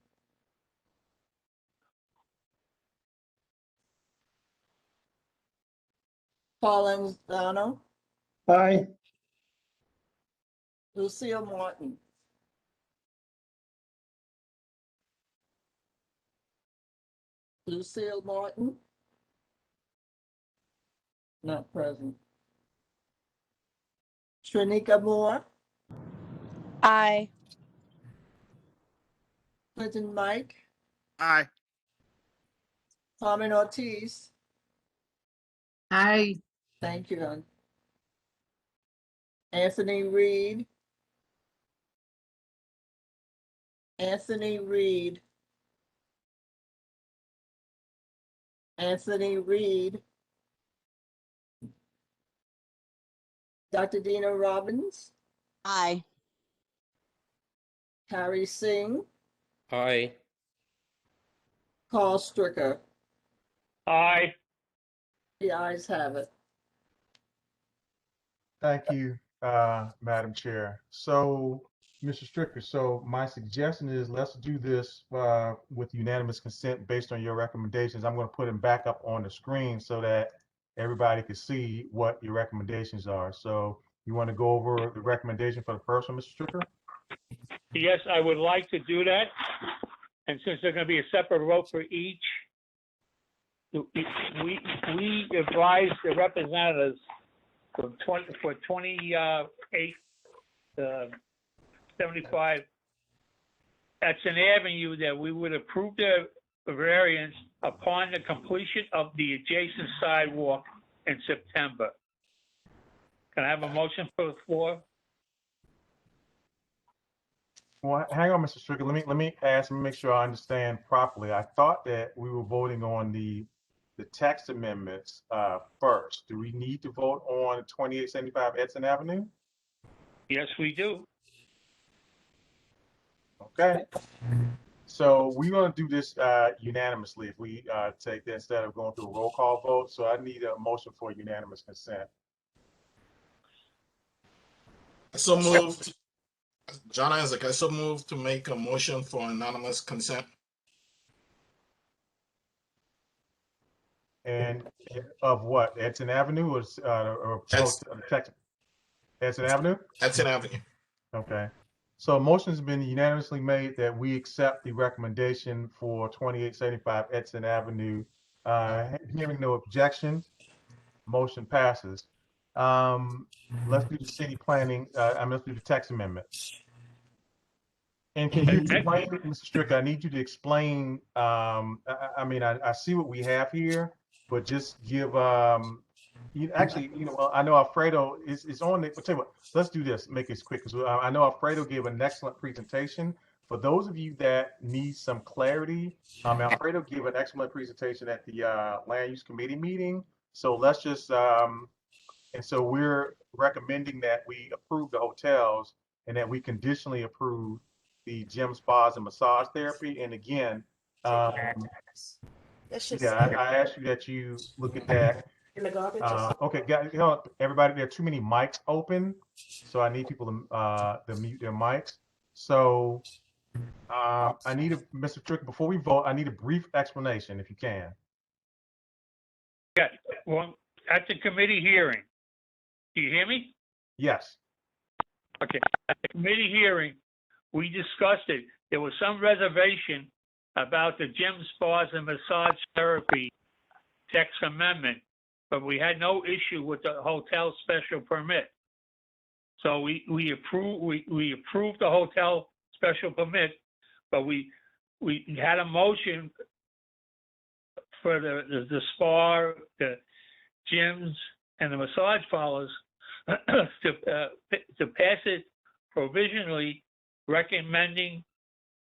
S7: Paul Anzano,
S8: Aye.
S7: Lucille Martin, Lucille Martin, not present. Shanika Moore,
S5: Aye.
S7: Clinton Mike,
S8: Aye.
S7: Carmen Ortiz.
S5: Aye.
S7: Thank you, hon. Anthony Reed. Anthony Reed. Anthony Reed. Dr. Dina Robbins.
S9: Aye.
S7: Harry Singh.
S8: Aye.
S7: Carl Stricker.
S4: Aye.
S7: The ayes have it.
S1: Thank you, Madam Chair. So, Mr. Stricker, so my suggestion is let's do this with unanimous consent based on your recommendations. I'm going to put them back up on the screen so that everybody can see what your recommendations are. So you want to go over the recommendation for the first one, Mr. Stricker?
S4: Yes, I would like to do that. And since there's going to be a separate vote for each, we advise the representatives for 28 75 Edson Avenue that we would approve the variance upon the completion of the adjacent sidewalk in September. Can I have a motion for the floor?
S1: Well, hang on, Mr. Stricker. Let me ask and make sure I understand properly. I thought that we were voting on the text amendments first. Do we need to vote on 2875 Edson Avenue?
S4: Yes, we do.
S1: Okay. So we're going to do this unanimously if we take that instead of going through a roll call vote. So I need a motion for unanimous consent.
S8: So moved. John Isaac, I so moved to make a motion for anonymous consent.
S1: And of what? Edson Avenue or Edson Avenue?
S8: Edson Avenue.
S1: Okay. So a motion has been unanimously made that we accept the recommendation for 2875 Edson Avenue. Hearing no objection, motion passes. Let's do the city planning. Let's do the text amendment. And can you explain, Mr. Stricker, I need you to explain, I mean, I see what we have here, but just give, actually, I know Alfredo is on it, but tell you what, let's do this, make it quick, because I know Alfredo gave an excellent presentation. For those of you that need some clarity, Alfredo gave an excellent presentation at the Land Use Committee meeting. So let's just, and so we're recommending that we approve the hotels and that we conditionally approve the gym, spas, and massage therapy. And again, I asked you that you look at that. Okay, guys, everybody, there are too many mics open, so I need people to mute their mics. So I need Mr. Stricker, before we vote, I need a brief explanation, if you can.
S4: Yeah, well, at the committee hearing, do you hear me?
S1: Yes.
S4: Okay, at the committee hearing, we discussed it. There was some reservation about the gym, spas, and massage therapy text amendment, but we had no issue with the hotel special permit. So we approved the hotel special permit, but we had a motion for the spa, the gyms, and the massage parlors to pass it provisionally, recommending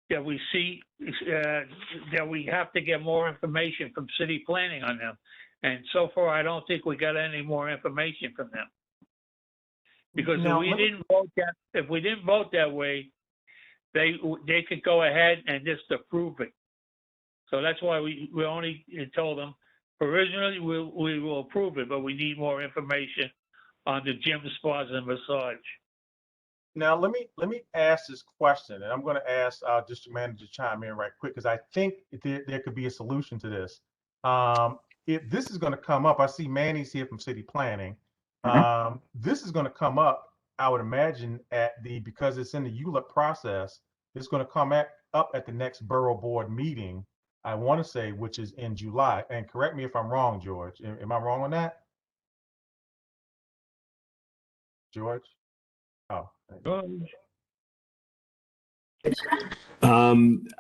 S4: that we see that we have to get more information from city planning on them. And so far, I don't think we got any more information from them. Because
S1: Now,
S4: if we didn't vote that way, they could go ahead and just approve it. So that's why we only told them provisionally we will approve it, but we need more information on the gym, spas, and massage.
S1: Now, let me ask this question, and I'm going to ask our district manager to chime in right quick, because I think there could be a solution to this. If this is going to come up, I see Manny's here from city planning. This is going to come up, I would imagine, because it's in the ULIP process, it's going to come up at the next borough board meeting, I want to say, which is in July. And correct me if I'm wrong, George. Am I wrong on that? George? Oh.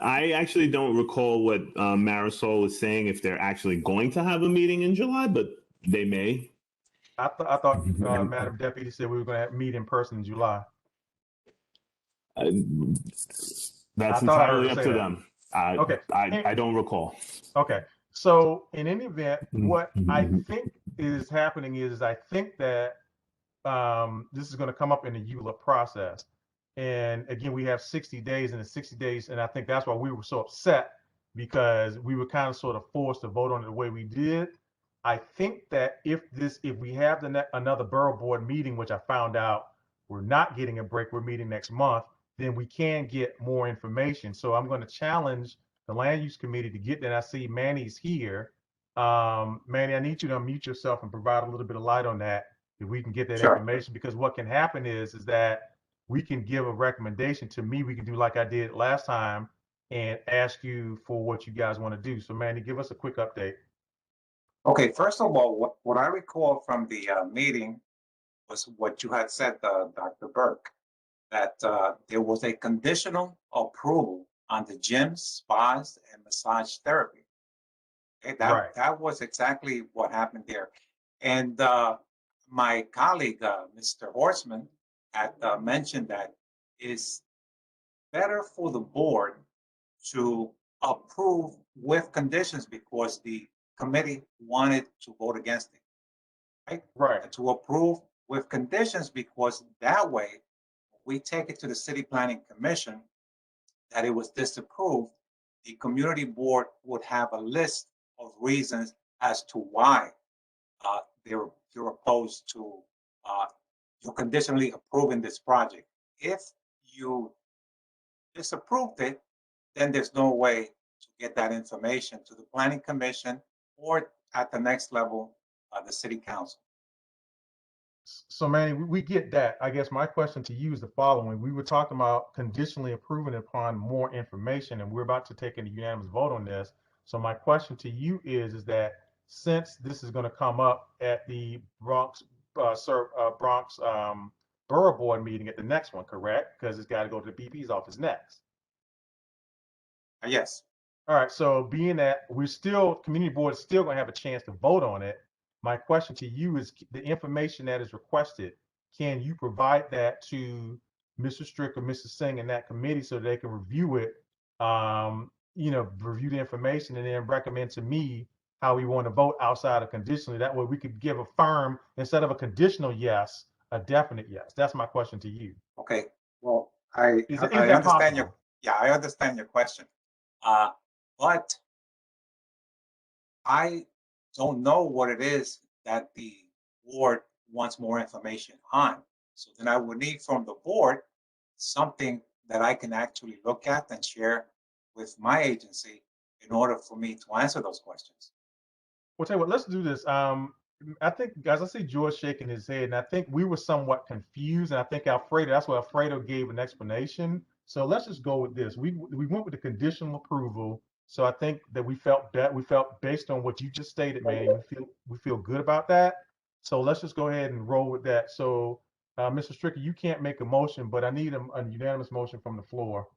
S14: I actually don't recall what Marisol was saying, if they're actually going to have a meeting in July, but they may.
S1: I thought Madam Deputy said we were going to meet in person in July.
S14: That's entirely up to them.
S1: Okay.
S14: I don't recall.
S1: Okay. So in any event, what I think is happening is I think that this is going to come up in the ULIP process. And again, we have 60 days, and the 60 days, and I think that's why we were so upset, because we were kind of sort of forced to vote on it the way we did. I think that if we have another borough board meeting, which I found out we're not getting a break, we're meeting next month, then we can get more information. So I'm going to challenge the land use committee to get that. I see Manny's here. Manny, I need you to unmute yourself and provide a little bit of light on that, if we can get that information, because what can happen is that we can give a recommendation to me. We can do like I did last time and ask you for what you guys want to do. So Manny, give us a quick update.
S10: Okay, first of all, what I recall from the meeting was what you had said, Dr. Burke, that there was a conditional approval on the gyms, spas, and massage therapy. Okay, that was exactly what happened there. And my colleague, Mr. Horstman, had mentioned that it's better for the board to approve with conditions, because the committee wanted to vote against it, right? To approve with conditions, because that way we take it to the City Planning Commission that it was disapproved. The community board would have a list of reasons as to why they're opposed to you're conditionally approving this project. If you disapproved it, then there's no way to get that information to the Planning Commission, or at the next level, the City Council.
S1: So Manny, we get that. I guess my question to you is the following. We were talking about conditionally approving upon more information, and we're about to take a unanimous vote on this. So my question to you is that since this is going to come up at the Bronx Borough Board meeting at the next one, correct? Because it's got to go to the BP's office next.
S10: Yes.
S1: All right. So being that community board is still going to have a chance to vote on it, my question to you is the information that is requested, can you provide that to Mr. Strick or Mr. Singh and that committee so they can review it, review the information and then recommend to me how we want to vote outside of conditionally? That way we could give a firm, instead of a conditional yes, a definite yes. That's my question to you.
S10: Okay. Well, I understand I understand your question. But I don't know what it is that the board wants more information on. So then I would need from the board something that I can actually look at and share with my agency in order for me to answer those questions.
S1: Well, tell you what, let's do this. I think, guys, I see George shaking his head, and I think we were somewhat confused, and I think that's what Alfredo gave an explanation. So let's just go with this. We went with the conditional approval. So I think that we felt based on what you just stated, Manny, we feel good about that. So let's just go ahead and roll with that. So Mr. Stricker, you can't make a motion, but I need a unanimous motion from the floor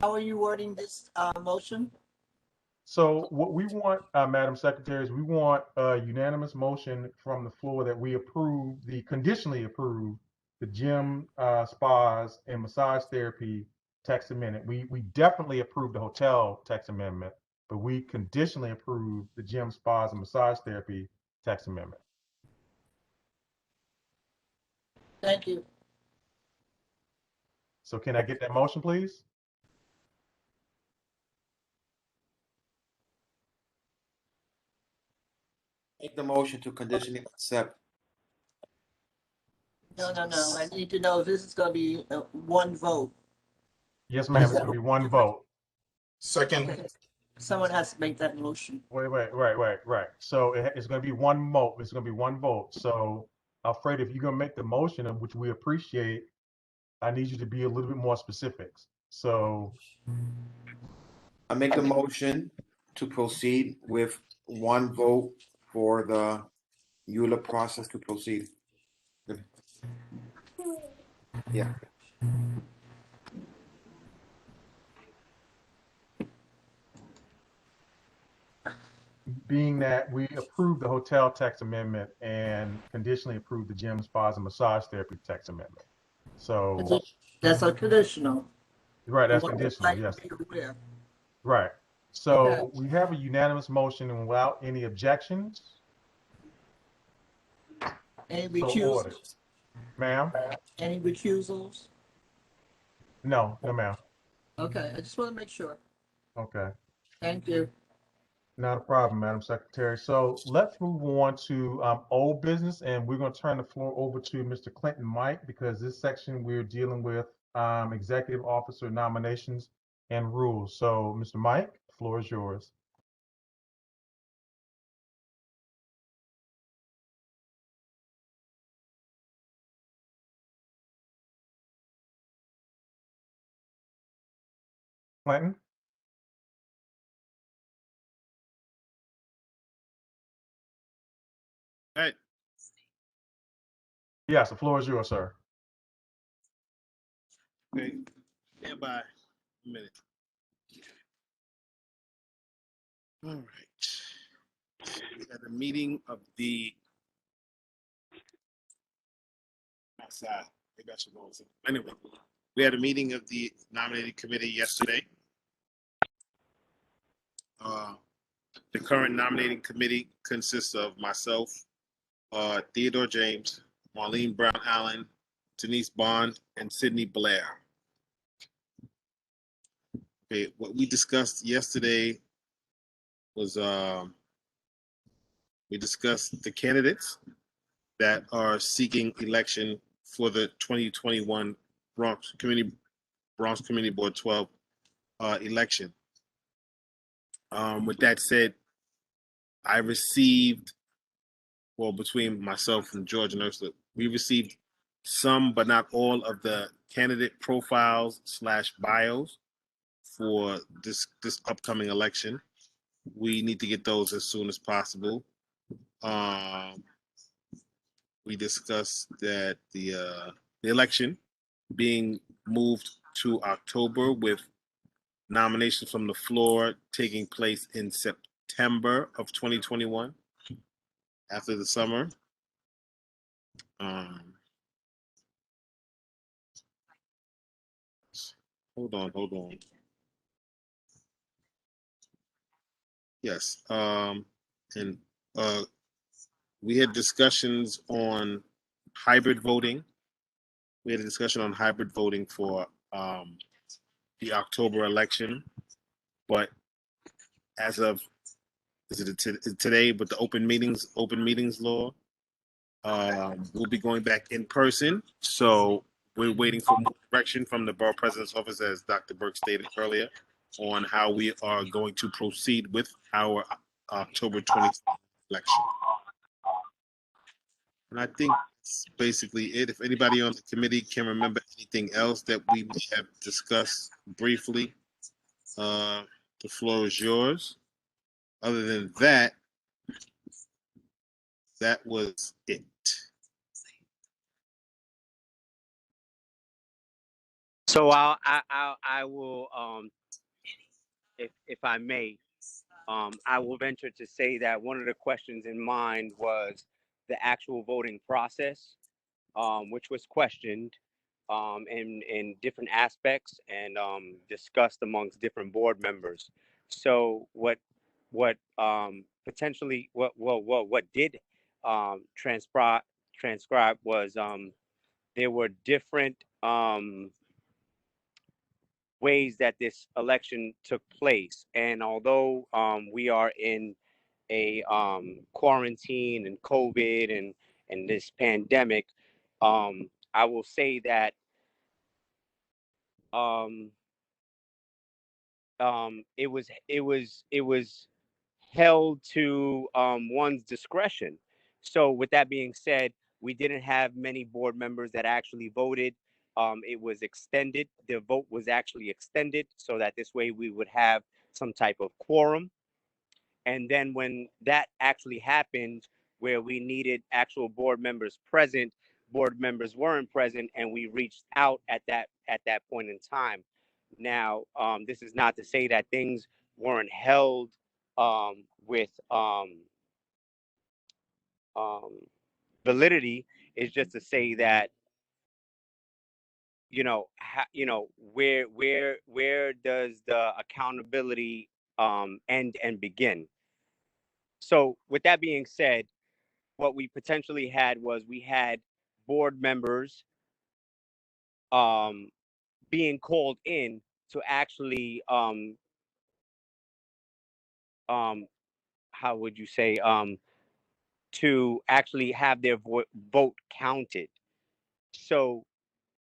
S7: How are you wording this motion?
S1: So what we want, Madam Secretary, is we want a unanimous motion from the floor that we approve conditionally approve the gym, spas, and massage therapy text amendment. We definitely approve the hotel text amendment, but we conditionally approve the gym, spas, and massage therapy text amendment.
S7: Thank you.
S1: So can I get that motion, please?
S11: Make the motion to conditionally accept.
S7: No. I need to know if this is going to be one vote.
S1: Yes, ma'am. It's going to be one vote.
S8: Second.
S7: Okay. Someone has to make that motion.
S1: Wait. Right. So it's going to be one vote. It's going to be one vote. So, Alfred, if you're going to make the motion, which we appreciate, I need you to be a little bit more specific. So,
S11: I make the motion to proceed with one vote for the EULA process to proceed. Yeah.
S1: being that we approved the hotel text amendment and conditionally approved the gym, spas, and massage therapy text amendment. So
S7: that's a conditional.
S1: Right, that's conditional. Yes. Right. So we have a unanimous motion and without any objections.
S7: Any
S1: So
S7: recusals?
S1: ordered. Ma'am?
S7: Any recusals?
S1: No, ma'am.
S7: Okay, I just want to make sure.
S1: Okay.
S7: Thank you.
S1: Not a problem, Madam Secretary. So let's move on to old business, and we're going to turn the floor over to Mr. Clinton Mike, because this section we're dealing with executive officer nominations and rules. So, Mr. Mike, the floor is yours. Clinton?
S13: Hey.
S1: Yes, the floor is yours, sir.
S13: Okay. Stand by a minute. All right. We had a meeting of the outside. Maybe I should go with it. Anyway, we had a meeting of the nominating committee yesterday. The current nominating committee consists of myself, Theodore James, Marlene Brown Allen, Denise Bond, and Sydney Blair. Okay, what we discussed yesterday was we discussed the candidates that are seeking election for the 2021 Bronx Community Board 12 election. With that said, I received, well, between myself and George and Ursula, we received some but not all of the candidate profiles / bios for this upcoming election. We need to get those as soon as possible. We discussed that the election being moved to October, with nominations from the floor taking place in September of 2021 after the summer. Hold on. Yes. And we had discussions on hybrid voting. We had a discussion on hybrid voting for the October election, but as of today, with the open meetings law, we'll be going back in person. So we're waiting for more direction from the Borough President's office, as Dr. Burke stated earlier, on how we are going to proceed with our October 20th election. And I think that's basically it. If anybody on the committee can remember anything else that we may have discussed briefly, the floor is yours. Other than that, that was it.
S3: So I will, if I may, I will venture to say that one of the questions in mind was the actual voting process, which was questioned in different aspects and discussed amongst different board members. So what potentially what did transcribe was there were different ways that this election took place, and although we are in a quarantine and COVID and this pandemic, I will say that it was held to one's discretion. So with that being said, we didn't have many board members that actually voted. It was extended. The vote was actually extended so that this way we would have some type of quorum. And then when that actually happened, where we needed actual board members present, board members weren't present, and we reached out at that point in time. Now, this is not to say that things weren't held with validity. It's just to say that where does the accountability end and begin? So with that being said, what we potentially had was we had board members being called in to actually how would you say to actually have their vote counted. So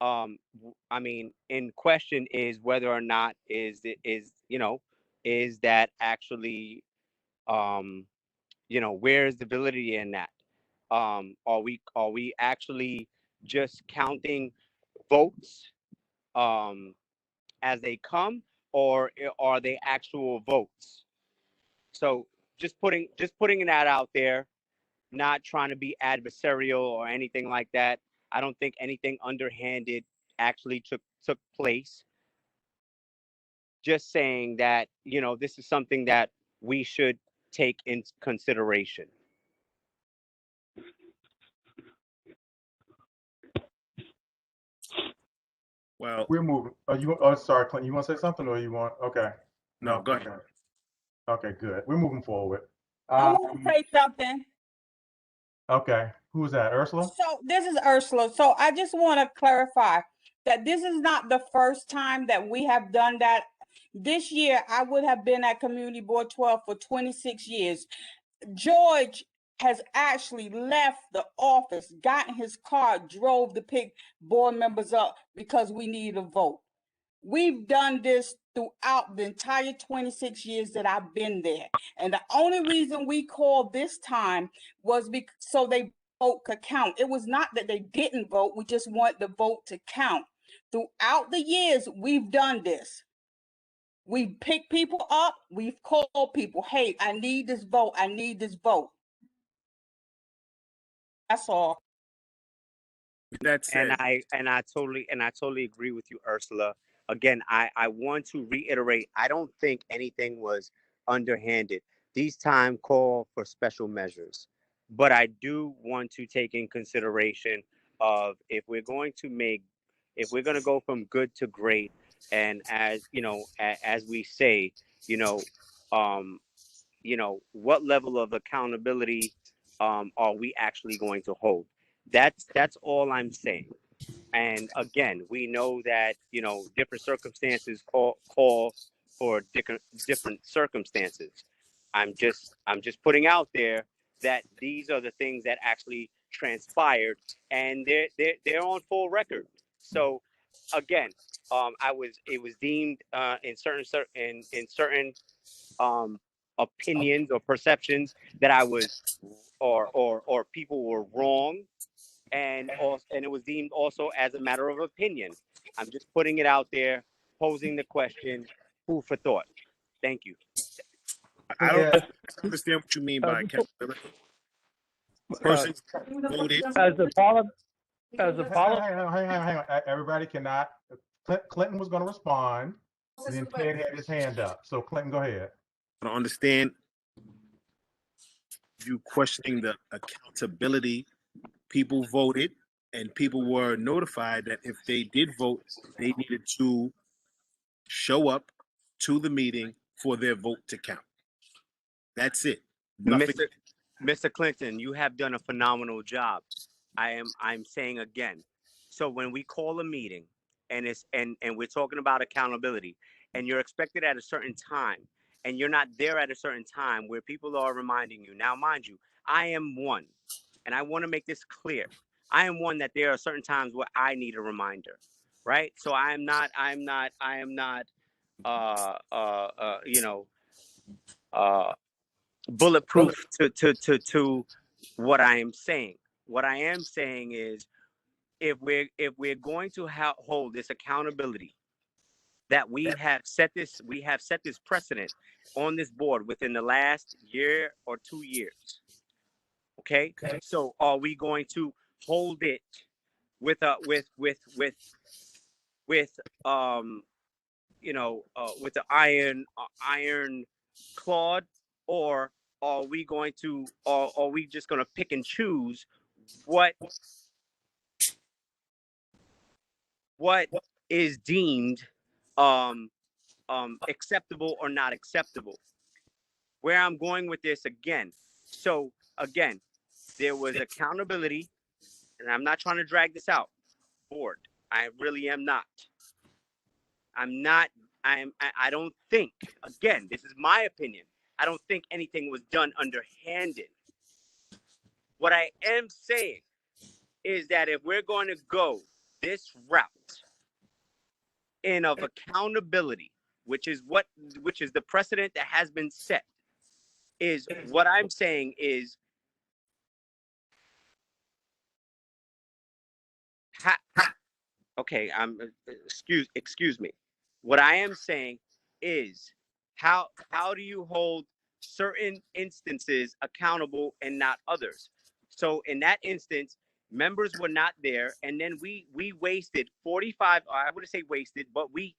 S3: I mean, in question is whether or not is that actually where is the validity in that? Are we actually just counting votes as they come, or are they actual votes? So just putting that out there, not trying to be adversarial or anything like that. I don't think anything underhanded actually took place. Just saying that, this is something that we should take into consideration.
S13: Well,
S1: we're moving. Sorry, Clint, you want to say something or you want? Okay.
S13: No, go ahead.
S1: Okay, good. We're moving forward.
S22: I want to say something.
S1: Okay. Who is that, Ursula?
S22: So this is Ursula. So I just want to clarify that this is not the first time that we have done that. This year, I would have been at Community Board 12 for 26 years. George has actually left the office, got in his car, drove to pick board members up because we needed a vote. We've done this throughout the entire 26 years that I've been there. And the only reason we called this time was so they vote could count. It was not that they didn't vote. We just want the vote to count. Throughout the years, we've done this. We've picked people up. We've called people, hey, I need this vote. I need this vote. That's all.
S13: That said,
S3: and I totally agree with you, Ursula. Again, I want to reiterate, I don't think anything was underhanded. These time call for special measures. But I do want to take in consideration of if we're going to go from good to great, and as as we say, what level of accountability are we actually going to hold? That's all I'm saying. And again, we know that different circumstances call for different circumstances. I'm just putting out there that these are the things that actually transpired, and they're on full record. So again, it was deemed in certain opinions or perceptions that I was or people were wrong, and it was deemed also as a matter of opinion. I'm just putting it out there, posing the question, food for thought. Thank you.
S13: I don't understand what you mean by accountability. Person voted.
S4: As a follow.
S1: Hang on. Everybody cannot Clinton was going to respond, and then Ted had his hand up. So Clinton, go ahead.
S13: I don't understand you questioning the accountability. People voted, and people were notified that if they did vote, they needed to show up to the meeting for their vote to count. That's it. Nothing.
S3: Mr. Clinton, you have done a phenomenal job. I'm saying again. So when we call a meeting and we're talking about accountability, and you're expected at a certain time, and you're not there at a certain time where people are reminding you. Now, mind you, I am one, and I want to make this clear. I am one that there are certain times where I need a reminder, right? So I am not bulletproof to what I am saying. What I am saying is, if we're going to hold this accountability, that we have set this precedent on this board within the last year or 2 years. Okay. So are we going to hold it with the iron clawed, or are we going to, or are we just going to pick and choose what is deemed acceptable or not acceptable? Where I'm going with this again. So again, there was accountability, and I'm not trying to drag this out. Board, I really am not. I don't think, again, this is my opinion, I don't think anything was done underhanded. What I am saying is that if we're going to go this route of accountability, which is the precedent that has been set, is what I'm saying is okay, excuse me. What I am saying is how do you hold certain instances accountable and not others? So in that instance, members were not there, and then we wasted 45, I wouldn't say wasted, but we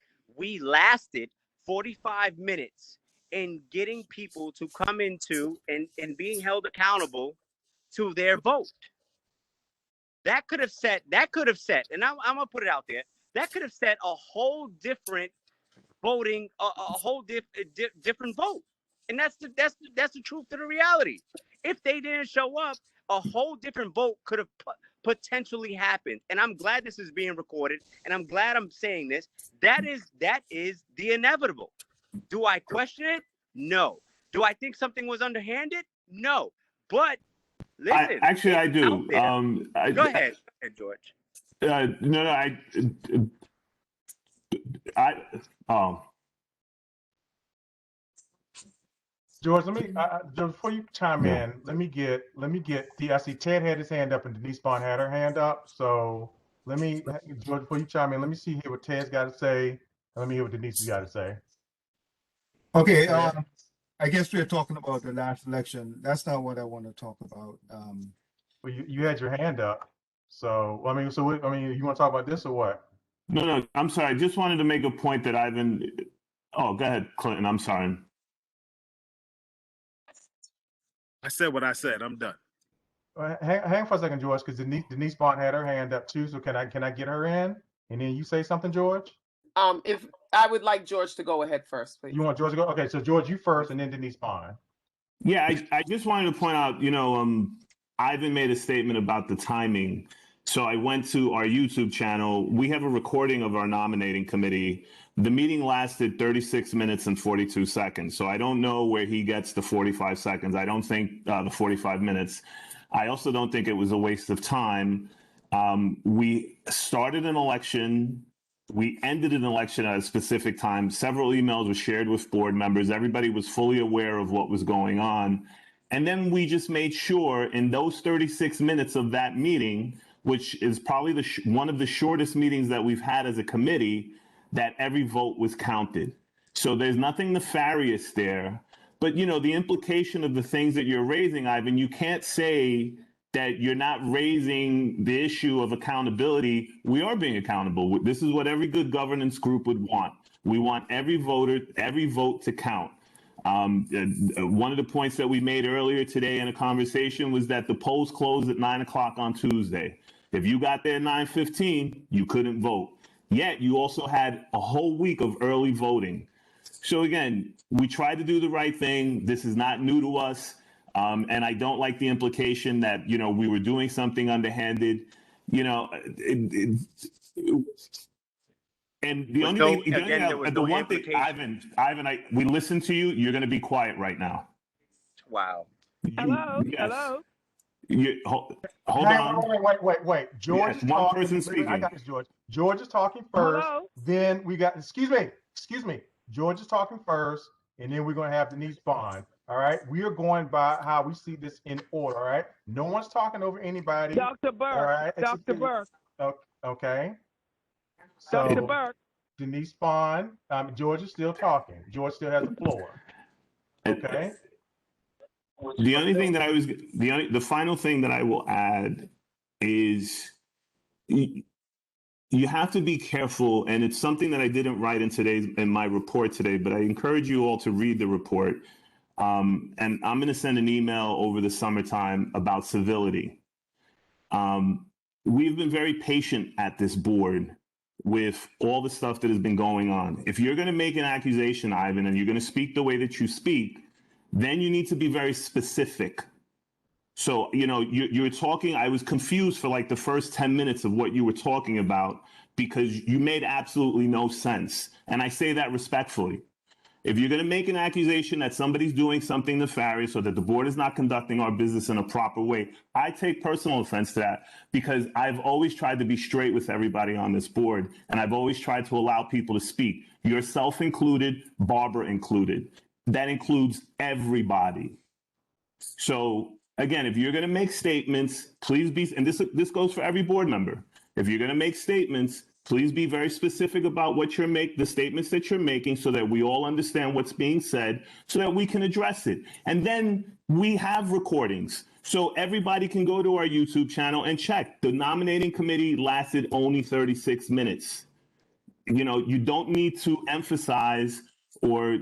S3: lasted 45 minutes in getting people to come into and being held accountable to their vote. That could have set, and I'm gonna put it out there, that could have set a whole different voting, a whole different vote. And that's the truth of the reality. If they didn't show up, a whole different vote could have potentially happened. And I'm glad this is being recorded, and I'm glad I'm saying this. That is the inevitable. Do I question it? No. Do I think something was underhanded? No. But listen,
S14: I do.
S3: Go ahead, George.
S1: George, George, before you chime in, let me get. I see Ted had his hand up and Denise Bond had her hand up. So George, before you chime in, let me see here what Ted's got to say, and let me hear what Denise has got to say.
S15: Okay, I guess we're talking about the last election. That's not what I want to talk about.
S1: Well, you had your hand up, so you want to talk about this or what?
S14: No, I'm sorry. I just wanted to make a point that Oh, go ahead, Clinton. I'm sorry.
S13: I said what I said. I'm done.
S1: Hang for a second, George, because Denise Bond had her hand up too. So can I get her in, and then you say something, George?
S6: If I would like George to go ahead first, please.
S1: You want George to go? Okay, so George, you first, and then Denise Bond.
S14: Yeah, I just wanted to point out, Ivan made a statement about the timing. So I went to our YouTube channel. We have a recording of our nominating committee. The meeting lasted 36 minutes and 42 seconds. So I don't know where he gets the 45 seconds. I don't think the 45 minutes. I also don't think it was a waste of time. We started an election. We ended an election at a specific time. Several emails were shared with board members. Everybody was fully aware of what was going on. And then we just made sure in those 36 minutes of that meeting, which is probably one of the shortest meetings that we've had as a committee, that every vote was counted. So there's nothing nefarious there. But, the implication of the things that you're raising, Ivan, you can't say that you're not raising the issue of accountability. We are being accountable. This is what every good governance group would want. We want every vote to count. One of the points that we made earlier today in a conversation was that the polls closed at 9 o'clock on Tuesday. If you got there at 9:15, you couldn't vote. Yet you also had a whole week of early voting. So again, we tried to do the right thing. This is not new to us. And I don't like the implication that, we were doing something underhanded, and the only thing, Ivan, we listened to you. You're going to be quiet right now.
S3: Wow.
S16: Hello.
S14: Yes.
S16: Hello.
S14: Hold on.
S1: Wait. George
S14: Yes,
S1: is
S14: one
S1: talking.
S14: person speaking.
S1: I got this, George. George is talking first.
S16: Hello?
S1: Then we got, excuse me. George is talking first, and then we're going to have Denise Bond. All right. We are going by how we see this in order. All right. No one's talking over anybody.
S16: Dr. Burke.
S1: All right.
S16: Dr. Burke.
S1: Okay. So,
S16: Dr. Burke.
S1: Denise Bond, George is still talking. George still has the floor. Okay.
S14: The only thing that the final thing that I will add is you have to be careful, and it's something that I didn't write in my report today, but I encourage you all to read the report. And I'm going to send an email over the summertime about civility. We've been very patient at this board with all the stuff that has been going on. If you're going to make an accusation, Ivan, and you're going to speak the way that you speak, then you need to be very specific. So, you're talking, I was confused for like the first 10 minutes of what you were talking about because you made absolutely no sense. And I say that respectfully. If you're going to make an accusation that somebody's doing something nefarious or that the board is not conducting our business in a proper way, I take personal offense to that because I've always tried to be straight with everybody on this board, and I've always tried to allow people to speak, yourself included, Barbara included. That includes everybody. So again, if you're going to make statements, please be, and this goes for every board member. If you're going to make statements, please be very specific about the statements that you're making so that we all understand what's being said so that we can address it. And then we have recordings. So everybody can go to our YouTube channel and check. The nominating committee lasted only 36 minutes. You don't need to emphasize or,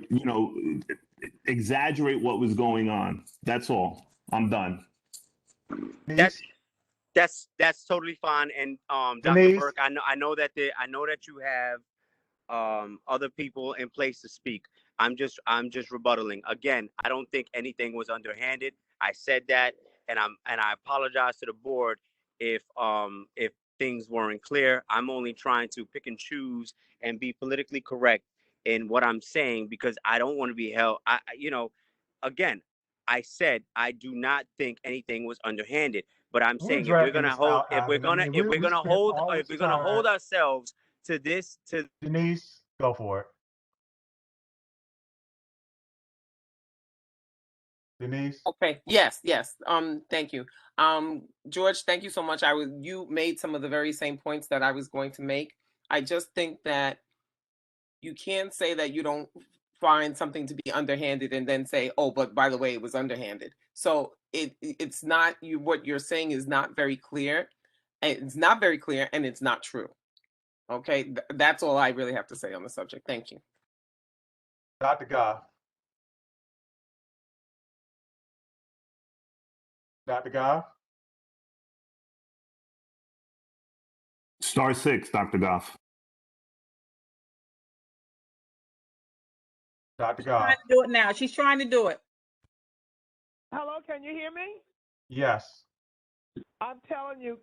S14: exaggerate what was going on. That's all. I'm done.
S3: That's totally fine. And Dr. Burke, I know that you have other people in place to speak. I'm just rebuttaling. Again, I don't think anything was underhanded. I said that, and I apologize to the board if things weren't clear. I'm only trying to pick and choose and be politically correct in what I'm saying because I don't want to be held. Again, I said I do not think anything was underhanded. But I'm saying if we're gonna hold ourselves to this,
S1: Denise, go for it. Denise.
S6: Okay. Yes. Thank you. George, thank you so much. You made some of the very same points that I was going to make. I just think that you can't say that you don't find something to be underhanded and then say, oh, but by the way, it was underhanded. So it's not what you're saying is not very clear. It's not very clear and it's not true. Okay. That's all I really have to say on the subject. Thank you.
S1: Dr. Goff. Dr. Goff.
S14: Star 6, Dr. Goff.
S1: Dr. Goff.
S16: Trying to do it now. She's trying to do it. Hello, can you hear me?
S1: Yes.
S16: I'm telling you,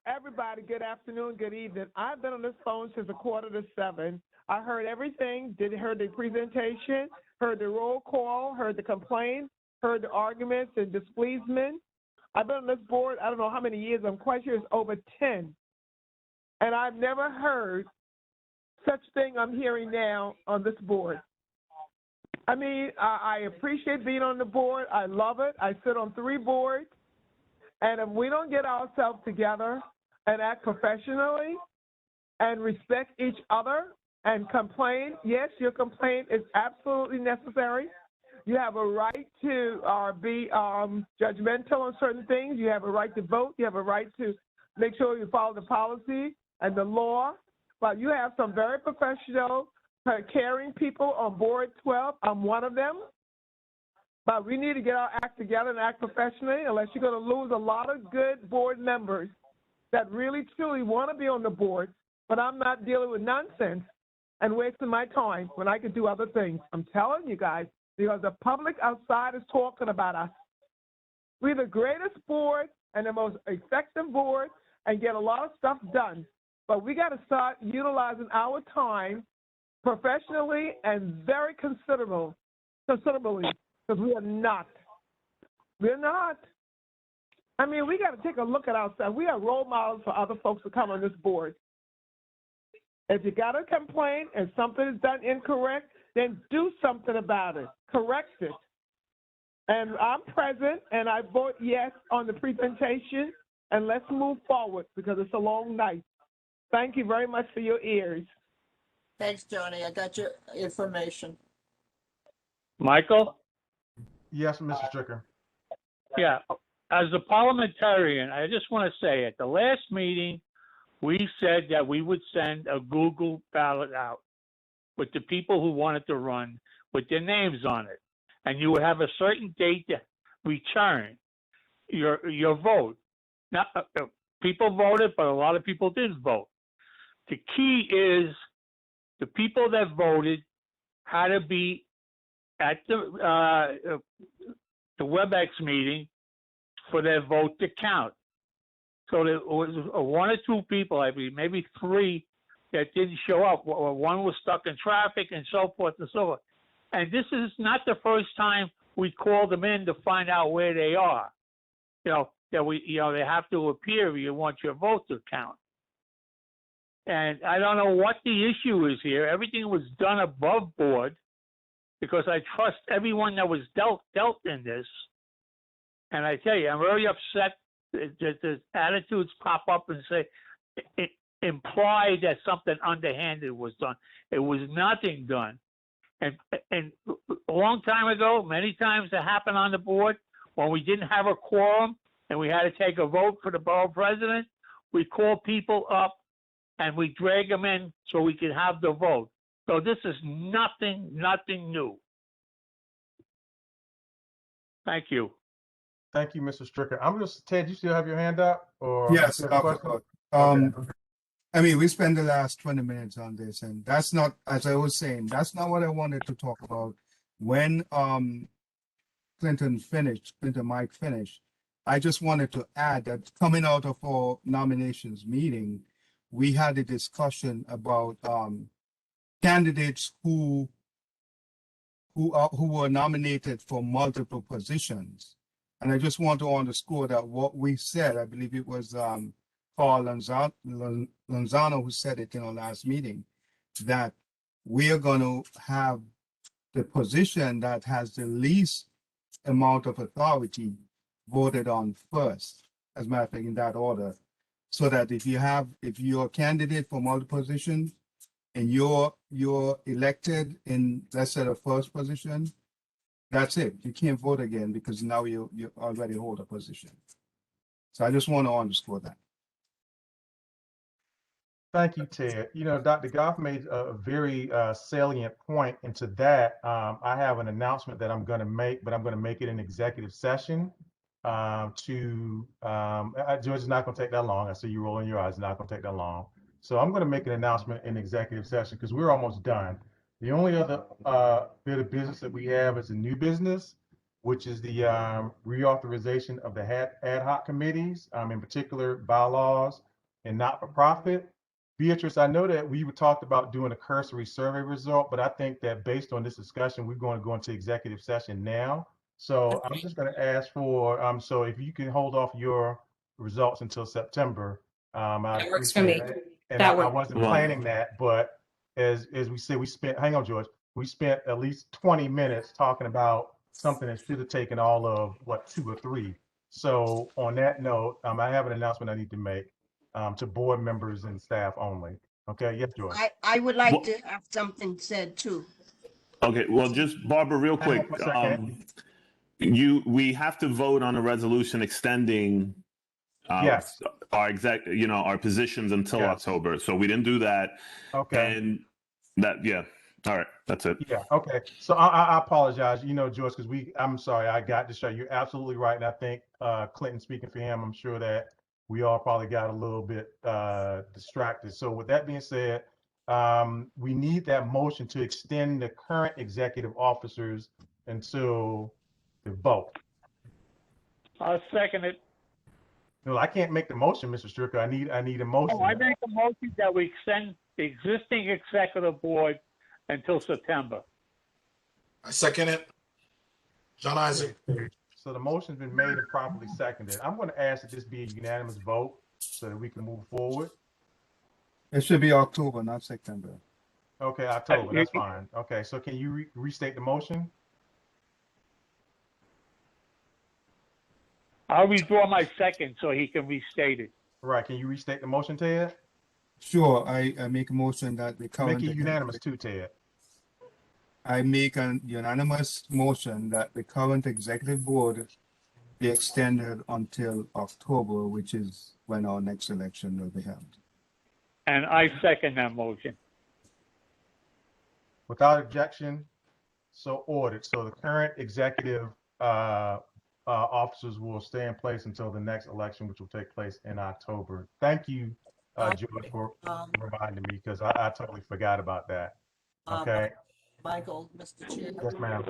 S16: everybody, good afternoon, good evening. I've been on this phone since 6:45. I heard everything, heard the presentation, heard the roll call, heard the complaint, heard the arguments and displeasement. I've been on this board, I don't know how many years, I'm quite sure it's over 10. And I've never heard such thing I'm hearing now on this board. I mean, I appreciate being on the board. I love it. I sit on 3 boards. And if we don't get ourselves together and act professionally and respect each other and complain, yes, your complaint is absolutely necessary. You have a right to be judgmental on certain things. You have a right to vote. You have a right to make sure you follow the policy and the law. But you have some very professional, caring people on Board 12. I'm one of them. But we need to get our act together and act professionally, unless you're going to lose a lot of good board members that really, truly want to be on the board. But I'm not dealing with nonsense and wasting my time when I could do other things. I'm telling you guys, because the public outside is talking about us. We're the greatest board and the most effective board and get a lot of stuff done. But we got to start utilizing our time professionally and very considerably, because we are not. We're not. I mean, we got to take a look at ourselves. We are role models for other folks to come on this board. If you got a complaint and something is done incorrect, then do something about it. Correct it. And I'm present, and I vote yes on the presentation, and let's move forward because it's a long night. Thank you very much for your ears.
S7: Thanks, Johnny. I got your information.
S4: Michael?
S1: Yes, Mr. Stricker.
S4: Yeah. As a parliamentarian, I just want to say at the last meeting, we said that we would send a Google ballot out with the people who wanted to run with their names on it. And you would have a certain date to return your vote. Now, people voted, but a lot of people didn't vote. The key is the people that voted had to be at the WebEx meeting for their vote to count. So there was one or two people, I believe, maybe three, that didn't show up. One was stuck in traffic and so forth and so forth. And this is not the first time we called them in to find out where they are. That they have to appear if you want your vote to count. And I don't know what the issue is here. Everything was done above board because I trust everyone that was dealt in this. And I tell you, I'm very upset that the attitudes pop up and say, imply that something underhanded was done. It was nothing done. And a long time ago, many times it happened on the board when we didn't have a quorum and we had to take a vote for the borough president. We call people up and we drag them in so we can have the vote. So this is nothing new. Thank you.
S1: Thank you, Mr. Stricker. Ted, you still have your hand up? Or
S15: Yes,
S1: you have a question?
S15: okay. I mean, we spent the last 20 minutes on this, and that's not, as I was saying, that's not what I wanted to talk about. When Clinton Mike finished, I just wanted to add that coming out of our nominations meeting, we had a discussion about candidates who were nominated for multiple positions. And I just want to underscore that what we said, I believe it was Paul Lanzano who said it in our last meeting, that we are going to have the position that has the least amount of authority voted on first, as a matter of fact, in that order, so that if you're a candidate for multiple positions and you're elected in, let's say, the first position, that's it. You can't vote again because now you already hold a position. So I just want to underscore that.
S1: Thank you, Ted. Dr. Goff made a very salient point into that. I have an announcement that I'm going to make, but I'm going to make it in executive session. George, is not going to take that long. I see you rolling your eyes. It's not going to take that long. So I'm going to make an announcement in executive session because we're almost done. The only other bit of business that we have is a new business, which is the reauthorization of the ad hoc committees, in particular bylaws and not-for-profit. Beatrice, I know that we talked about doing a cursory survey result, but I think that based on this discussion, we're going to go into executive session now. So I'm just going to ask for, so if you can hold off your results until September.
S17: That works for me.
S1: And I wasn't planning that, but as we said, hang on, George, we spent at least 20 minutes talking about something that should have taken all of, 2 or 3. So on that note, I have an announcement I need to make. To board members and staff only. Okay, yes, George.
S7: I would like to have something said too.
S14: Okay, well, just Barbara, real
S1: Hang on
S14: quick.
S1: for a second.
S14: We have to vote on a resolution extending
S1: Yes.
S14: our positions until
S1: Yes.
S14: October. So we didn't do that.
S1: Okay.
S14: And yeah. All right, that's it.
S1: Yeah, okay. So I apologize, George, because I'm sorry, I got to show you. You're absolutely right. And I think Clinton speaking for him, I'm sure that we all probably got a little bit distracted. So with that being said, we need that motion to extend the current executive officers until the vote.
S4: I'll second it.
S1: No, I can't make the motion, Mr. Stricker. I need a motion.
S4: Oh, I make a motion that we extend the existing executive board until September.
S8: I second it. John Isaac.
S1: So the motion's been made and properly seconded. I'm going to ask that this be a unanimous vote so that we can move forward.
S15: It should be October, not September.
S1: Okay, October, that's fine. Okay, so can you restate the motion?
S4: I'll withdraw my second so he can restate it.
S1: Right, can you restate the motion, Ted?
S15: Sure, I make a motion that the current.
S1: Make it unanimous too, Ted.
S15: I make a unanimous motion that the current executive board be extended until October, which is when our next election will be held.
S4: And I second that motion.
S1: Without objection, so ordered. So the current executive officers will stay in place until the next election, which will take place in October. Thank you, George, for reminding me, because I totally forgot about that. Okay.
S7: Michael, Mr. Chair.
S1: Yes, ma'am.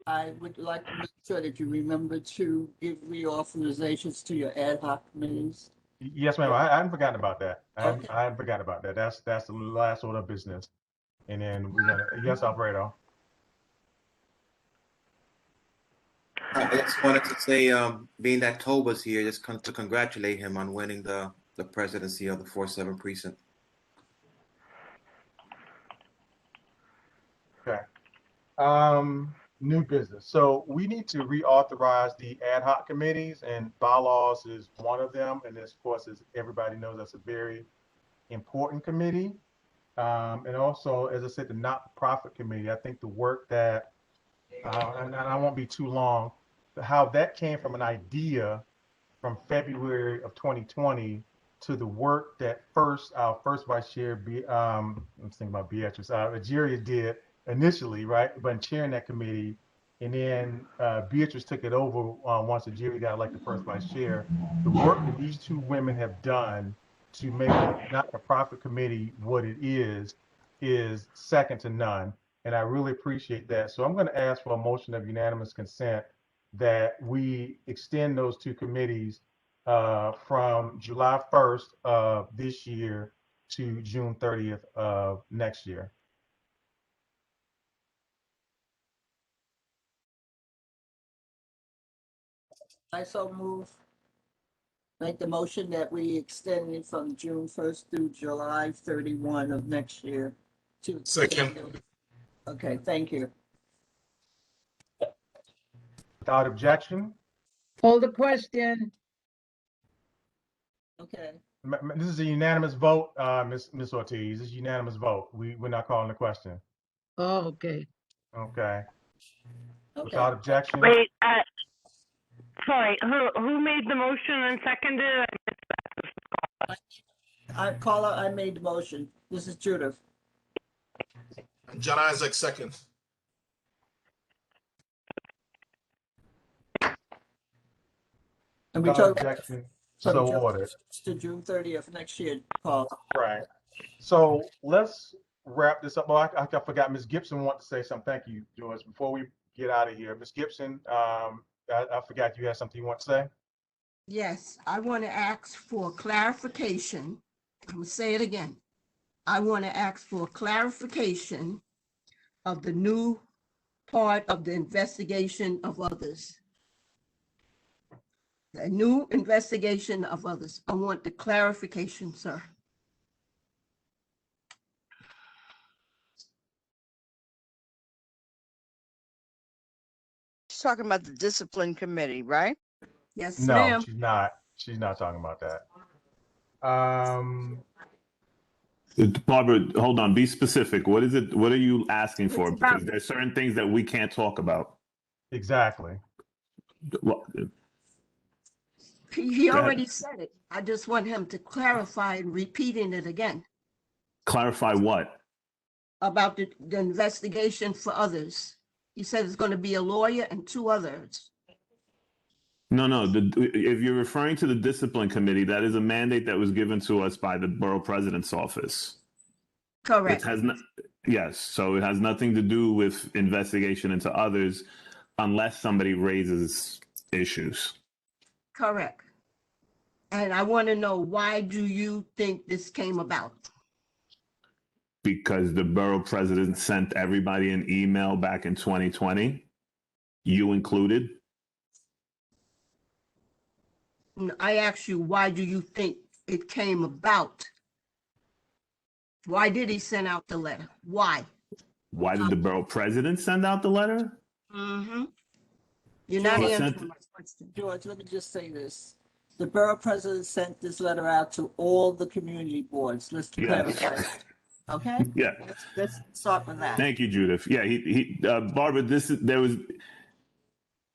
S7: I would like to make sure that you remember to give reauthorizations to your ad hoc committees.
S1: Yes, ma'am. I hadn't forgotten about that. I hadn't forgotten about that. That's the last order of business. And then we're gonna, yes, Alfredo.
S11: I just wanted to say, being that Toba's here, just to congratulate him on winning the presidency of the 4-7 precinct.
S1: Okay. New business. So we need to reauthorize the ad hoc committees, and bylaws is one of them. And this, of course, as everybody knows, that's a very important committee. And also, as I said, the not-for-profit committee, I think the work that, and I won't be too long, but how that came from an idea from February of 2020 to the work that our first vice chair, I'm thinking about Beatrice, Ageria did initially, right? But chairing that committee, and then Beatrice took it over once Ageria got elected first vice chair. The work that these two women have done to make the not-for-profit committee what it is second to none. And I really appreciate that. So I'm going to ask for a motion of unanimous consent that we extend those two committees from July 1st of this year to June 30th of next year.
S7: I so move. Make the motion that we extend it from June 1st through July 31 of next year.
S8: Second.
S7: Okay, thank you.
S1: Without objection.
S2: Hold the question.
S7: Okay.
S1: This is a unanimous vote, Ms. Ortiz. This is a unanimous vote. We're not calling the question.
S2: Oh, okay.
S1: Okay. Without objection.
S18: Wait, sorry, who made the motion and seconded it?
S7: I made the motion. This is Judith.
S8: John Isaac, second.
S7: And we
S1: Without
S7: told
S1: objection, so ordered.
S7: To June 30th next year, Paul.
S1: Right. So let's wrap this up. Oh, I forgot Ms. Gibson wanted to say something. Thank you, George. Before we get out of here, Ms. Gibson, I forgot you had something you want to say.
S23: Yes, I want to ask for clarification. I'm going to say it again. I want to ask for clarification of the new part of the investigation of others. The new investigation of others. I want the clarification, sir.
S9: She's talking about the discipline committee, right?
S23: Yes,
S1: No,
S23: ma'am.
S1: she's not. She's not talking about that.
S14: Barbara, hold on. Be specific. What is it? What are you asking for?
S23: It's about,
S14: Because there's certain things that we can't talk about.
S1: Exactly.
S14: Well,
S23: he
S14: go ahead.
S23: already said it. I just want him to clarify and repeating it again
S14: Clarify what?
S23: about the investigation for others. He said it's going to be a lawyer and 2 others.
S14: No. If you're referring to the discipline committee, that is a mandate that was given to us by the borough president's office.
S23: Correct.
S14: It has not. Yes. So it has nothing to do with investigation into others, unless somebody raises issues.
S23: Correct. And I want to know, why do you think this came about?
S14: Because the borough president sent everybody an email back in 2020, you included.
S23: I asked you, why do you think it came about? Why did he send out the letter? Why?
S14: Why did the borough president send out the letter?
S23: Mm-hmm. You're not
S14: He
S23: answering
S14: sent-
S23: my question.
S7: George, let me just say this. The borough president sent this letter out to all the community boards. Let's
S14: Yes.
S7: clarify. Okay?
S14: Yeah.
S7: Let's start with that.
S14: Thank you, Judith. Yeah, Barbara,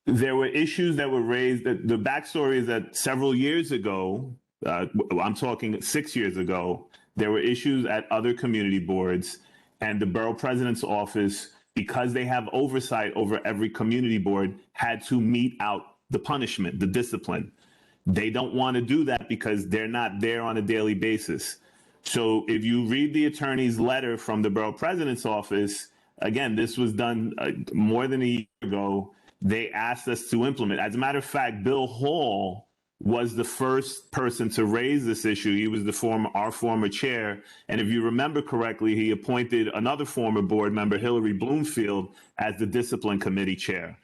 S14: there were issues that were raised. The backstory is that several years ago, I'm talking 6 years ago, there were issues at other community boards, and the borough president's office, because they have oversight over every community board, had to mete out the punishment, the discipline. They don't want to do that because they're not there on a daily basis. So if you read the attorney's letter from the borough president's office, again, this was done more than a year ago. They asked us to implement. As a matter of fact, Bill Hall was the first person to raise this issue. He was our former chair. And if you remember correctly, he appointed another former board member, Hillary Bloomfield, as the discipline committee chair.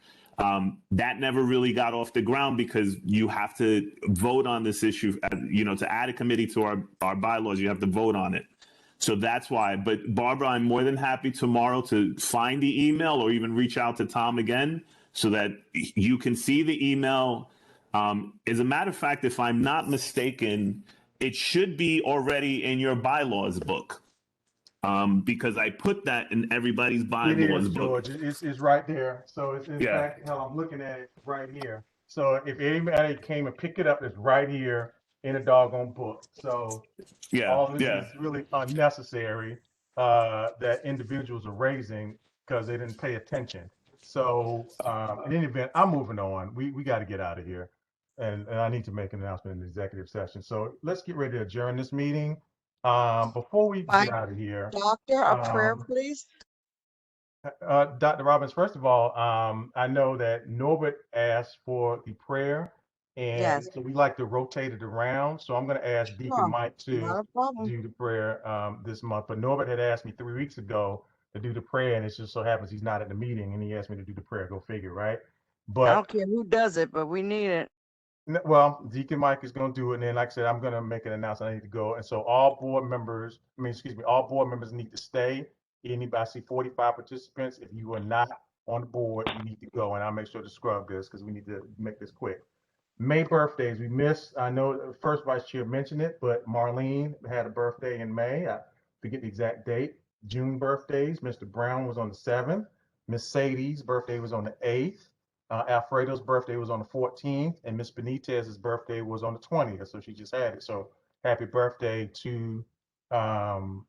S14: That never really got off the ground because you have to vote on this issue. To add a committee to our bylaws, you have to vote on it. So that's why. But Barbara, I'm more than happy tomorrow to find the email or even reach out to Tom again so that you can see the email. As a matter of fact, if I'm not mistaken, it should be already in your bylaws book. Because I put that in everybody's bylaws
S1: It is,
S14: book.
S1: George. It's right there. So it's in fact how I'm looking at it right here. So if anybody came and picked it up, it's right here in a doggone book. So all this is really unnecessary that individuals are raising because they didn't pay attention. So in any event, I'm moving on. We got to get out of here. And I need to make an announcement in the executive session. So let's get ready to adjourn this meeting. Before we get out of here,
S9: Doctor, a prayer, please.
S1: Dr. Robbins, first of all, I know that Norbert asked for the prayer, and so we like to rotate it around. So I'm going to ask Deacon Mike to do the prayer this month. But Norbert had asked me 3 weeks ago to do the prayer, and it just so happens he's not at the meeting, and he asked me to do the prayer. Go figure, right? But
S9: I don't care who does it, but we need it.
S1: Well, Deacon Mike is going to do it, and then, like I said, I'm going to make an announcement. I need to go, and so all board members need to stay. Anybody, I see 45 participants. If you are not on the board, you need to go, and I'll make sure to scrub this because we need to make this quick. May birthdays, we missed. I know the first vice chair mentioned it, but Marlene had a birthday in May. I forget the exact date. June birthdays, Mr. Brown was on the 7th. Miss Sadie's birthday was on the 8th. Alfredo's birthday was on the 14th, and Miss Benitez's birthday was on the 20th. So she just had it. So happy birthday to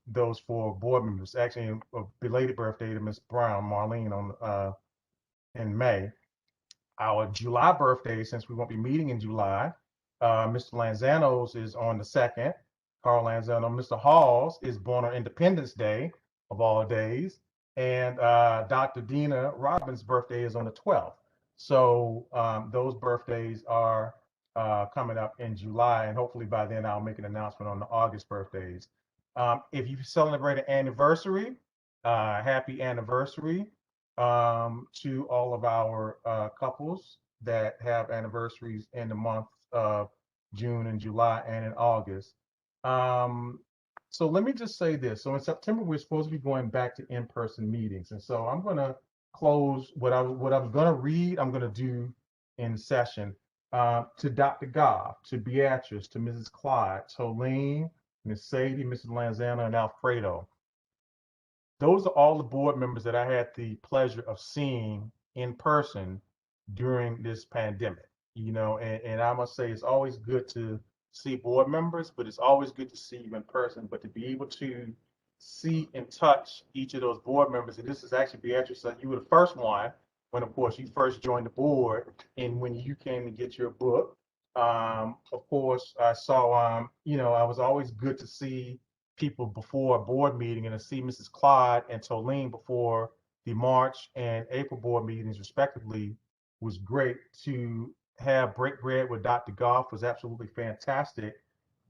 S1: those 4 board members. Actually, a belated birthday to Miss Brown, Marlene, on in May. Our July birthday, since we won't be meeting in July, Mr. Lanzano's is on the 2nd. Carl Lanzano. Mr. Halls is born on Independence Day, of all days. And Dr. Dina Robbins' birthday is on the 12th. So those birthdays are coming up in July, and hopefully by then I'll make an announcement on the August birthdays. If you celebrate an anniversary, happy anniversary to all of our couples that have anniversaries in the month of June and July and in August. So let me just say this. So in September, we're supposed to be going back to in-person meetings. And so I'm going to close what I'm going to read, I'm going to do in session to Dr. Goff, to Beatrice, to Mrs. Clyde, Tolene, Miss Sadie, Mrs. Lanzana, and Alfredo. Those are all the board members that I had the pleasure of seeing in person during this pandemic. And I must say it's always good to see board members, but it's always good to see you in person. But to be able to see and touch each of those board members, and this is actually Beatrice, you were the first one when, of course, you first joined the board, and when you came to get your book. Of course, I saw, I was always good to see people before a board meeting, and to see Mrs. Clyde and Tolene before the March and April board meetings, respectively, was great. To have break bread with Dr. Goff was absolutely fantastic.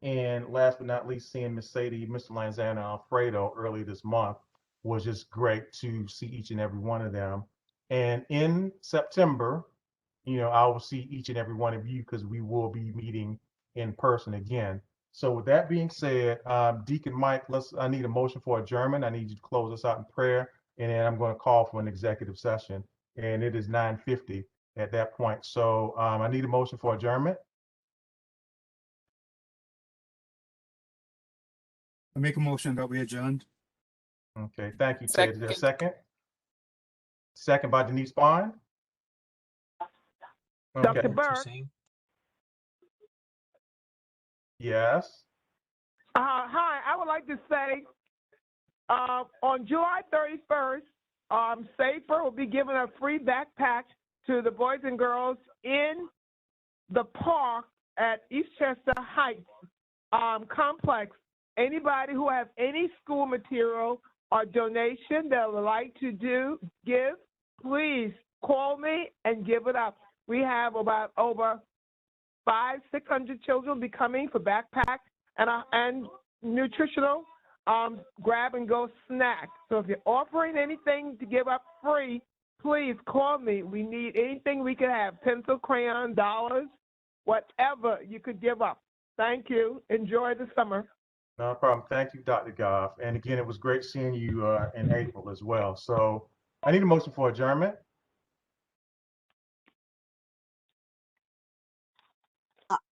S1: And last but not least, seeing Miss Sadie, Mr. Lanzana, and Alfredo early this month was just great to see each and every one of them. And in September, I will see each and every one of you because we will be meeting in person again. So with that being said, Deacon Mike, I need a motion for adjournment. I need you to close us out in prayer, and then I'm going to call for an executive session. And it is 9:50 at that point. So I need a motion for adjournment.
S15: I make a motion that we adjourned.
S1: Okay, thank you, Ted. Is there a second? Second by Denise Bond. Okay.
S16: Dr. Burke.
S1: Yes.
S16: Hi, I would like to say on July 31st, Safer will be giving a free backpack to the boys and girls in the park at Eastchester Heights complex. Anybody who has any school material or donation that would like to give, please call me and give it up. We have about over 500-600 children be coming for backpacks and nutritional grab and go snack. So if you're offering anything to give up free, please call me. We need anything we can have, pencil, crayon, dollars, whatever you could give up. Thank you. Enjoy the summer.
S1: No problem. Thank you, Dr. Goff. And again, it was great seeing you in April as well. So I need a motion for adjournment.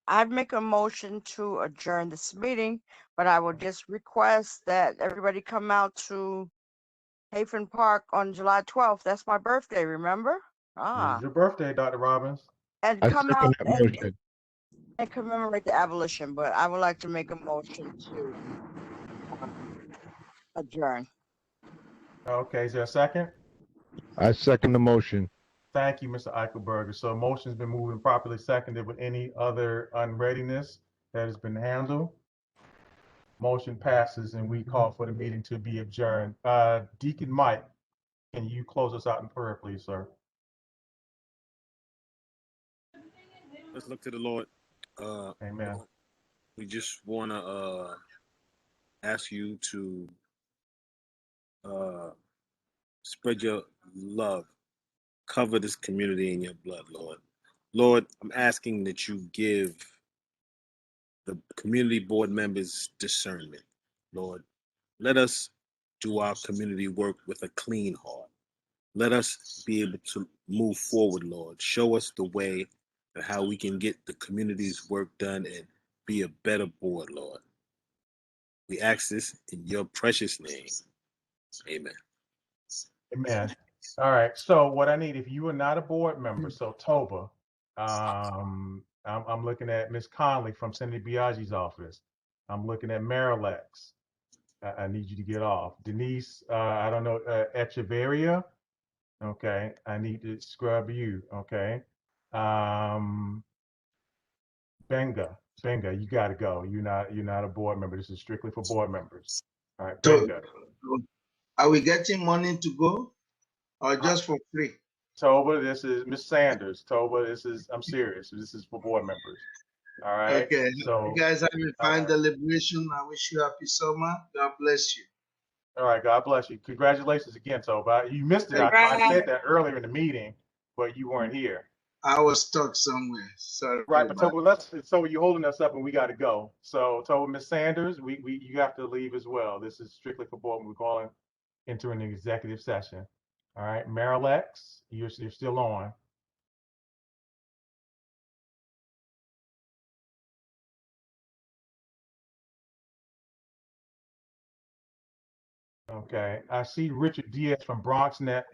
S9: I'd make a motion to adjourn this meeting, but I will just request that everybody come out to Hafen Park on July 12th. That's my birthday, remember?
S1: This is your birthday, Dr. Robbins.
S9: And come out and commemorate the abolition, but I would like to make a motion to adjourn.
S1: Okay, is there a second?
S19: I second the motion.
S1: Thank you, Mr. Eichelberger. So motion's been moved and properly seconded. With any other unreadiness that has been handled, motion passes and we call for the meeting to be adjourned. Deacon Mike, can you close us out in prayer, please, sir?
S13: Let's look to the Lord.
S1: Amen.
S13: We just want to ask you to spread your love, cover this community in your blood, Lord. Lord, I'm asking that you give the community board members discernment, Lord. Let us do our community work with a clean heart. Let us be able to move forward, Lord. Show us the way and how we can get the community's work done and be a better board, Lord. We ask this in your precious name. Amen.
S1: Amen. All right. So what I need, if you are not a board member, so Toba, I'm looking at Miss Conley from Senator Biaggi's office. I'm looking at Marilex. I need you to get off. Denise, I don't know, Echeverria. Okay, I need to scrub you. Okay. Benga, you got to go. You're not a board member. This is strictly for board members. All right,
S20: So,
S1: Benga.
S20: are we getting money to go or just for free?
S1: Toba, this is Miss Sanders. Toba, I'm serious. This is for board members. All right.
S20: Okay.
S1: So
S20: you guys have a fine deliberation. I wish you happy summer. God bless you.
S1: all right, God bless you. Congratulations again, Toba. You missed it. I said that earlier in the meeting, but you weren't here.
S20: I was stuck somewhere. Sorry.
S1: Right, but Toba, so you're holding us up and we got to go. So Toba, Miss Sanders, you have to leave as well. This is strictly for board. We're calling into an executive session. All right, Marilex, you're still on. Okay, I see Richard Diaz from BronxNet